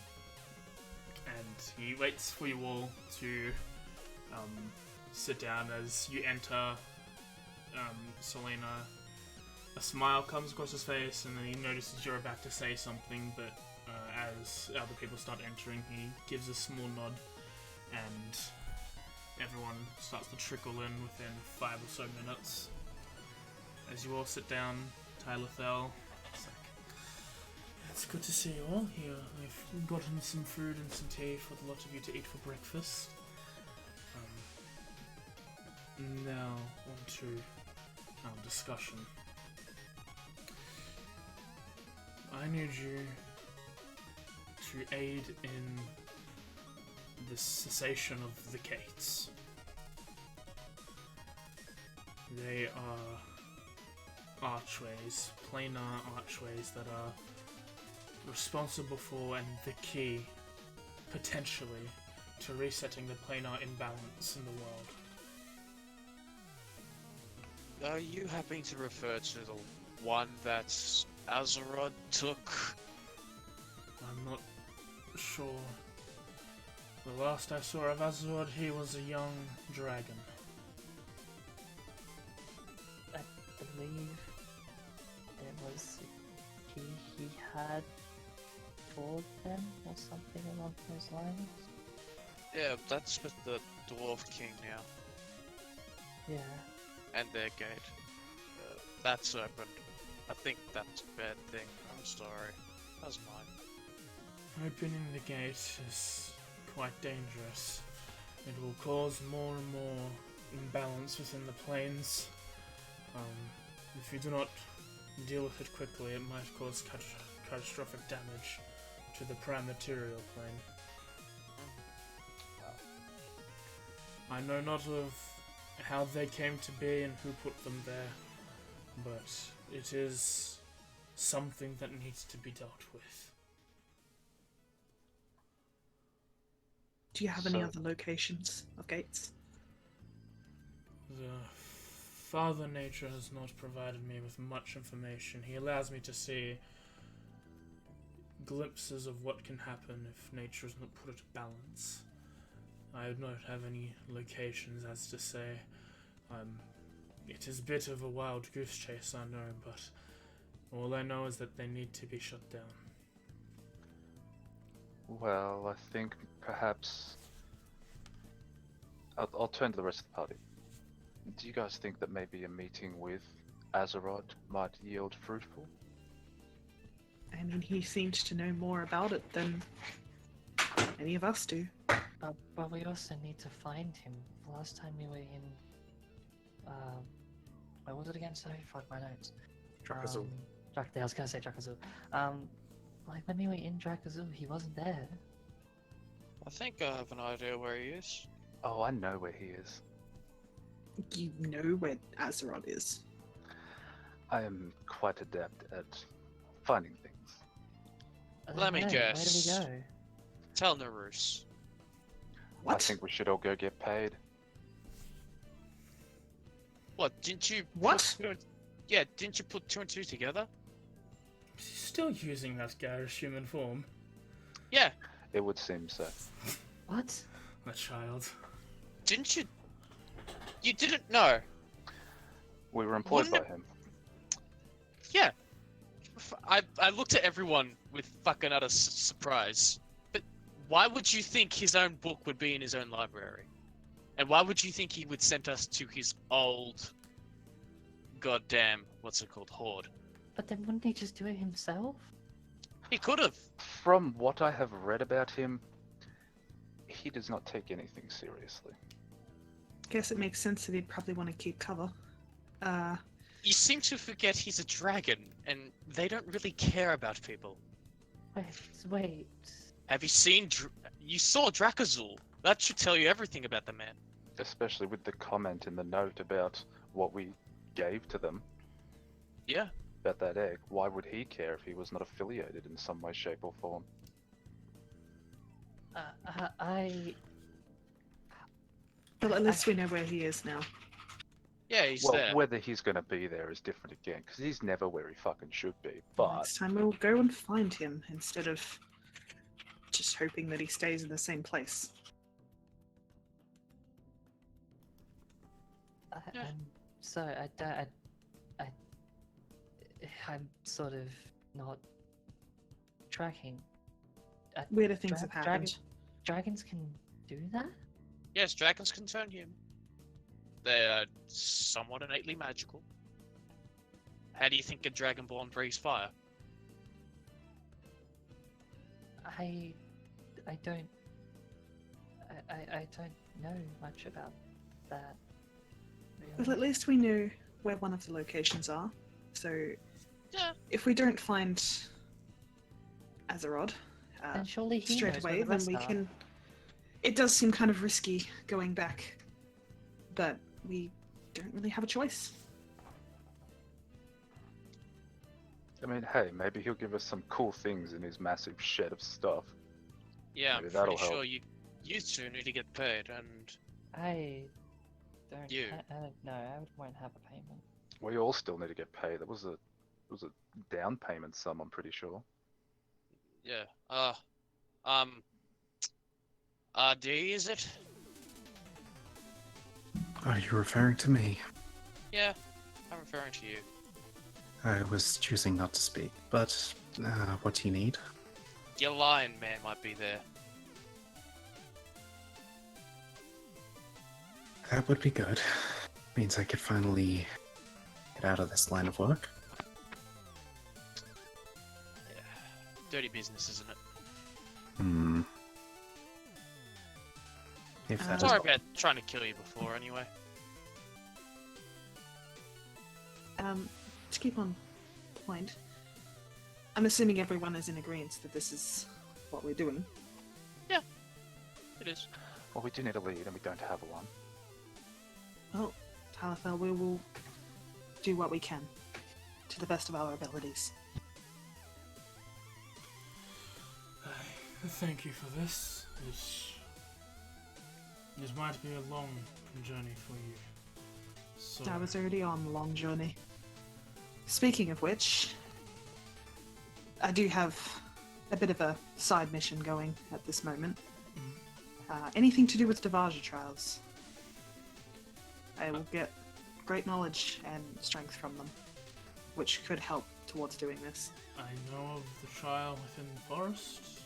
he waits for you all to sit down. As you enter, Selena, a smile comes across his face, and then he notices you're about to say something, but as other people start entering, he gives a small nod, and everyone starts to trickle in within 5 or so minutes. as you all sit down, Tylethel, it's good to see you all here. I've gotten some food and some tea for the lot of you to eat for breakfast. Now, on to our discussion. I need you to aid in the cessation of the gates. They are archways, planar archways that are responsible for and the key, potentially, to resetting the planar imbalance in the world. Are you happening to refer to the one that Azeroth took? I'm not sure. The last I saw of Azeroth, he was a young dragon. I believe it was he had told them or something along those lines. Yeah, that's with the Dwarf King now. Yeah. And their gate. That's opened. I think that's a bad thing. I'm sorry. That's mine. Opening the gate is quite dangerous. It will cause more and more imbalance within the planes. If you do not deal with it quickly, it might cause catastrophic damage to the prime material plane. I know not of how they came to be and who put them there, but it is something that needs to be dealt with. Do you have any other locations of gates? The Father Nature has not provided me with much information. He allows me to see glimpses of what can happen if nature is not put into balance. I do not have any locations as to say. It is a bit of a wild goose chase, I know, but all I know is that they need to be shut down. Well, I think perhaps I'll turn to the rest of the party. Do you guys think that maybe a meeting with Azeroth might yield fruitful? I mean, he seems to know more about it than any of us do. But we also need to find him. Last time we were in... where was it again? Sorry, fuck my notes. Drakazul. I was gonna say Drakazul. Like when we were in Drakazul, he wasn't there. I think I have an idea where he is. Oh, I know where he is. You know where Azeroth is. I am quite adept at finding things. Let me guess. Where do we go? Tell Narus. What? I think we should all go get paid. What, didn't you... What? Yeah, didn't you put 2 and 2 together? Is he still using that garish human form? Yeah, It would seem so. What? A child. didn't you... You didn't know? We were employed Wouldn't by him. Yeah. I looked at everyone with fucking utter surprise. But why would you think his own book would be in his own library? And why would you think he would send us to his old... goddamn... what's it called? Horde? But then wouldn't he just do it himself? He could have. From what I have read about him, he does not take anything seriously. Guess it makes sense that he'd probably want to keep cover. You seem to forget he's a dragon, and they don't really care about people. Wait. Have you seen... You saw Drakazul. That should tell you everything about the man. Especially with the comment in the note about what we gave to them. Yeah. About that egg. Why would he care if he was not affiliated in some way, shape, or form? Well, at least we know where he is now. Yeah, he's Well, there. whether he's going to be there is different again, because he's never where he fucking should be. But Next time we'll go and find him instead of just hoping that he stays in the same place. Yeah. I'm sort of not tracking. Weirder things have happened. Dragons can do that? Yes, dragons can turn human. They are somewhat innately magical. How do you think a Dragonborn breathes fire? I don't. I don't know much about that. Well, Really. at least we knew where one of the locations are. So Yeah. if we don't find Azerod Then surely he straight knows where away, the then rest we are. can. It does seem kind of risky going back, but we don't really have a choice. I mean, hey, maybe he'll give us some cool things in his massive shed of stuff. Yeah, Maybe I'm that'll pretty sure help. you two need to get paid, and I don't. You. No, I won't have a payment. We all still need to get paid. That was a down payment sum, I'm pretty sure. yeah. RD, is it? Are you referring to me? Yeah, I'm referring to you. I was choosing not to speak, but what do you need? Your lion man might be there. That would be good. Means I could finally get out of this line of work. Yeah. Dirty business, isn't it? Hmm. If that is Sorry about trying to kill you before, anyway. To keep on point, I'm assuming everyone is in agreement that this is what we're doing. It is. Well, we do need a lead, and we don't have one. Well, Talafel, we will do what we can to the best of our abilities. Thank you for this. This might be a long journey for you. So I was already on a long journey. Speaking of which, I do have a bit of a side mission going at this moment. Anything to do with Devaja trials. I will get great knowledge and strength from them, which could help towards doing this. I know of the trial within the forest.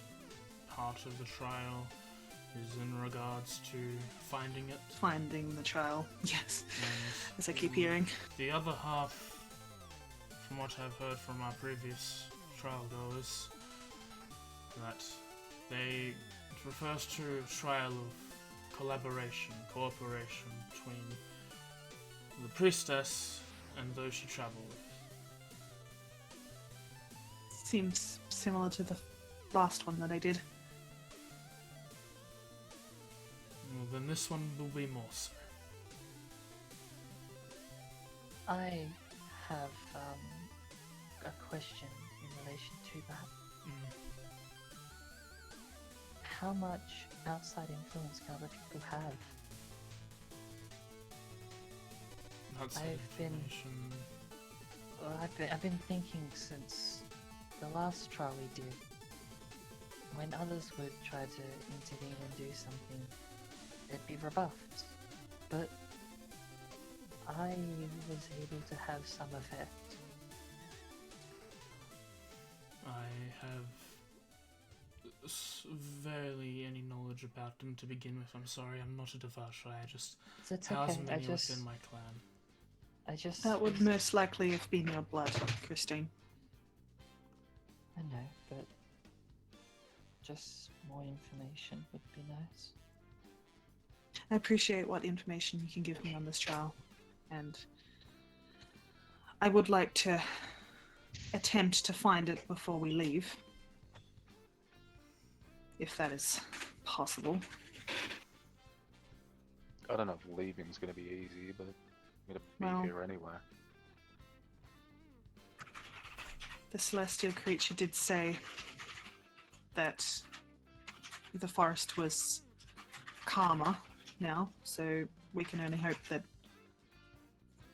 Part of the trial is in regards to finding it. Finding the trial, yes, And as I keep hearing. the other half, from what I've heard from our previous trial goers, that it refers to a trial of collaboration, cooperation between the priestess and those she travel with. Seems similar to the last one that I did. Well, then this one will be more so. I have a question in relation to that. How much outside influence can other people have? Outside I've been- information. Well, I've been thinking since the last trial we did, when others would try to intervene and do something, they'd be rebuffed. But I was able to have some effect. I have barely any knowledge about them to begin with. I'm sorry, I'm not a Devash. I just So it's house okay. many within my clan. That would most likely have been your blood, Christine. I know, but just more information would be nice. I appreciate what information you can give me on this trial, and I would like to attempt to find it before we leave, if that is possible. I don't know if leaving's going to be easy, but I'm going to be Well- here anyway. The celestial creature did say that the forest was calmer now, so we can only hope that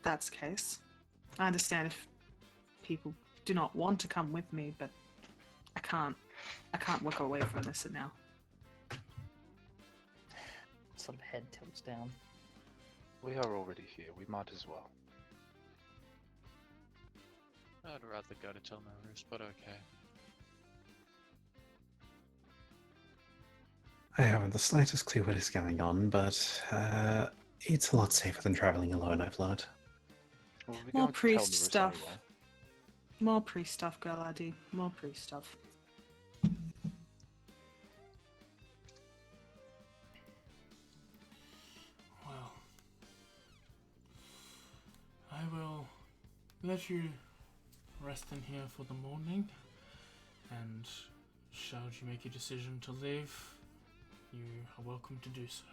that's the case. I understand if people do not want to come with me, but I can't walk away from this now. Sort of head tilts down. We are already here. We might as well. I'd rather go to Telmarus, but okay. I haven't the slightest clue what is going on, but it's a lot safer than traveling alone, I've learned. Well, we're More going to priest Telmarus stuff. anyway. More priest stuff, girl ID. More priest stuff. Well, I will let you rest in here for the morning, and should you make a decision to leave, you are welcome to do so.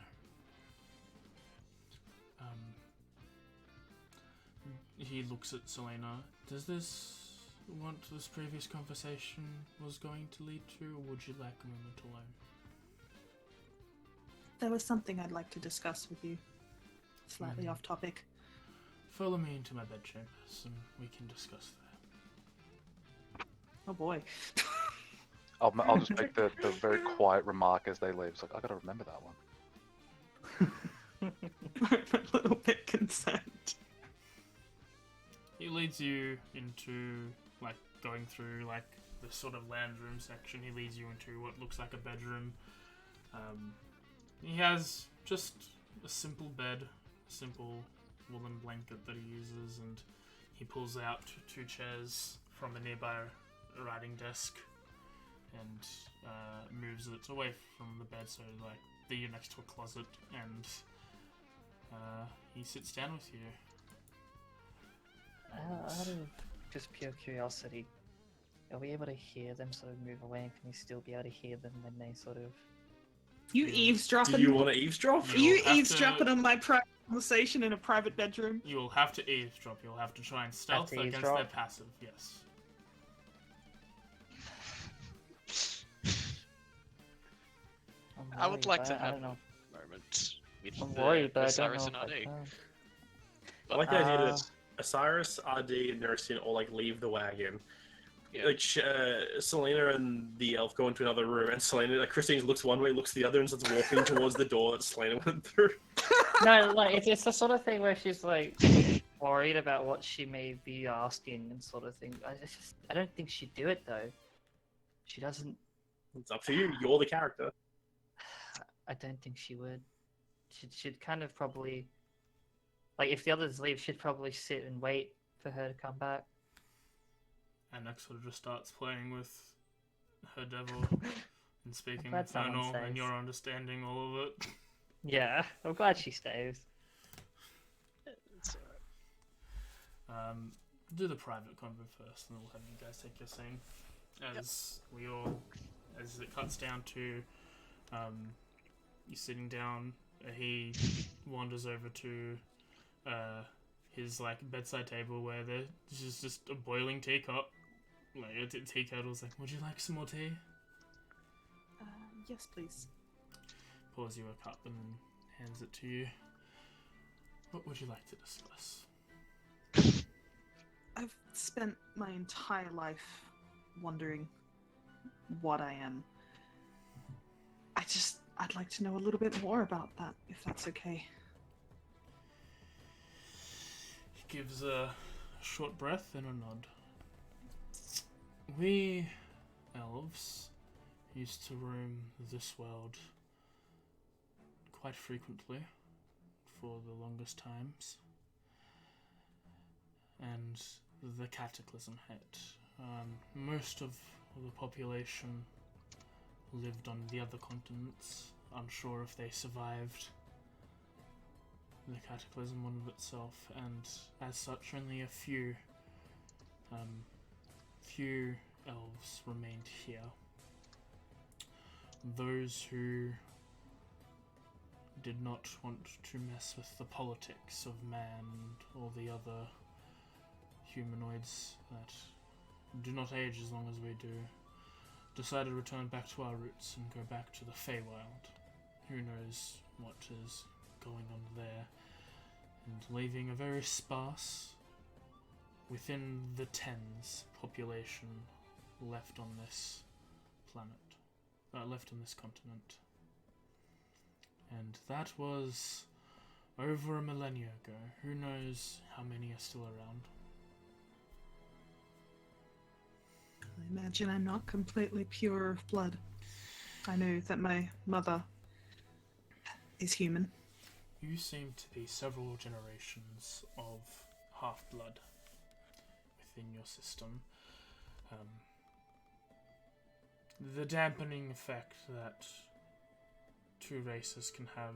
He looks at Selena. Does this what this previous conversation was going to lead to, or would you like a moment alone? There was something I'd like to discuss with you. Slightly off topic. Follow me into my bedchambers, and we can discuss that. Oh boy. I'll just make the very quiet remark as they leave. It's like, I gotta remember that one. I'm a little bit concerned. He leads you into, like, going through, like, the sort of land room section. He leads you into what looks like a bedroom. He has just a simple bed, a simple woolen blanket that he uses, and he pulls out two chairs from a nearby writing desk and moves it away from the bed, so, like, you're next to a closet, and he sits down with you. Out of just pure curiosity, are we able to hear them sort of move away, and can we still be able to hear them when they sort of... You eavesdropping? Do you want to eavesdrop? Are you You'll have eavesdropping to- on my private conversation in a private bedroom? You will have to eavesdrop. You'll have to try and stealth to against eavesdrop? their passive, yes. I would like to I have don't know. a moment with I'm worried, but I don't Osiris know and if I RD. can. I like the idea Uh, that Osiris, RD, and Nursing all like leave the wagon. Yeah. Like Selena and the elf go into another room, and Selena, like Christine, looks one way, looks the other, and starts walking towards the door that Selena went through. No, like it's the sort of thing where she's like worried about what she may be asking and sort of thing. I don't think she'd do it though. She doesn't. It's up to you. You're the character. I don't think she would. She'd kind of probably, like, if the others leave, she'd probably sit and wait for her to come back. And Next sort of just starts playing with her devil and speaking glad someone infernal, and stays. you're understanding all of it. Yeah, I'm glad she stays. It's alright. Do the private convo first, and we'll have you guys take your scene. As it cuts down to you sitting down, he wanders over to his like bedside table where there's just a boiling teacup. Like a tea kettle's like, would you like some more tea? Yes, please. Pours you a cup and then hands it to you. What would you like to discuss? I've spent my entire life wondering what I am. I'd like to know a little bit more about that, if that's okay. He gives a short breath and a nod. We elves used to roam this world quite frequently for the longest times, and the cataclysm hit. Most of the population lived on the other continents, unsure if they survived the cataclysm one of itself, and as such only a few elves remained here. Those who did not want to mess with the politics of man or the other humanoids that do not age as long as we do, decided to return back to our roots and go back to the Feywild. Who knows what is going on there, and leaving a very sparse, within the tens, population left on this planet, left on this continent. And that was over a millennia ago. Who knows how many are still around? I imagine I'm not completely pure of blood. I know that my mother is human. You seem to be several generations of half-blood within your system. The dampening effect that two races can have,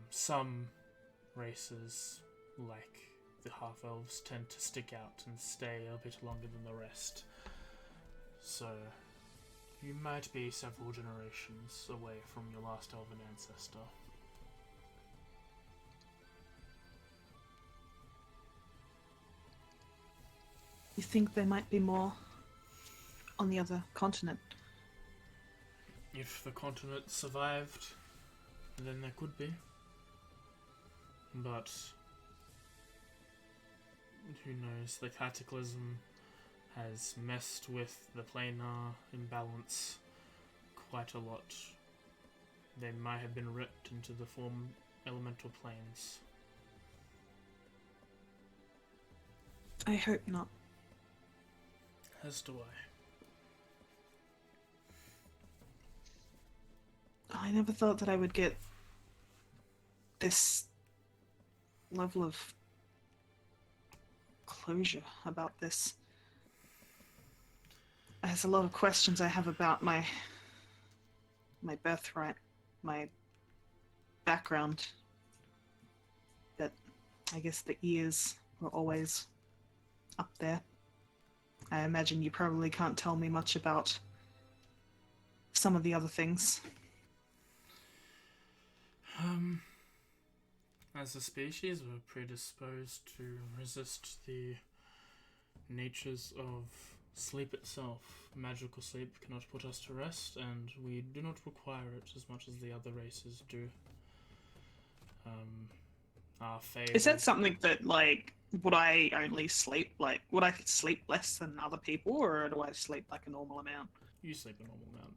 some races, like the half-elves, tend to stick out and stay a bit longer than the rest. So, you might be several generations away from your last elven ancestor. You think there might be more on the other continent? If the continent survived, then there could be. But who knows? The cataclysm has messed with the planar imbalance quite a lot. They might have been ripped into the form elemental planes. I hope not. As do I. I never thought that I would get this level of closure about this. There's a lot of questions I have about my birthright, my background, but I guess the ears were always up there. I imagine you probably can't tell me much about some of the other things. As a species, we're predisposed to resist the natures of sleep itself. Magical sleep cannot put us to rest, and we do not require it as much as the other races do. Our favorite... Is that something that, like, would I only sleep, like, would I sleep less than other people, or do I sleep like a normal amount? You sleep a normal amount.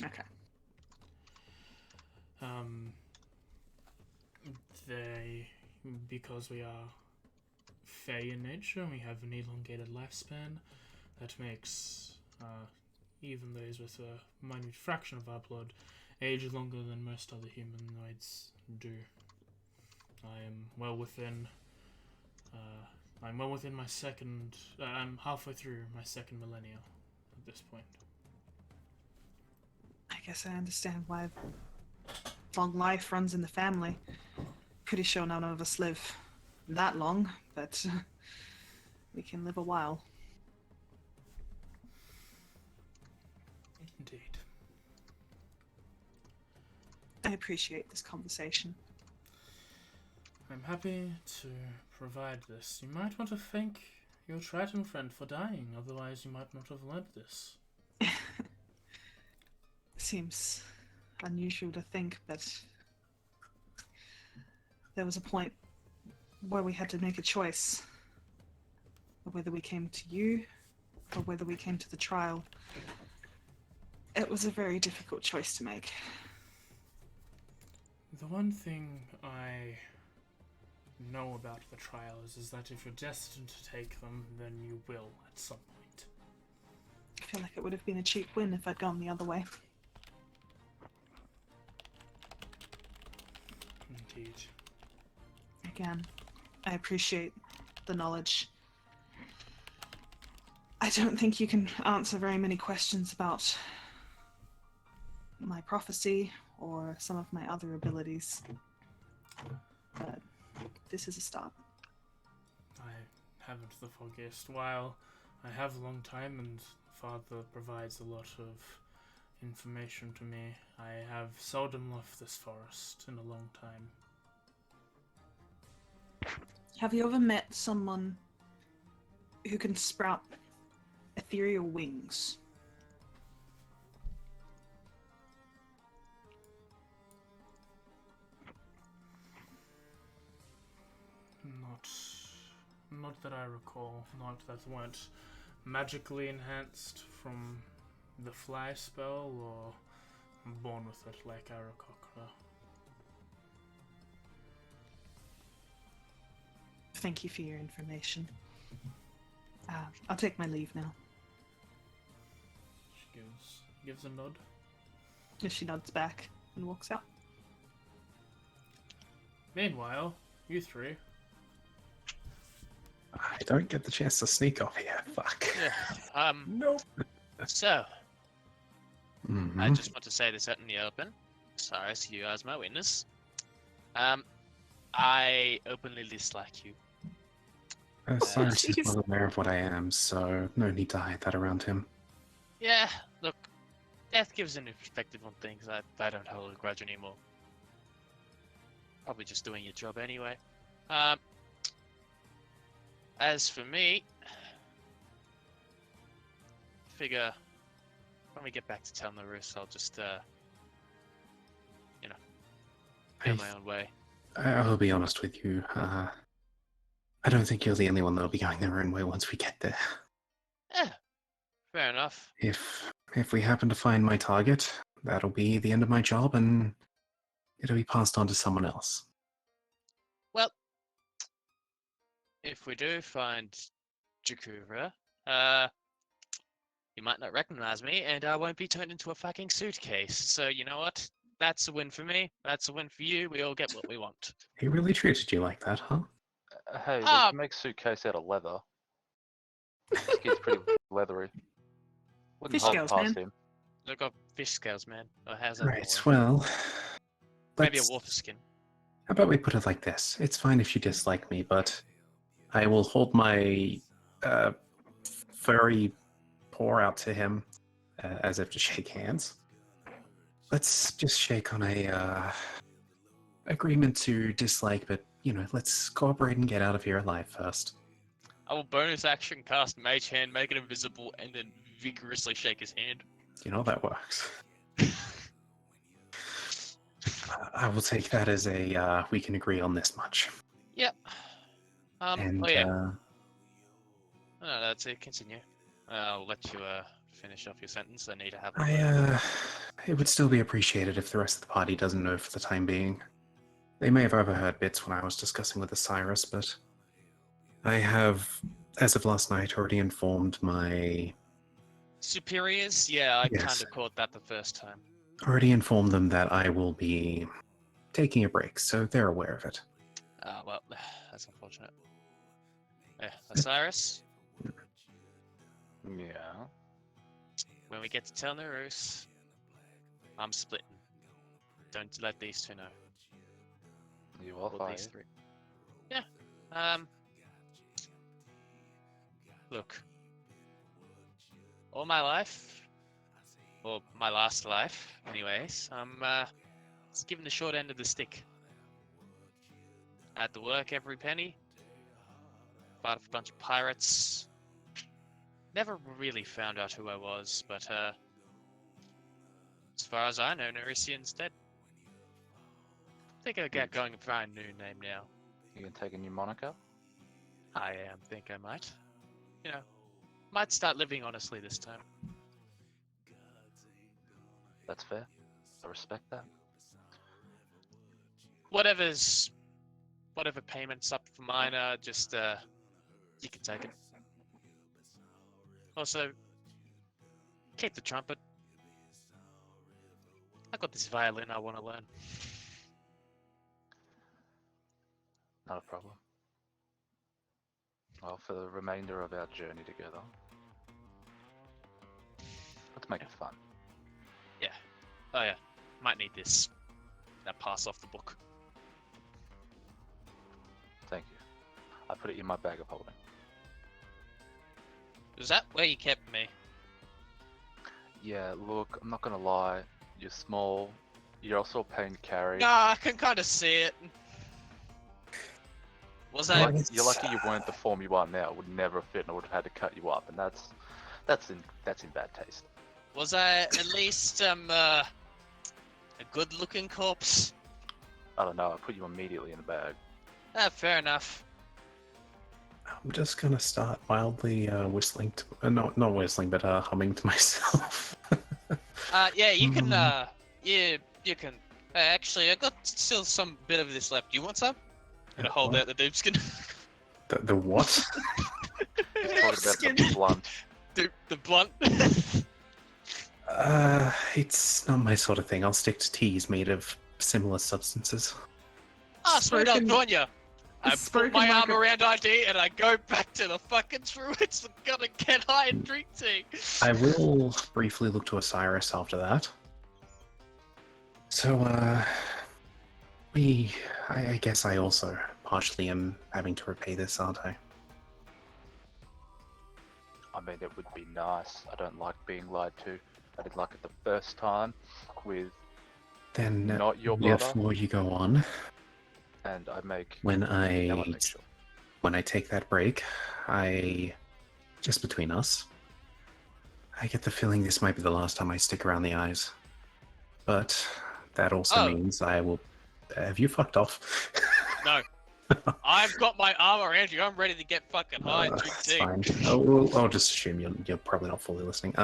Okay. Because we are fey in nature and we have an elongated lifespan, that makes even those with a minute fraction of our blood age longer than most other humanoids do. I'm well within my second. I'm halfway through my second millennia at this point. I guess I understand why long life runs in the family. Pretty sure none of us live that long, but we can live a while. Indeed. I appreciate this conversation. I'm happy to provide this. You might want to thank your Triton friend for dying, otherwise you might not have learned this. Seems unusual to think, but there was a point where we had to make a choice of whether we came to you or whether we came to the trial. It was a very difficult choice to make. The one thing I know about the trials is that if you're destined to take them, then you will at some point. I feel like it would have been a cheap win if I'd gone the other way. Indeed. Again, I appreciate the knowledge. I don't think you can answer very many questions about my prophecy or some of my other abilities, but this is a start. I haven't the foggiest. While I have a long time and Father provides a lot of information to me, I have seldom left this forest in a long time. Have you ever met someone who can sprout ethereal wings? Not that I recall. Not that weren't magically enhanced from the fly spell or born with it like Aarakocra. Thank you for your information. I'll take my leave now. She gives a nod. If she nods back and walks out. Meanwhile, you three. I don't get the chance to sneak off here. Fuck. Yeah. Nope. So, I Mhm. just want to say this out in the open. Sorry, so you as my witness. I openly dislike you. Cyrus is Jeez. well aware of what I am, so no need to hide that around him. Yeah, look, death gives an perspective on things. I don't hold a grudge anymore. Probably just doing your job anyway. As for me, figure when we get back to Telling the Roost, I'll just, go my own way. I'll be honest with you. I don't think you're the only one that'll be going their own way once we get there. Yeah, fair enough. If we happen to find my target, that'll be the end of my job, and it'll be passed on to someone else. Well, if we do find Jakura, you might not recognize me, and I won't be turned into a fucking suitcase. So you know what? That's a win for me. That's a win for you. We all get what we want. He really treated you like that, huh? Hey, we Ah. can make suitcase out of leather. This kid's pretty leathery. Wouldn't Fish hold scales, past man. him. Look up fish scales, man. Or how's that? Right, gonna work? well... Maybe a let's- water skin. How about we put it like this? It's fine if you dislike me, but I will hold my furry paw out to him as if to shake hands. Let's just shake on a agreement to dislike, but let's cooperate and get out of here alive first. I will bonus action cast Mage Hand, make it invisible, and then vigorously shake his hand. That works. I will take that as a we can agree on this much. Yep. And Oh yeah. No, that's it. Continue. I'll let you finish off your sentence. I need to have. It would still be appreciated if the rest of the party doesn't know for the time being. They may have overheard bits when I was discussing with Osiris, but I have, as of last night, already informed my... Superiors? Yeah, I Yes. kind of caught that the first time. Already informed them that I will be taking a break, so they're aware of it. Well, that's unfortunate. Yeah, Osiris, Yeah. when we get to Telling the Roost, I'm splitting. Don't let these two know. You are Or fired. these three. Yeah. Look. All my life, or my last life, anyways, I'm just given the short end of the stick. I had to work every penny. Fought a bunch of pirates. Never really found out who I was, but as far as I know, Nerisian's dead. I think I'll get going and find a new name now. You can take a new moniker? Think I might. Might start living honestly this time. That's fair. I respect that. Whatever payment's up for mine, just you can take it. Also, keep the trumpet. I got this violin I want to learn. Not a problem. Well, for the remainder of our journey together, let's make it fun. Oh yeah, might need this. That pass off the book. Thank you. I put it in my bag of holding. Is that where you kept me? Yeah, look, I'm not gonna lie. You're small. You're also a pain to carry. Nah, I can kind of see it. Was You're I? lucky, you're lucky you weren't the form you are now. It would never have fit, and I would have had to cut you up, and that's in bad taste. Was I at least a good-looking corpse? I don't know. I put you immediately in the bag. Fair enough. I'm just gonna start mildly whistling, not whistling, but humming to myself. Yeah, you can. You can. Actually, I got still some bit of this left. You want some? Gonna hold What? out the dupe skin. The what? He's talking about the blunt. the blunt. It's not my sort of thing. I'll stick to teas made of similar substances. Ah, sweet Spoken- Antonia. I put Spoken my like arm a- around ID and I go back to the fucking druids and gonna get high and drink tea. I will briefly look to Osiris after that. So, I guess I also partially am having to repay this, aren't I? I mean, it would be nice. I don't like being lied to. I did like it the first time with Then, not your brother, before you go on, and I make when Ella make sure. I take that break, just between us, I get the feeling this might be the last time I stick around the eyes. But that also Oh. means I will. Have you fucked off? No. I've got my arm around you. I'm ready to get fucking high and drink It's tea. fine. I'll just assume you're probably not fully listening.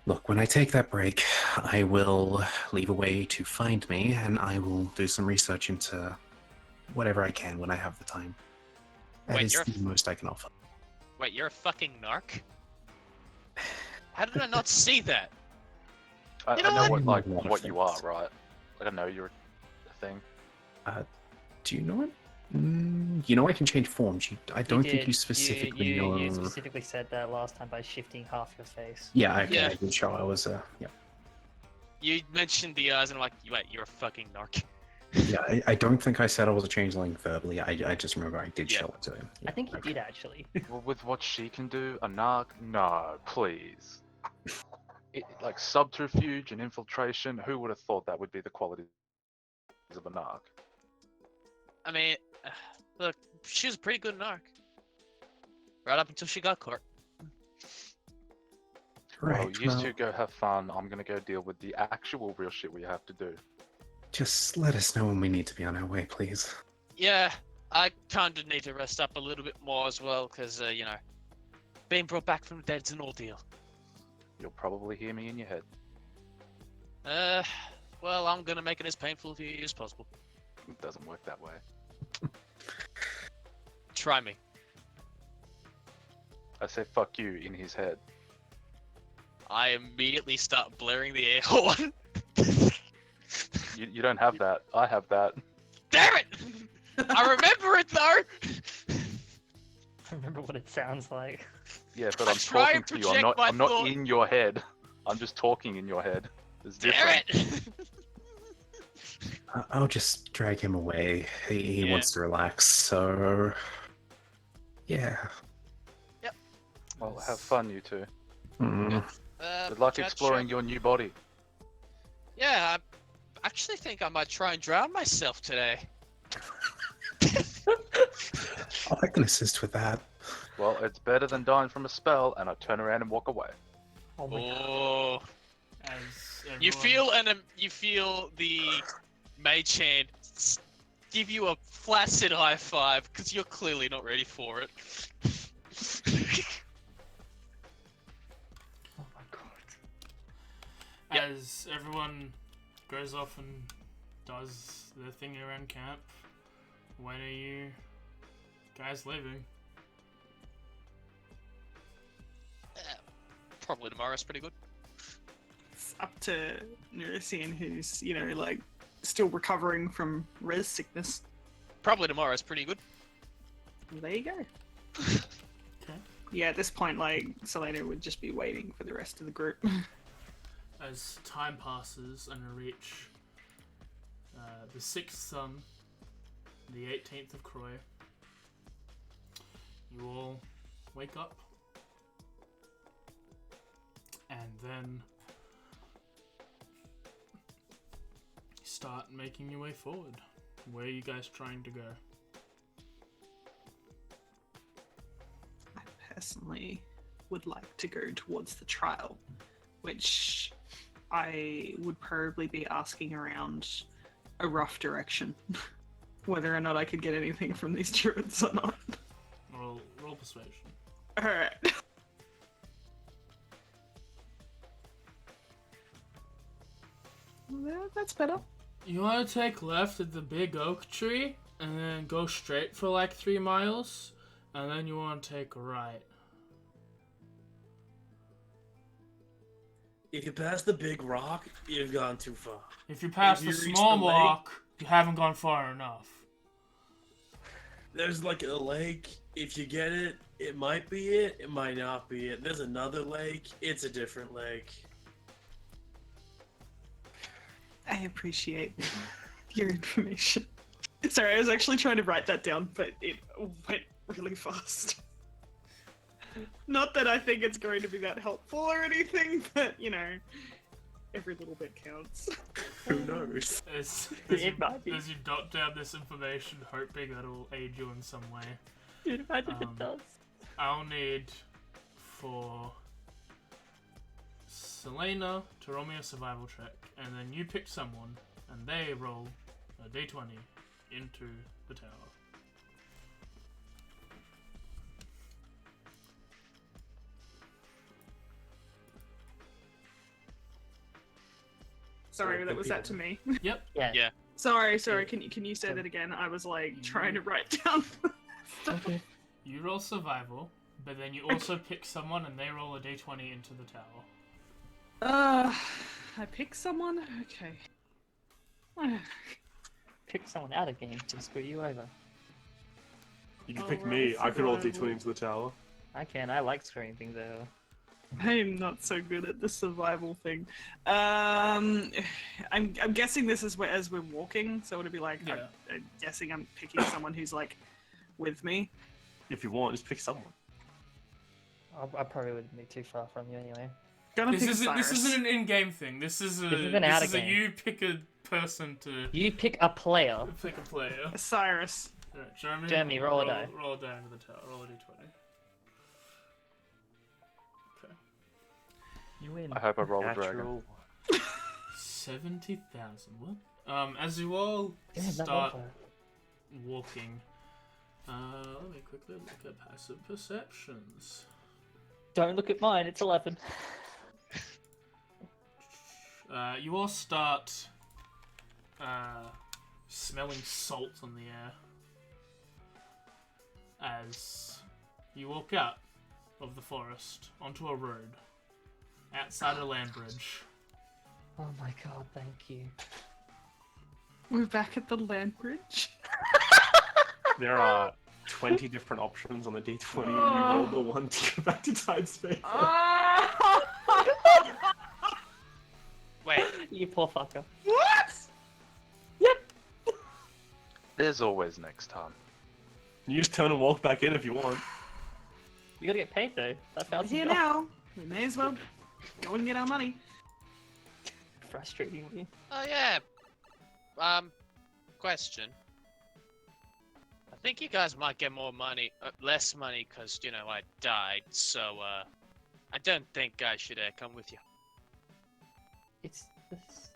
Look, when I take that break, I will leave a way to find me, and I will do some research into whatever I can when I have the time. That Wait, is you're a the most I can offer. Wait, you're a fucking narc? How did I not see that? I You know know what? what you are, right? Like, I know you're a thing. Do you know it? You know I can change forms. I don't think you specifically know. You specifically said that last time by shifting half your face. Yeah, Yeah. I did show I was. Yeah. You mentioned the eyes and I'm like, wait, you're a fucking narc. Yeah, I don't think I said I was a changeling verbally. I just remember I did Yeah. show it to him. I think you okay. did actually. Well, with what she can do, a narc? No, please. Like subterfuge and infiltration, who would have thought that would be the qualities of a narc? I mean, look, she was a pretty good narc. Right up until she got caught. Right. Well, you two go have fun. I'm gonna go deal with the actual real shit we have to do. Just let us know when we need to be on our way, please. Yeah, I kind of need to rest up a little bit more as well, because, you know, being brought back from the dead's an ordeal. You'll probably hear me in your head. Well, I'm gonna make it as painful for you as possible. It doesn't work that way. Try me. I say fuck you in his head. I immediately start blaring the air horn. You don't have that. I have that. Damn it! I remember it though! I remember what it sounds like. Yeah, but I I'm try talking and to you. I'm project not. I'm my not thought. in your head. I'm just talking in your head. It's Damn different. it! I'll just drag him away. He Yeah. wants to relax, so yeah. Well, have fun, you two. Mm. Good luck chat exploring shop. your new body. Yeah, I actually think I might try and drown myself today. I can assist with that. Well, it's better than dying from a spell, and I turn around and walk away. Oh my god. Oh, As you everyone- feel the mage hand give you a flaccid high five because you're clearly not ready for it. Oh my god. Yep. As everyone goes off and does their thing around camp, when are you guys leaving? Probably tomorrow's pretty good. It's up to Neurician, who's, like, still recovering from res sickness. Probably tomorrow's pretty good. Well, there you go. Okay. Yeah, at this point, like, Selena would just be waiting for the rest of the group. As time passes and we reach the 6th sun, the 18th of Croy, you all wake up and then start making your way forward. Where are you guys trying to go? I personally would like to go towards the trial, which I would probably be asking around a rough direction. Whether or not I could get anything from these druids or not. Roll persuasion. Alright. That's better. You want to take left at the big oak tree and then go straight for like 3 miles, and then you want to take a right. If you pass the big rock, you've gone too far. If you pass If the you reach small the lake- rock, you haven't gone far enough. There's like a lake. If you get it, it might be it. It might not be it. There's another lake. It's a different lake. I appreciate your information. Sorry, I was actually trying to write that down, but it went really fast. Not that I think it's going to be that helpful or anything, but you know, every little bit counts. Who knows? As It might be. you dot down this information, hoping that it'll aid you in some way. Dude, imagine if it does. I'll need for Selena to roll me a survival check, and then you pick someone, and they roll a d20 into the tower. Sorry, that good was that to people. me. Yep. Yeah. Yeah. Sorry, can you say that again? I was like trying to write down stuff. Okay. You roll survival, but then you also pick someone, and they roll a d20 into the tower. I pick someone? Okay. Pick someone out of game to screw you over. You can Oh, pick we're me. all I could roll survival. D20 into the tower. I can. I like screwing things over. I'm not so good at the survival thing. I'm guessing this is where, as we're walking, so it'll be like, Yeah. I'm guessing I'm picking someone who's like with me. If you want, just pick someone. I probably wouldn't be too far from you anyway. Gonna This pick isn't Cyrus. an in-game thing. This is a This is an out of a game. you pick a person to You pick a player. pick a player. Cyrus. Alright, Jeremy. Jeremy, roll a die. Roll a die into the tower. Roll a d20. Okay. You win. I hope I roll a dragon. Natural. 70,000. What? As you all Yeah, that start modifier. walking, let me quickly look at passive perceptions. Don't look at mine. It's 11. You all start smelling salt on the air as you walk out of the forest onto a road outside a land bridge. Oh my god, thank you. We're back at the land bridge. There are 20 different options on the D20, and you roll the one to go back to time space. Wait, You poor fucker. What? There's always next time. You just turn and walk back in if you want. You gotta get paid though. That We're sounds here now. We may as well go and get our money. frustratingly. oh yeah. Question. I think you guys might get more money, less money, cause you know I died. So I don't think I should come with you. It's this.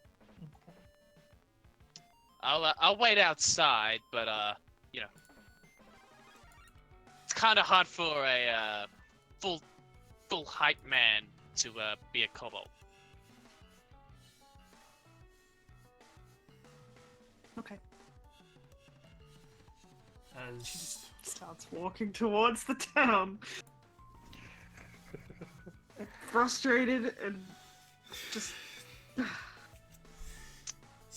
I'll wait outside, but you know, it's kind of hard for a full height man to be a kobold. Okay. As Starts walking towards the town. Frustrated and just.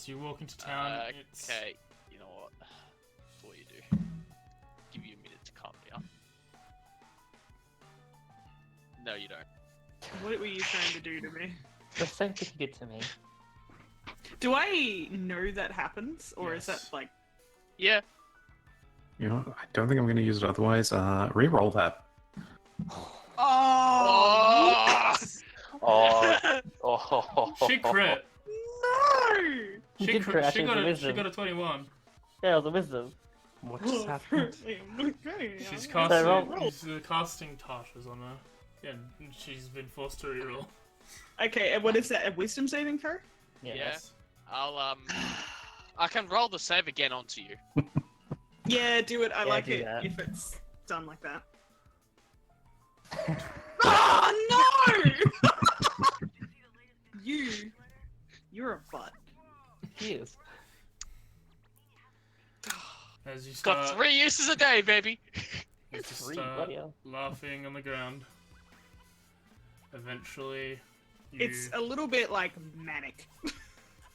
you walk into town, it's Okay, you know what? Before you do, give you a minute to calm down. No, you don't. What were you trying to do to me? The same thing you did to me. Do I know that happens, or is that Yes. like? Yeah. You know, I don't think I'm going to use it otherwise. Reroll that. Oh! Oh, oh, she crit. No! You She did crit. crash She got into a she wisdom. got a 21. Yeah, it was a wisdom. What just happened? She's So casting. roll. She's casting Tasha's on her, and she's been forced to reroll. Okay, and what is that? A wisdom saving throw? Yeah. Yeah. I'll I can roll the save again onto you. Yeah, do it. I Yeah, like do it that. if it's done like that. Oh no! You're a butt. He is. As you Got start, 3 uses a day, baby. you just Three, start bloody hell. laughing on the ground. Eventually, you... It's a little bit like manic.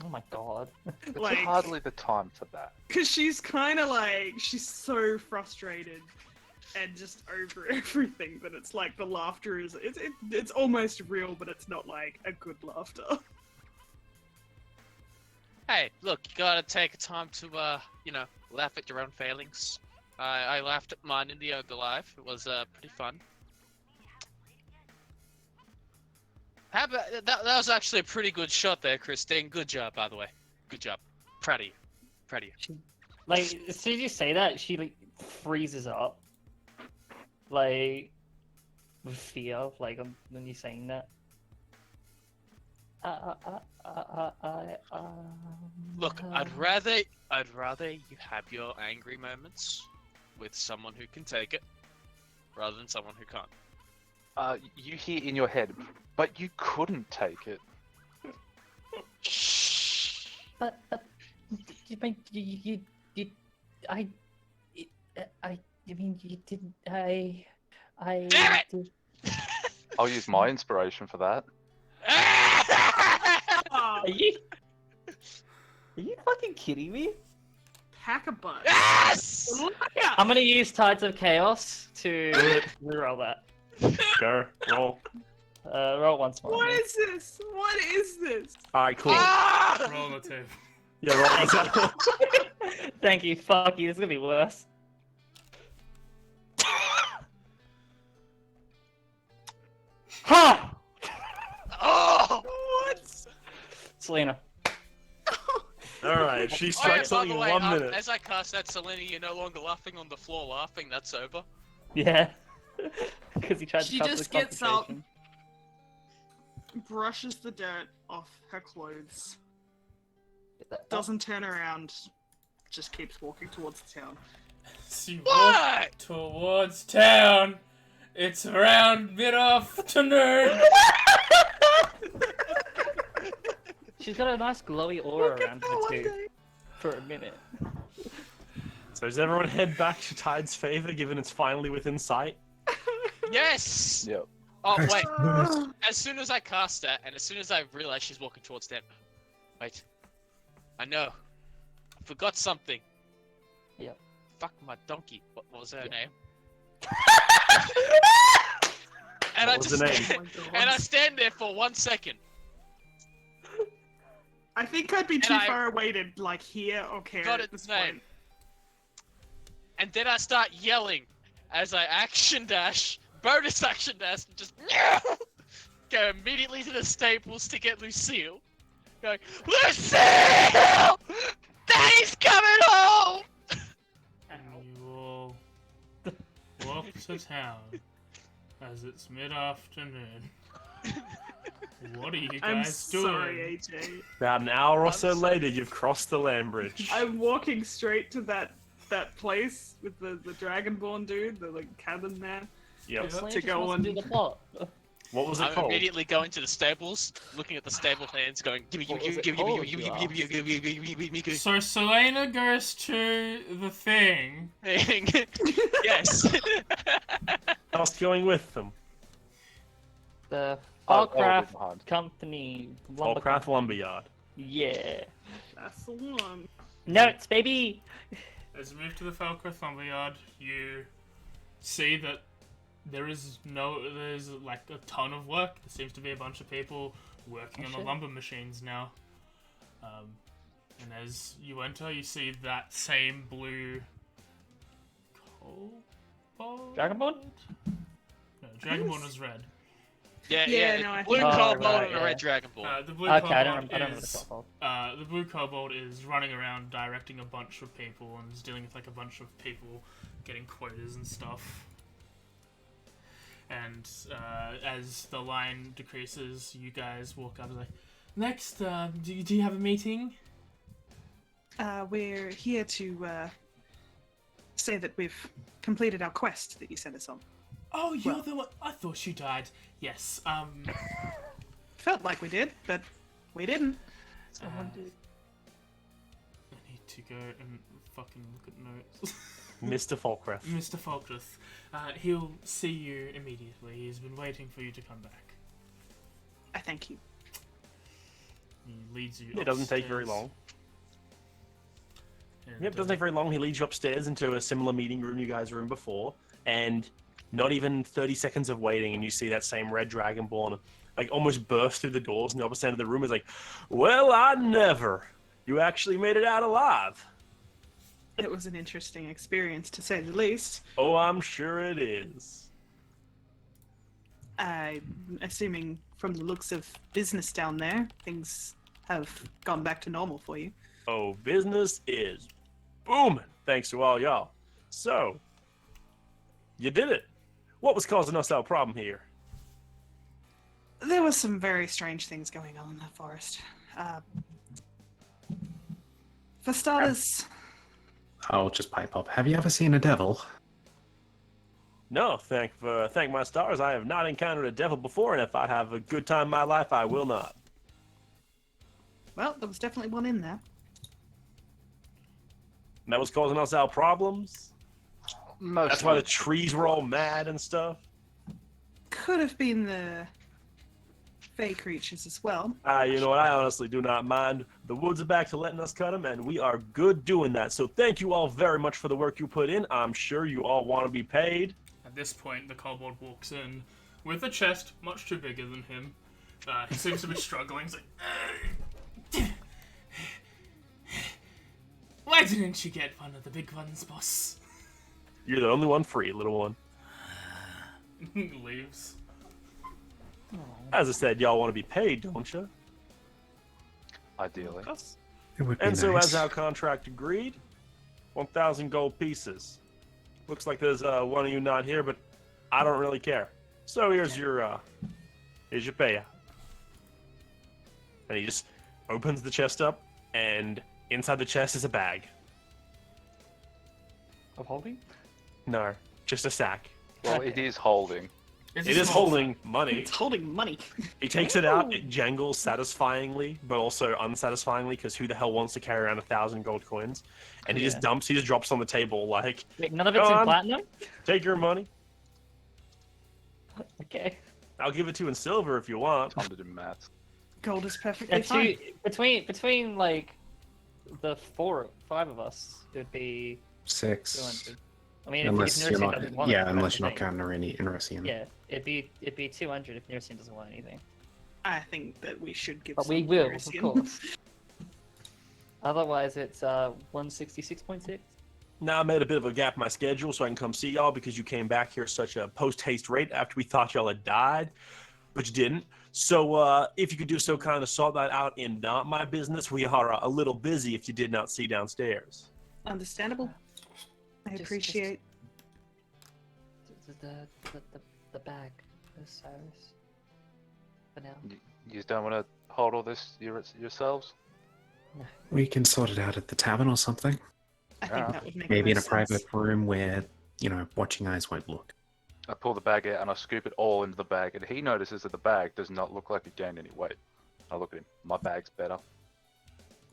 Oh my god. It's Like- hardly the time for that. Because she's kind of like, she's so frustrated and just over everything that it's like the laughter is, it's almost real, but it's not like a good laughter. Hey, look, you gotta take time to, laugh at your own failings. I laughed at mine in the Ogre Life. It was, pretty fun. How about, that was actually a pretty good shot there, Christine. Good job, by the way. Good job. Proud of you. Proud of you. Like, as soon as you say that, she like freezes up. Like, with fear, like, when you're saying that. Look, I'd rather you have your angry moments with someone who can take it, rather than someone who can't. You hear in your head, but you couldn't take it. But you mean you mean you didn't I Damn it! did- I'll use my inspiration for that. Oh, Are you fucking kidding me? pack a butt. Yes! Yeah. I'm gonna use Tides of Chaos to reroll that. Go, roll. Roll once more. What is this? What is this? Alright, cool. Ah! Roll the two. Yeah, roll this. Thank you. Fuck you. This is gonna be worse. Ha! Oh! What? Selena. Alright, she Oh, yeah, strikes by something the in way, 1 minute. as I cast that, Selena, you're no longer laughing on the floor laughing. That's over. Yeah. Because he tried to She cut just the gets up. concentration. Brushes the dirt off her clothes. That- Doesn't turn around. Just keeps walking towards the town. So you walk What? towards town. It's around mid-afternoon. She's got a nice glowy aura Look at around that her one too. day. For a minute. So does everyone head back to Tide's favor, given it's finally within sight? Yes! Yep. Oh, wait. Ah. As soon as I cast that, and as soon as I realized she's walking towards them. Wait. I know. I forgot something. Yep. Fuck my donkey. What was her Yep. name? And What I was just the name? Oh my God. and I stand there for 1 second. I think I'd be too I- far away to like hear or care Got at its this name. point. And then I start yelling as I action dash, bonus action dash, and just go immediately to the stables to get Lucille. Going, Lucille! Daddy's coming home! And you all walk to town as it's mid-afternoon. What are you I'm guys sorry, doing? AJ. About an hour or I'm so sorry. later, you've crossed the land bridge. I'm walking straight to that place with the dragonborn dude, the like cabin man. Yep. Selena to just go wants to on. do the plot. What was it I'm called? immediately going to the stables, looking at the stable hands, going, give me, What give me, was give it me, called, give me, you give me, give me, give me, give me, give me, give me. So Selena goes to the thing. Yes. Else going with them? The I'll Falcraft leave behind. Company. Falcraft Lumberyard. Yeah. That's the one. Notes, baby! As you move to the Falco Lumberyard, you see that there's like a ton of work. There seems to be a bunch of people working Oh, on the shit. lumber machines now. And as you enter, you see that same blue cobalt. Dragonborn? No, Dragonborn was red. Yeah, Yeah, yeah. no, I Blue think- cobalt Oh, right, and a yeah. red dragonborn. The blue Okay, cobalt I don't remember the is cobalt. the blue cobalt is running around directing a bunch of people and is dealing with like a bunch of people getting quotas and stuff. And as the line decreases, you guys walk up and like, next, do you have a meeting? We're here to say that we've completed our quest that you sent us on. Oh, you're Well- the one. I thought you died. Yes. Felt like we did, but we didn't. Someone did. I need to go and fucking look at notes. Mr. Falcraft. Mr. Falkras. He'll see you immediately. He's been waiting for you to come back. I thank you. He leads you. It doesn't take very upstairs, long. and, Yep, doesn't take very long. He leads you upstairs into a similar meeting room you guys were in before, and not even 30 seconds of waiting, and you see that same red dragonborn like almost burst through the doors, and the opposite end of the room is like, "Well, I never. You actually made it out alive." It was an interesting experience, to say the least. Oh, I'm sure it is. I'm assuming from the looks of business down there, things have gone back to normal for you. Oh, business is booming, thanks to all y'all. So, you did it. What was causing us our problem here? There were some very strange things going on in that forest. For starters, I'll just pipe up. Have you ever seen a devil? No, thank my stars, I have not encountered a devil before, and if I have a good time in my life, I will not. well, there was definitely one in there. And that was causing us our problems. Most That's why the trees were all mad and stuff. Could have been the fey creatures as well. You know what? I honestly do not mind. The woods are back to letting us cut them, and we are good doing that. So thank you all very much for the work you put in. I'm sure you all want to be paid. At this point, the kobold walks in with a chest much too bigger than him. He seems to be struggling. He's like, "Why didn't you get one of the big ones, boss?" You're the only one free, little one. He leaves. As I said, y'all want to be paid, don't you? Ideally. It would be And so, nice. as our contract agreed, 1,000 gold pieces. Looks like there's one of you not here, but I don't really care. So here's your payout. And he just opens the chest up, and inside the chest is a bag. Of holding? No, just a sack. Well, it is holding. It's It a is small holding money. It's holding money. He takes it out, it jangles satisfyingly, but also unsatisfyingly, because who the hell wants to carry around 1,000 gold coins? And he Yeah. just drops on the table like, Wait, none of it's Go in on. platinum? take your money. Okay. I'll give it to you in silver if you want. Time to do maths. Gold is perfectly Yeah, fine. between like the 5 of us, it would be 6. 200. I mean, Unless if you're Nursing not, doesn't want it, yeah, that's unless the you're not thing. counting any Nersian. Yeah, it'd be 200 if Nursing doesn't want anything. I think that we should give But some we will, of Nersian. course. Otherwise, it's 166.6. Now I made a bit of a gap in my schedule so I can come see y'all because you came back here such a post-haste rate after we thought y'all had died, but you didn't. So if you could do so kind of sort that out in not my business, we are a little busy if you did not see downstairs. Understandable. I Just- appreciate. The bag, Cyrus. For now. You don't want to hold all this yourselves? We can sort it out at the tavern or something. I think that would make Maybe in a most sense. private room where, watching eyes won't look. I pull the bag out and I scoop it all into the bag, and he notices that the bag does not look like it gained any weight. I look at him. My bag's better.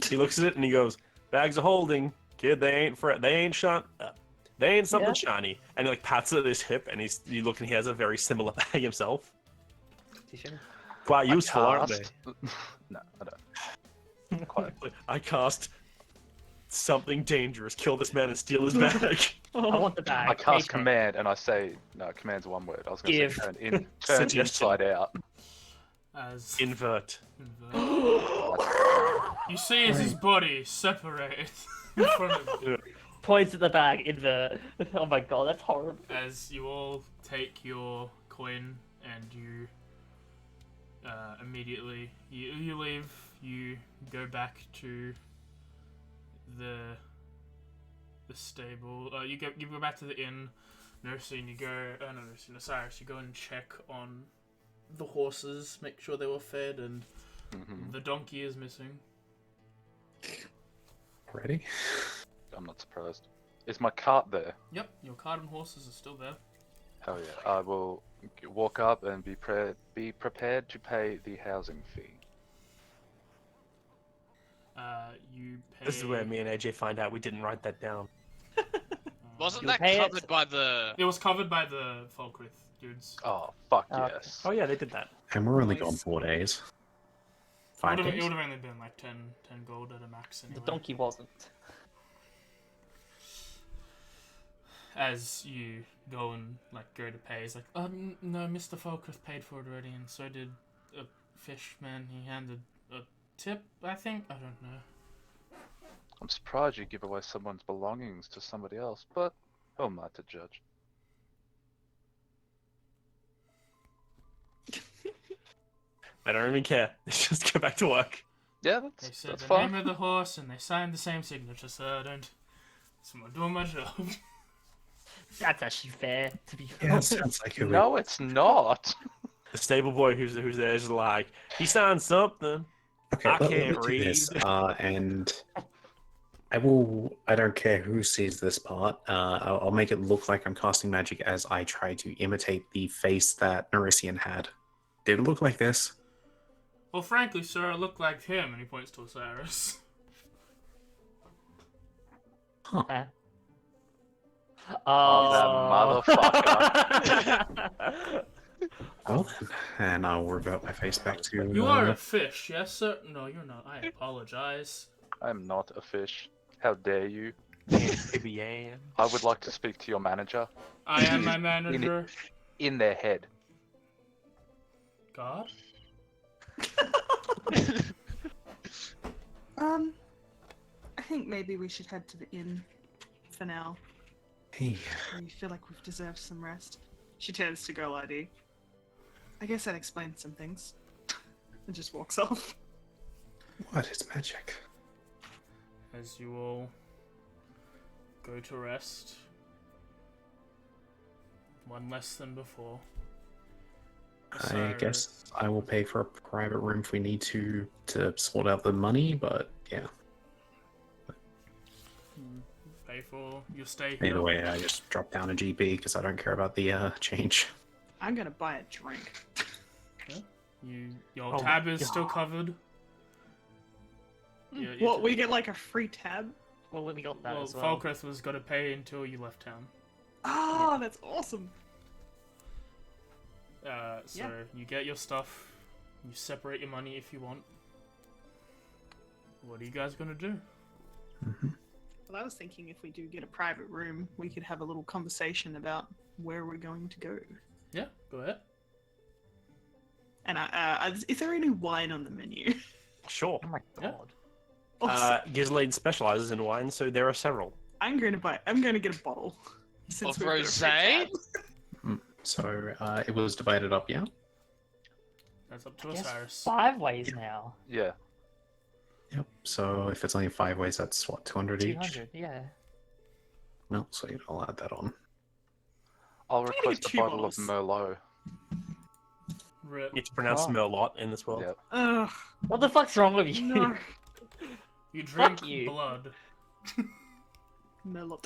He looks at it and he goes, "Bags of holding, kid. They ain't They ain't something Yeah. shiny." And he like pats it at his hip, and you look and he has a very similar bag himself. T-shirt. Quite I useful, aren't they? cast- No, I don't. Quite. I cast something dangerous. Kill this man and steal his bag. I want the bag. I cast Make it. command and I say, no, command's one word. I was going to Give. say turn Suggestion. inside out. As Invert. you see as his body separate in front of you. Points at the bag, invert. Oh my god, that's horrible. As you all take your coin and you immediately you leave, you go back to the stable. You go back to the inn. Nursing, you go. No, Nursing, Osiris, you go and check on the horses, make sure they were fed, and the donkey is missing. Ready? I'm not surprised. Is my cart there? Yep, your cart and horses are still there. Hell yeah. I will walk up and be prepared to pay the housing fee. You pay. This is where me and AJ find out we didn't write that down. Wasn't You'll that pay it. covered by the? It was covered by the Falkrith dudes. Oh, fuck Okay. yes. Oh yeah, they did that. And we're only Nice. gone 4 days. 5 It days? would have only been like 10 gold at a max anyway. The donkey wasn't. As you go to pay, he's like, no, Mr. Falketh paid for it already, and so did a fishman. He handed a tip, I think. I don't know. I'm surprised you give away someone's belongings to somebody else, but who am I to judge? I don't even care. Just go back to work. Yeah, They that's, said that's the fine. name of the horse, and they signed the same signature, so I don't. So I'm doing my job. That's actually fair, to be Yeah, it honest. sounds like it. No, it's not. The stable boy who's there is like, he signed something. Okay, I let can't me do this. read. And I don't care who sees this part. I'll make it look like I'm casting magic as I try to imitate the face that Nerisian had. Did it look like this? Well, frankly, sir, I look like him, and he points to Osiris. Huh. Oh, That motherfucker. Well then, and I'll revert my face back to. You are a fish, yes, sir? No, you're not. I apologize. I'm not a fish. How dare you? Baby Ann. I would like to speak to your manager. I am my manager. In their head. God? I think maybe we should head to the inn for now. Hey, We feel like we've deserved some rest. She turns to Girl ID. I guess that explains some things. And just walks off. what is magic? As you all go to rest. One less than before. I guess I will pay for a private room if we need to sort out the money, but yeah. Pay for your stay here. Either way, I just drop down a GP because I don't care about the change. I'm gonna buy a drink. Your Oh tab my is still God. covered. What, we get like a free tab? well, we got that Well, as well. Falketh was going to pay until you left town. Oh, that's awesome. So Yeah. you get your stuff. You separate your money if you want. What are you guys going to do? Well, I was thinking if we do get a private room, we could have a little conversation about where we're going to go. Yeah, go ahead. And is there any wine on the menu? Sure. Oh my Yeah. god. Awesome. Ghislaine specializes in wine, so there are several. I'm going to get a bottle. Of we've got a free rosé? tab. So it was divided up, yeah? That's up to I guess Osiris. 5 ways now. Yeah. Yep. So if it's only 5 ways, that's what, 200 each? 200, yeah. No, sweet. I'll add that on. I'll gonna request get a 2 bottle of bottles. Merlot. Rip. It's pronounced Oh. Merlot in this world. Yep. Ugh, What the fuck's wrong with you? no. You drink you. blood. Merlot.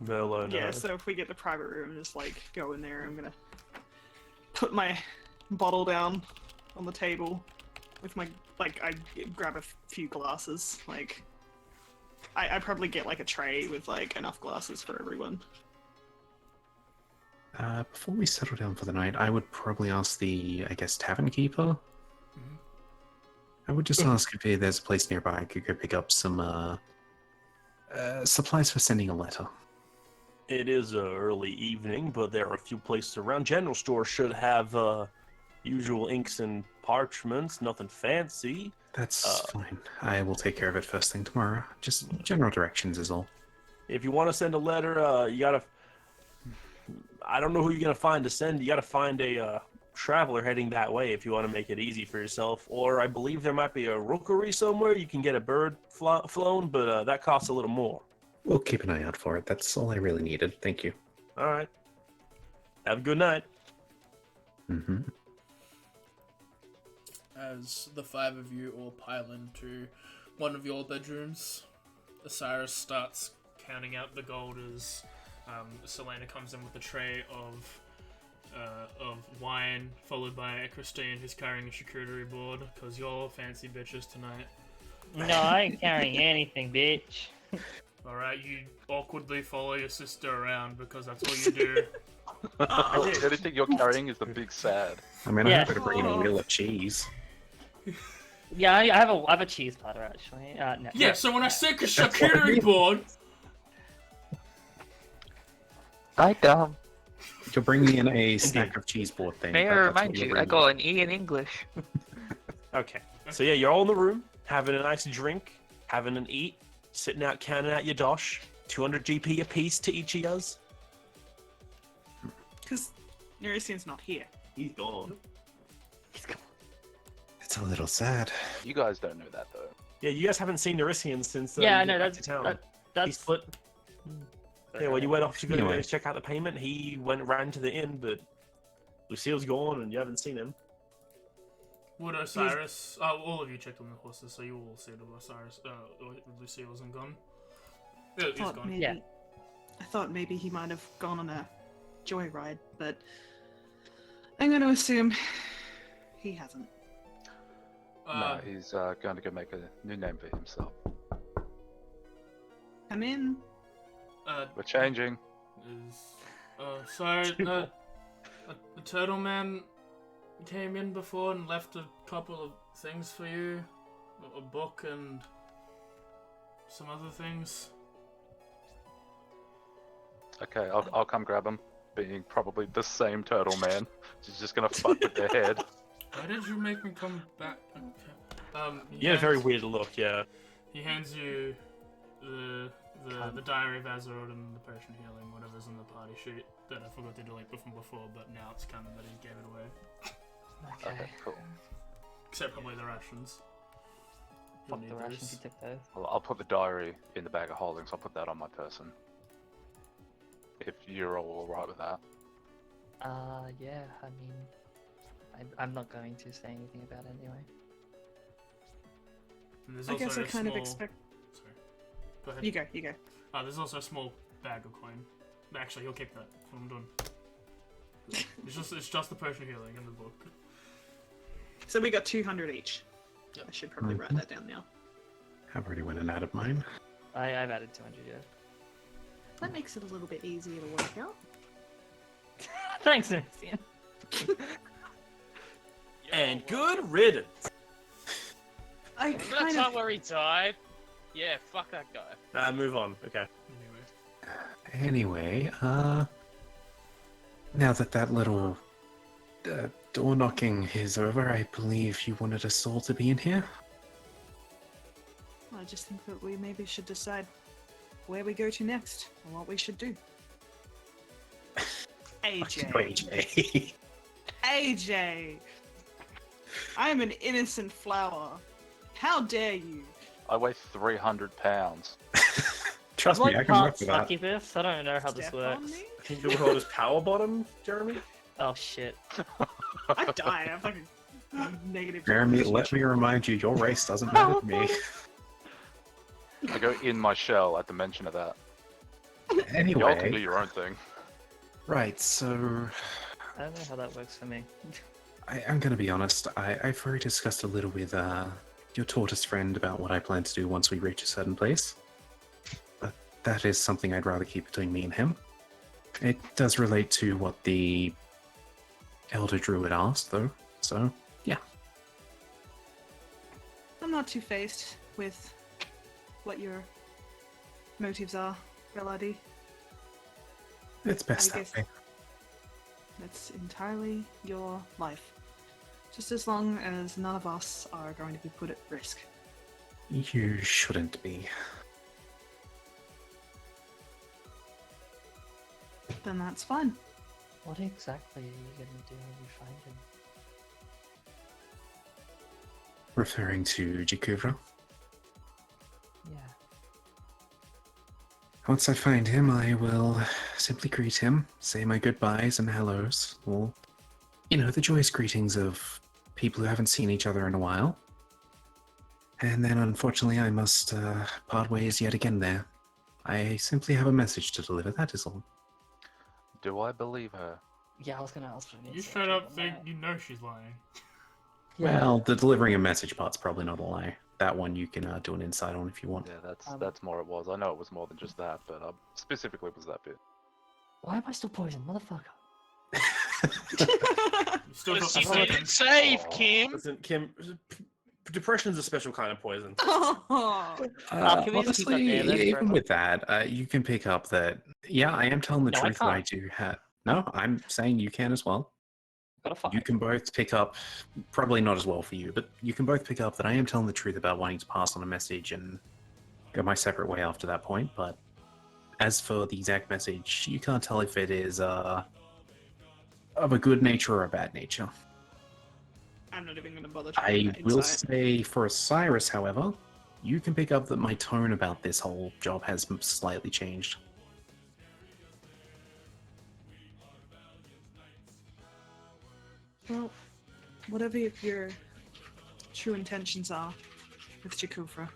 Merlot. Yeah, no. so if we get the private room, just like go in there, I'm gonna put my bottle down on the table with my, like, I grab a few glasses, like, I probably get like a tray with like enough glasses for everyone. Before we settle down for the night, I would probably ask the, I guess, tavern keeper. Mhm. I would just ask if there's a place nearby I could go pick up some supplies for sending a letter. It is early evening, but there are a few places around. General store should have usual inks and parchments, nothing fancy. That's fine. I will take care of it first thing tomorrow. Just general directions is all. If you want to send a letter, you gotta. I don't know who you're gonna find to send. You gotta find a traveler heading that way if you want to make it easy for yourself. Or I believe there might be a rookery somewhere you can get a bird flown, but that costs a little more. We'll keep an eye out for it. That's all I really needed. Thank you. All right. Have a good night. Mm-hmm. As the 5 of you all pile into one of your bedrooms, Osiris starts counting out the gold as Selena comes in with a tray of wine, followed by Christine, who's carrying a charcuterie board, because you're all fancy bitches tonight. No, I ain't carrying anything, bitch. Alright, you awkwardly follow your sister around because that's all you do. The only thing you're carrying is the big sad. I mean, Yeah. I'm going to bring in a wheel of cheese. Yeah, I have a cheese platter actually. No. Yeah, so when I say charcuterie board, I dumb. You're bringing in a stack of cheese board thing. May I That's remind what you're you, I bringing got in. an E in English. Okay. So yeah, you're all in the room, having a nice drink, having an eat, sitting out counting out your dosh. 200 GP apiece to each of yous. Because Nerisian's not here. He's gone. It's a little sad. You guys don't know that though. Yeah, you guys haven't seen Nerisian since Yeah, I you know got back to town. He that's split. Yeah, when you went off to go Anyway. check out the payment, he ran to the inn, but Lucille's gone and you haven't seen him. would Osiris... Oh, all of you checked on the horses, so you all see that Osiris... Lucille wasn't gone. Yeah, he's Thought gone. maybe, Yeah. I thought maybe he might have gone on a joyride, but I'm going to assume he hasn't. No, he's going to go make a new name for himself. Come in. We're changing. So, the turtle man came in before and left a couple of things for you. A book and some other things. Okay, I'll come grab him. Being probably the same turtle man. She's just gonna fuck with their head. Why did you make me come back? Okay. You had a very weird look, yeah. He hands you the diary of Azeroth and the potion healing, whatever's in the party sheet that I forgot to delete from before, but now it's canon that he gave it away. Okay, cool. Except probably the rations. You'll Fuck need the those. rations, you take those. Well, I'll put the diary in the bag of holding, so I'll put that on my person. If you're all alright with that. Yeah, I mean, I'm not going to say anything about it anyway. And there's I guess also I a kind of small- expect. Sorry. Go ahead. You go. There's also a small bag of coin. Actually, he'll keep that when I'm done. It's just the potion healing in the book. So we got 200 each. Yep. I should probably write that down now. I've already went and out of mine. I've added 200, yeah. That makes it a little bit easier to work out. Thanks, Nerisian. And good riddance. I Remember that kind time of. where he died? Yeah, fuck that guy. Move on. Okay. Anyway, now that little door knocking is over, I believe you wanted us all to be in here. I just think that we maybe should decide where we go to next and what we should do. AJ. AJ. AJ! I'm an innocent flower. How dare you? I weigh 300 pounds. Trust I'm me, I like can part work with that. succubus. I don't know how this Step works. on me? I think you call this power bottom, Jeremy? Oh shit. I die. I have like a negative. Jeremy, let me remind you, your race doesn't matter to me. I go in my shell at the mention of that. Y'all can do Anyway, your own thing. right, so I don't know how that works for me. I'm gonna be honest, I've already discussed a little with your tortoise friend about what I plan to do once we reach a certain place. But that is something I'd rather keep between me and him. It does relate to what the Elder Druid asked, though, so yeah. I'm not too faced with what your motives are, Reladi. It's best I that guess- way. That's entirely your life. Just as long as none of us are going to be put at risk. You shouldn't be. Then that's fine. What exactly are you gonna do when you find him? Referring to Jikuvra. Yeah. Once I find him, I will simply greet him, say my goodbyes and hellos, or, the joyous greetings of people who haven't seen each other in a while. And then, unfortunately, I must part ways yet again there. I simply have a message to deliver, that is all. Do I believe her? Yeah, I was gonna ask for an You insight straight check up on think that. you know she's lying. Yeah. Well, the delivering a message part's probably not a lie. That one you can do an insight on if you want. Yeah, Um, that's more it was. I know it was more than just that, but specifically it was that bit. Why am I still poisoned, motherfucker? You still got Because the you second. didn't save, Aw. Kim! Listen, Kim, Depression's a special kind of poison. Oh, Can we just keep that honestly, there then even forever? with that, you can pick up that. Yeah, I am telling the No, I truth that I can't. do have. No, I'm saying you can as well. Got a 5. You can both pick up, probably not as well for you, but you can both pick up that I am telling the truth about wanting to pass on a message and go my separate way after that point. But as for the exact message, you can't tell if it is of a good nature or a bad nature. I'm not even going to bother trying I that will insight. say for Osiris, however, you can pick up that my tone about this whole job has slightly changed. Well, whatever your true intentions are with Jakufra.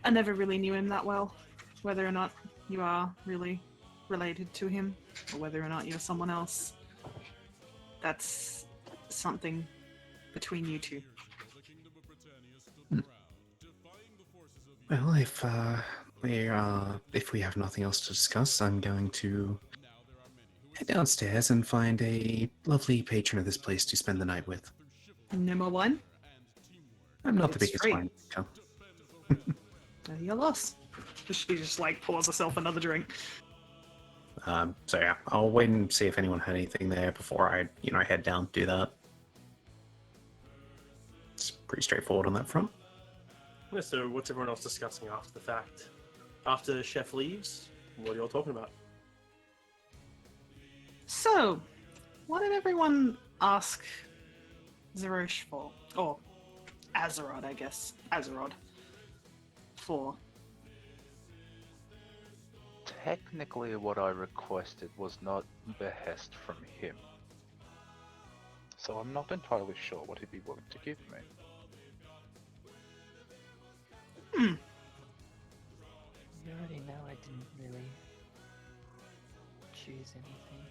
I never really knew him that well, whether or not you are really related to him, or whether or not you're someone else. That's something between you two. Well, if we have nothing else to discuss, I'm going to head downstairs and find a lovely patron of this place to spend the night with. Number one, I'm not the It's biggest free. wine drinker. your loss. She just like pours herself another drink. So yeah, I'll wait and see if anyone had anything there before I, head down. Do that. It's pretty straightforward on that front. Yeah, so what's everyone else discussing after the fact? After Chef leaves, what are you all talking about? So, what did everyone ask Zerosh for? Or Azerod, I guess. Azerod. For. Technically, what I requested was not behest from him. So I'm not entirely sure what he'd be willing to give me. You already know I didn't really choose anything.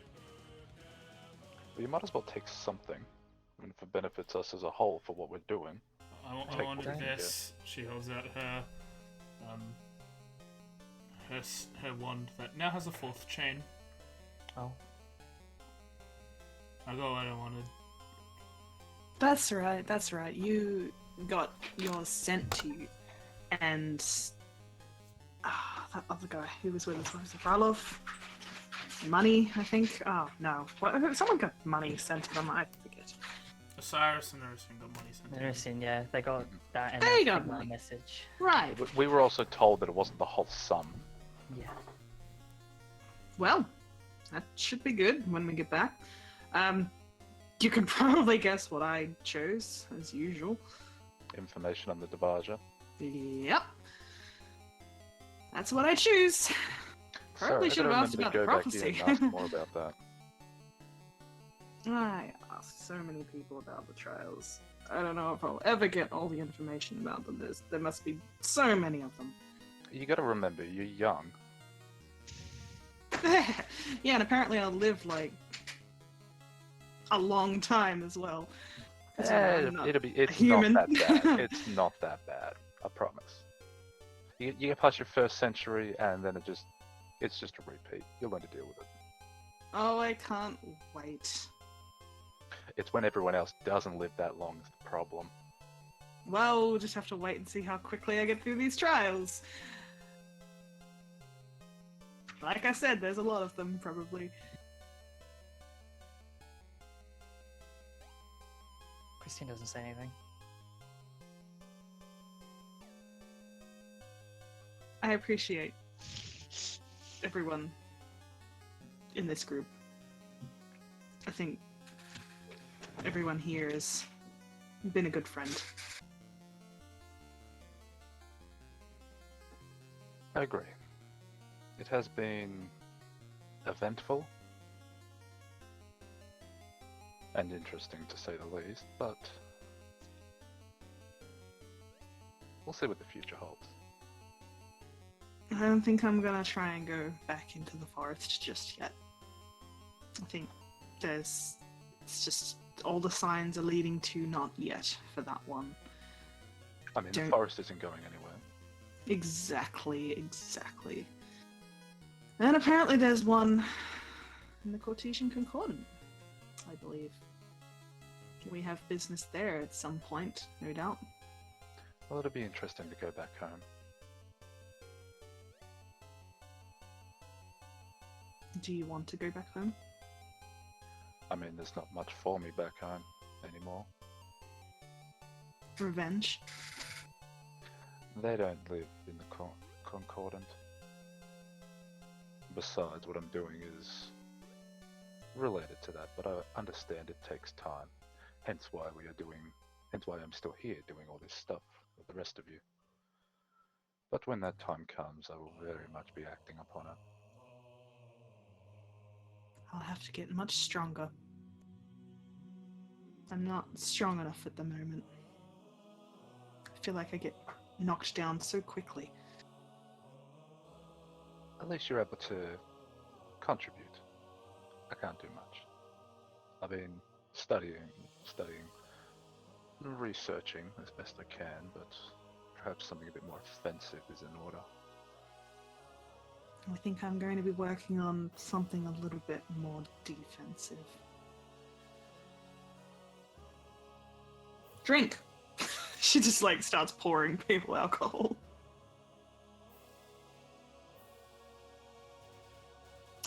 But you might as well take something. I mean, if it benefits us as a whole for what we're doing. I Take wanted what you can this. She holds out her, her wand that now has a 4th chain. Oh. I got what I wanted. That's right. You got yours sent to you. And that other guy who was with us, what was it, Ralov? Money, I think? Oh, no. Someone got money sent to them, I forget. Osiris and Nursing got money sent. to them. Interesting, yeah. They got that and They a got Sigma money. message. Right. We were also told that it wasn't the whole sum. Yeah. Well, that should be good when we get back. You can probably guess what I chose, as usual. Information on the Devaja. Yep. That's what I choose. Probably should have asked about the prophecy. Ask more about that. I asked so many people about the trials. I don't know if I'll ever get all the information about them. There must be so many of them. You gotta remember, you're young. Yeah, and apparently I'll live like a long time as well. That's why I'm not It's human. not that bad. It's not that bad. I promise. You get past your first century, and then it's just a repeat. You'll learn to deal with it. Oh, I can't wait. It's when everyone else doesn't live that long is the problem. Well, we'll just have to wait and see how quickly I get through these trials. Like I said, there's a lot of them, probably. Christine doesn't say anything. I appreciate everyone in this group. I think everyone here has been a good friend. I agree. It has been eventful and interesting to say the least, but we'll see what the future holds. I don't think I'm gonna try and go back into the forest just yet. I think it's just all the signs are leading to not yet for that one. I mean, the Don't- forest isn't going anywhere. Exactly. And apparently there's one in the Cortesian Concordant, I believe. We have business there at some point, no doubt. Well, it'll be interesting to go back home. Do you want to go back home? I mean, there's not much for me back home anymore. Revenge? They don't live in the Concordant. Besides, what I'm doing is related to that, but I understand it takes time. Hence why I'm still here doing all this stuff with the rest of you. But when that time comes, I will very much be acting upon it. I'll have to get much stronger. I'm not strong enough at the moment. I feel like I get knocked down so quickly. At least you're able to contribute. I can't do much. I've been studying, researching as best I can, but perhaps something a bit more offensive is in order. I think I'm going to be working on something a little bit more defensive. Drink! She just like starts pouring people alcohol.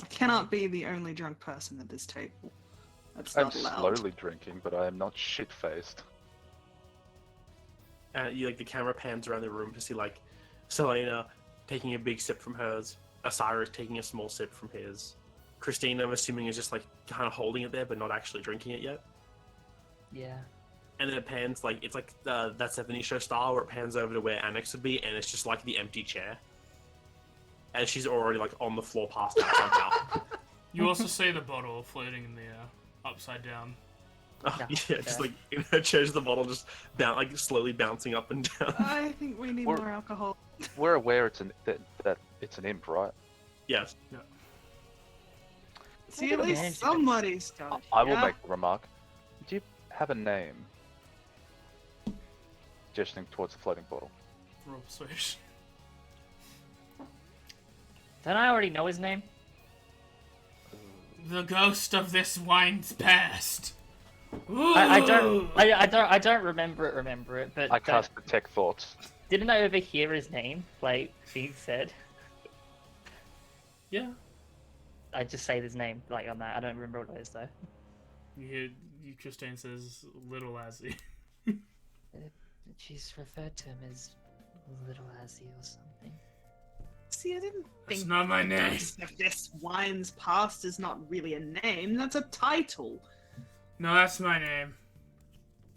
I cannot be the only drunk person at this table. That's I'm not allowed. slowly drinking, but I am not shit-faced. The camera pans around the room to see like Selena taking a big sip from hers, Osiris taking a small sip from his. Christine, I'm assuming, is just like kind of holding it there but not actually drinking it yet. Yeah. And then it pans like it's like that 70s show style where it pans over to where Annex would be, and it's just like the empty chair. And she's already like on the floor passed out somehow. You also see the bottle floating in the air, upside down. Oh, Yeah, yeah, just like in her chair, the bottle just slowly bouncing up and down. I think we need We're- more alcohol. We're aware that it's an imp, right? Yes. See, at least managed to- somebody's got it. I will yeah? make a remark. Do you have a name? Gesturing towards the floating bottle. Roll persuasion. Don't I already know his name? The ghost of this wine's past. I don't remember it, but I cast Detect Thoughts. didn't I overhear his name, like, being said? Yeah. I just say his name, like, on that. I don't remember what it is, though. Christine says Little Azzy. She's referred to him as Little Azzy or something. See, I didn't That's think not my name. Ghost of this wine's past is not really a name. That's a title. No, that's my name.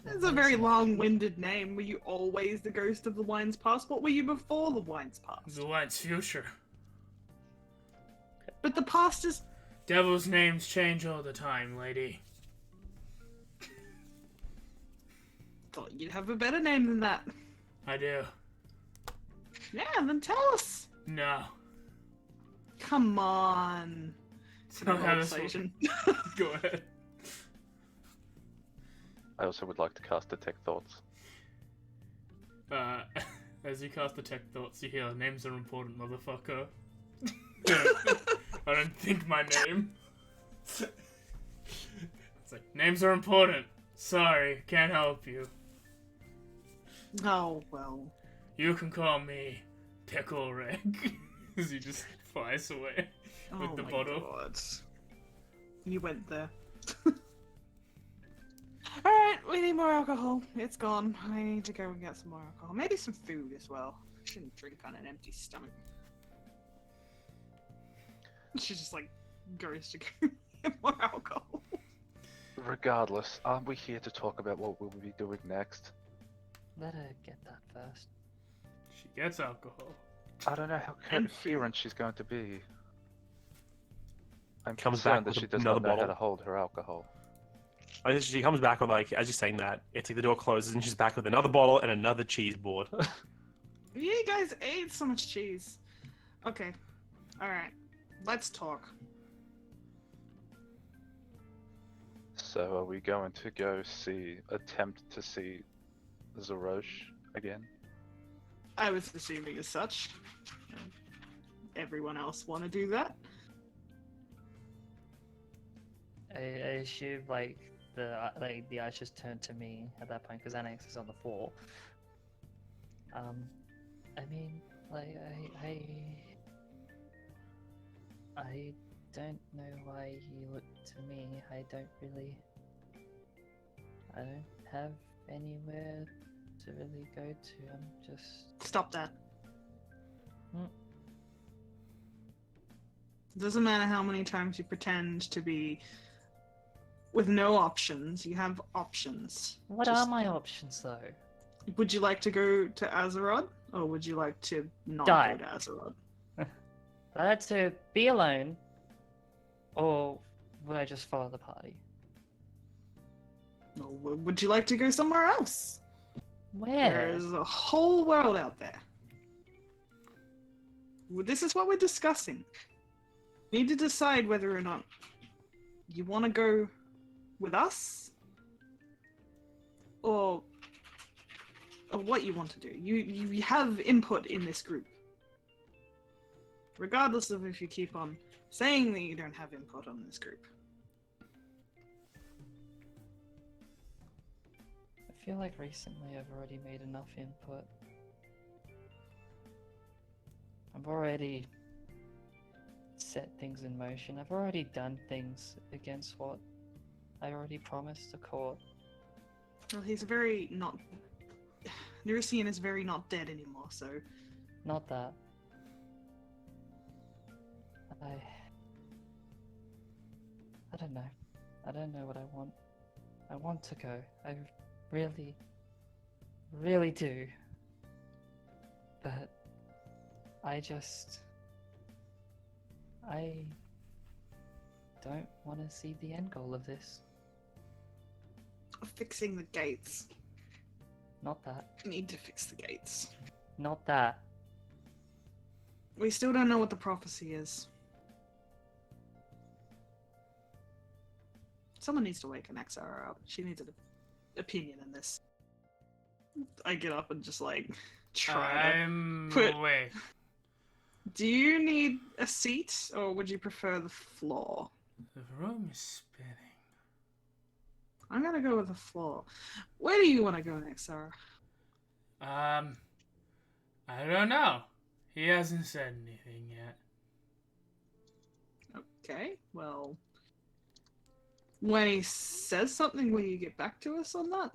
That's a very long-winded name. Were you always the ghost of the wine's past? What were you before the wine's past? The wine's future. But the past is... Devil's names change all the time, lady. Thought you'd have a better name than that. I do. Yeah, then tell us. No. Come on. It's not how this Persuasion. Go ahead. I also would like to cast Detect Thoughts. As you cast Detect Thoughts, you hear, names are important, motherfucker. I don't think my name. It's like, names are important. Sorry, can't help you. Oh, well. You can call me Pickle Rick. As you just flies away with Oh the my bottle. God. You went there. Alright, we need more alcohol. It's gone. I need to go and get some more alcohol. Maybe some food as well. I shouldn't drink on an empty stomach. She just like goes to go get more alcohol. Regardless, aren't we here to talk about what we'll be doing next? Let her get that first. She gets alcohol. I don't know how And coherent she's going to be. I'm Comes concerned back that she with does another not know how bottle. to hold her alcohol. She comes back with like, as you're saying that, it's like the door closes and she's back with another bottle and another cheese board. You guys ate so much cheese. Okay. Alright. Let's talk. So are we going to go attempt to see Zerosh again? I was assuming as such. Everyone else want to do that? I assume, like, the eyes just turned to me at that point because Annex is on the floor. I mean, like I don't know why he looked to me. I don't have anywhere to really go to. I'm just... Stop that. Hmm. Doesn't matter how many times you pretend to be with no options. You have options. What Just- are my options, though? Would you like to go to Azeroth, or would you like to not Die. go to Azeroth? I had to be alone, or would I just follow the party? Or would you like to go somewhere else? Where? There's a whole world out there. Well, this is what we're discussing. You need to decide whether or not you want to go with us, or what you want to do. You have input in this group. Regardless of if you keep on saying that you don't have input on this group. I feel like recently I've already made enough input. I've already set things in motion. I've already done things against what I already promised the court. Well, he's very not... Nerusian is very not dead anymore, so... Not that. I don't know. I don't know what I want. I want to go. I really, really do. But I don't want to see the end goal of this. Fixing the gates. Not that. Need to fix the gates. Not that. We still don't know what the prophecy is. Someone needs to wake Anexara up. She needs an opinion in this. I get up and just like try to put... Wait. Do you need a seat, or would you prefer the floor? The room is spinning. I'm gonna go with the floor. Where do you want to go next, Sarah? I don't know. He hasn't said anything yet. Okay, well... When he says something, will you get back to us on that?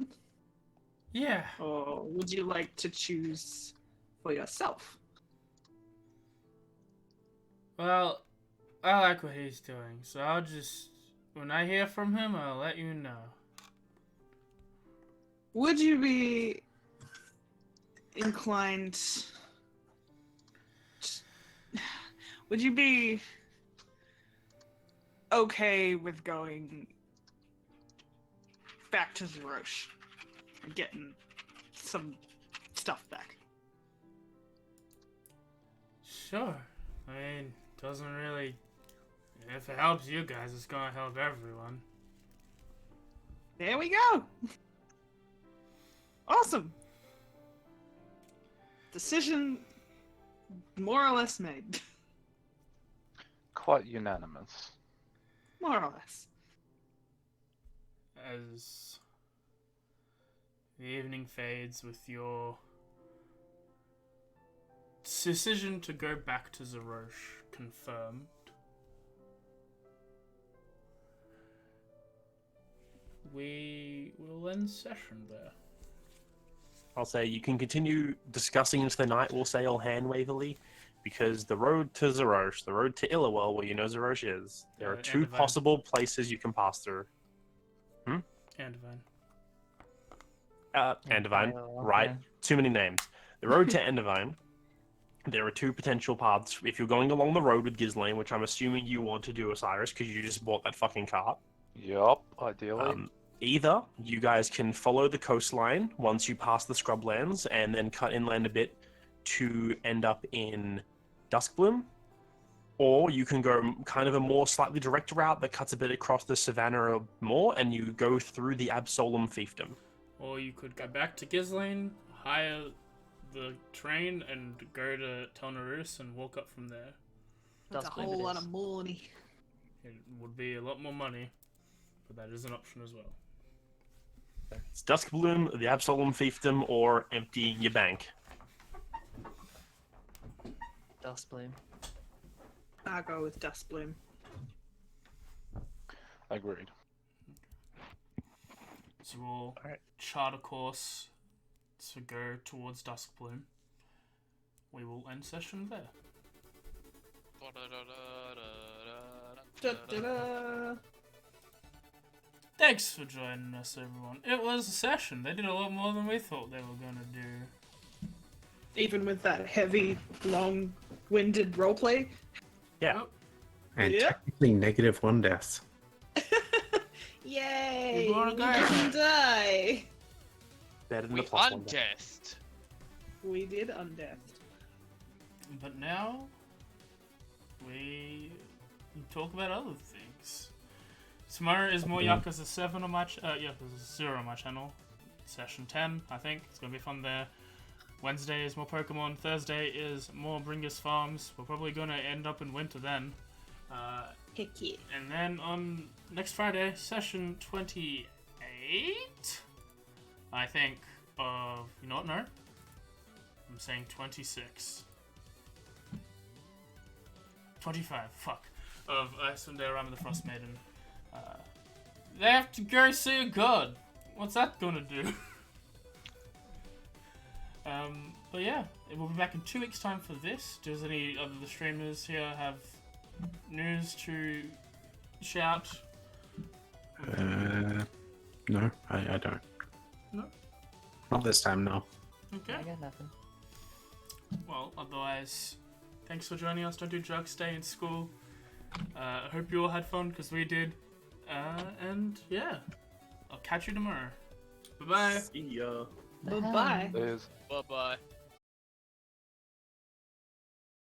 Yeah. Or would you like to choose for yourself? Well, I like what he's doing, so I'll just... When I hear from him, I'll let you know. Would you be inclined... Would you be okay with going back to Zerosh and getting some stuff back? Sure. I mean, doesn't really... If it helps you guys, it's gonna help everyone. There we go! Awesome! Decision more or less made. Quite unanimous. More or less. As the evening fades with your decision to go back to Zerosh confirmed, we will end session there. I'll say you can continue discussing into the night, we'll say all hand waverly, because the road to Zerosh, the road to Illawell, where you know Zerosh is, there are two Andavine. possible places you can pass through. Andavine. Andavine, Oh, right? okay. Too many names. The road to Andavine, there are two potential paths. If you're going along the road with Ghislaine, which I'm assuming you want to do, Osiris, because you just bought that fucking cart. Yup, ideally. Either you guys can follow the coastline once you pass the scrublands and then cut inland a bit to end up in Duskbloom, or you can go kind of a more slightly direct route that cuts a bit across the savannah more and you go through the Absolem fiefdom. Or you could go back to Ghislaine, hire the train, and go to Telnorus and walk up from there. That's a Duskbloom whole it lot is. of money. It would be a lot more money, but that is an option as well. It's Duskbloom, the Absolem Fiefdom, or emptying your bank. Dustbloom. I'll go with Dustbloom. Agreed. So we'll Alright. chart a course to go towards Duskbloom. We will end session there. Da-da-da. Thanks for joining us, everyone. It was a session. They did a lot more than we thought they were gonna do. Even with that heavy, long-winded roleplay. Yeah. And Yeah. technically -1 death. Yay! You wanna We go? didn't die. Better than We the plus one. die. undeathed. We did undeath. But now, we talk about other things. Tomorrow is more Yakuza 7 on my Yakuza 0 on my channel. Session 10, I think. It's gonna be fun there. Wednesday is more Pokemon. Thursday is more Bringus Farms. We're probably gonna end up in winter then. Heck yeah. And then on next Friday, session 28, I think, of, you know what, no? I'm saying 26. 25, fuck. Of Icewind Dale Ram of the Frost Maiden. They have to go see a god. What's that gonna do? But yeah, we'll be back in 2 weeks' time for this. Does any of the streamers here have news to shout? No, I don't. No? Not this time, no. Okay. I got nothing. Well, otherwise, thanks for joining us. Don't do drugs, stay in school. I hope you all had fun, because we did. And yeah, I'll catch you tomorrow. Bye-bye. See ya. Bye-bye. There's Bye bye.